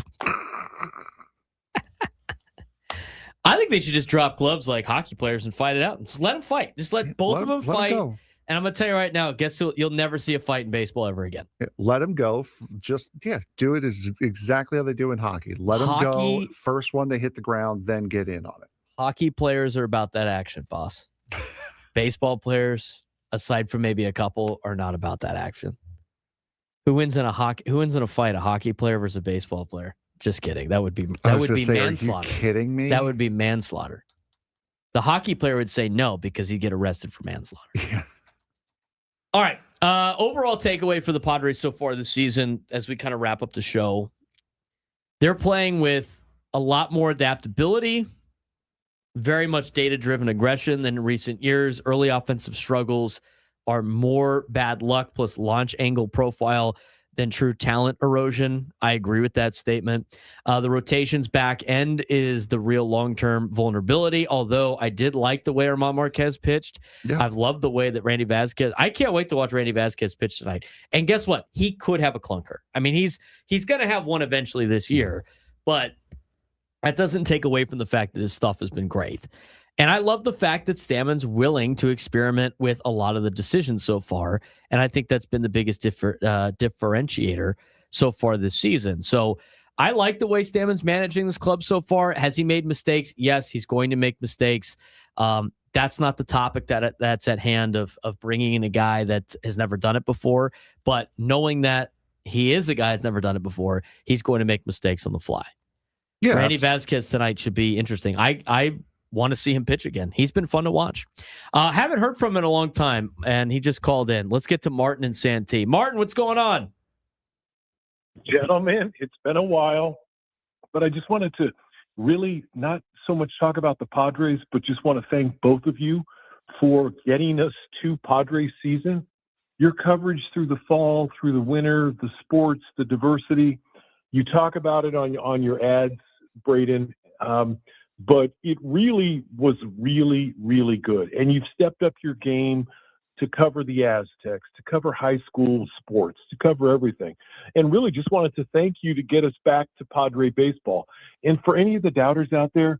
Speaker 3: I think they should just drop gloves like hockey players and fight it out. Just let them fight. Just let both of them fight. And I'm going to tell you right now, guess who? You'll never see a fight in baseball ever again.
Speaker 7: Let them go. Do it as exactly how they do in hockey. Let them go. First one to hit the ground, then get in on it. Hockey
Speaker 3: players are about that action, boss. Baseball players, aside from maybe a couple, are not about that action. Who wins in a fight? A hockey player versus a baseball player? Just kidding. That would be manslaughter.
Speaker 7: Are you kidding me?
Speaker 3: That would be manslaughter. The hockey player would say no because he'd get arrested for manslaughter.
Speaker 7: Yeah.
Speaker 3: All right. Overall takeaway for the Padres so far this season, as we kind of wrap up the show, they're playing with a lot more adaptability, very much data-driven aggression than in recent years. Early offensive struggles are more bad luck plus launch angle profile than true talent erosion. I agree with that statement. The rotation's back end is the real long-term vulnerability, although I did like the way Armand Marquez pitched. Yeah. I've loved the way that Randy Vasquez... I can't wait to watch Randy Vasquez pitch tonight. And guess what? He could have a clunker. I mean, he's going to have one eventually this year, but that doesn't take away from the fact that his stuff has been great. And I love the fact that Stammen's willing to experiment with a lot of the decisions so far. And I think that's been the biggest differentiator so far this season. So I like the way Stammen's managing this club so far. Has he made mistakes? Yes, he's going to make mistakes. That's not the topic that's at hand of bringing in a guy that has never done it before. But knowing that he is a guy that's never done it before, he's going to make mistakes on the fly. Yeah, Randy Vasquez tonight should be interesting. I want to see him pitch again. He's been fun to watch. Haven't heard from him in a long time, and he just called in. Let's get to Martin and Santee. Martin, what's going on?
Speaker 11: Gentlemen, it's been a while, but I just wanted to really not so much talk about the Padres, but just want to thank both of you for getting us to Padres season. Your coverage through the fall, through the winter, the sports, the diversity, you talk about it on your ads, Braden, but it really was really, really good. And you've stepped up your game to cover the Aztecs, to cover high school sports, to cover everything. And really just wanted to thank you to get us back to Padre baseball. And for any of the doubters out there,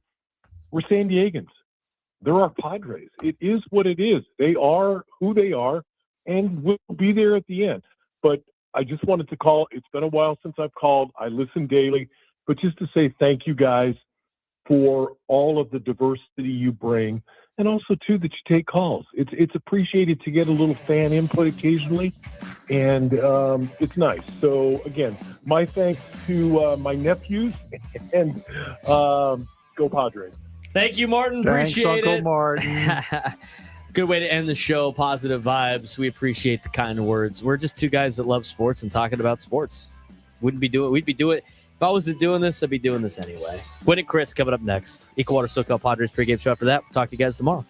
Speaker 11: we're San Diegans. They're our Padres. It is what it is. They are who they are, and we'll be there at the end. But I just wanted to call. It's been a while since I've called. I listen daily. But just to say thank you guys for all of the diversity you bring, and also too that you take calls. It's appreciated to get a little fan input occasionally, and it's nice. So again, my thanks to my nephews, and go Padres.
Speaker 3: Thank you, Martin.
Speaker 7: Thanks,
Speaker 3: appreciate
Speaker 7: Uncle
Speaker 3: it.
Speaker 7: Martin.
Speaker 3: Good way to end the show. Positive vibes. We appreciate the kind words. We're just two guys that love sports and talking about sports. We'd be doing if I wasn't doing this, I'd be doing this anyway. Gwynn and Chris coming up next. Equal Water SoCal Padres pregame show after that. We'll talk to you guys tomorrow.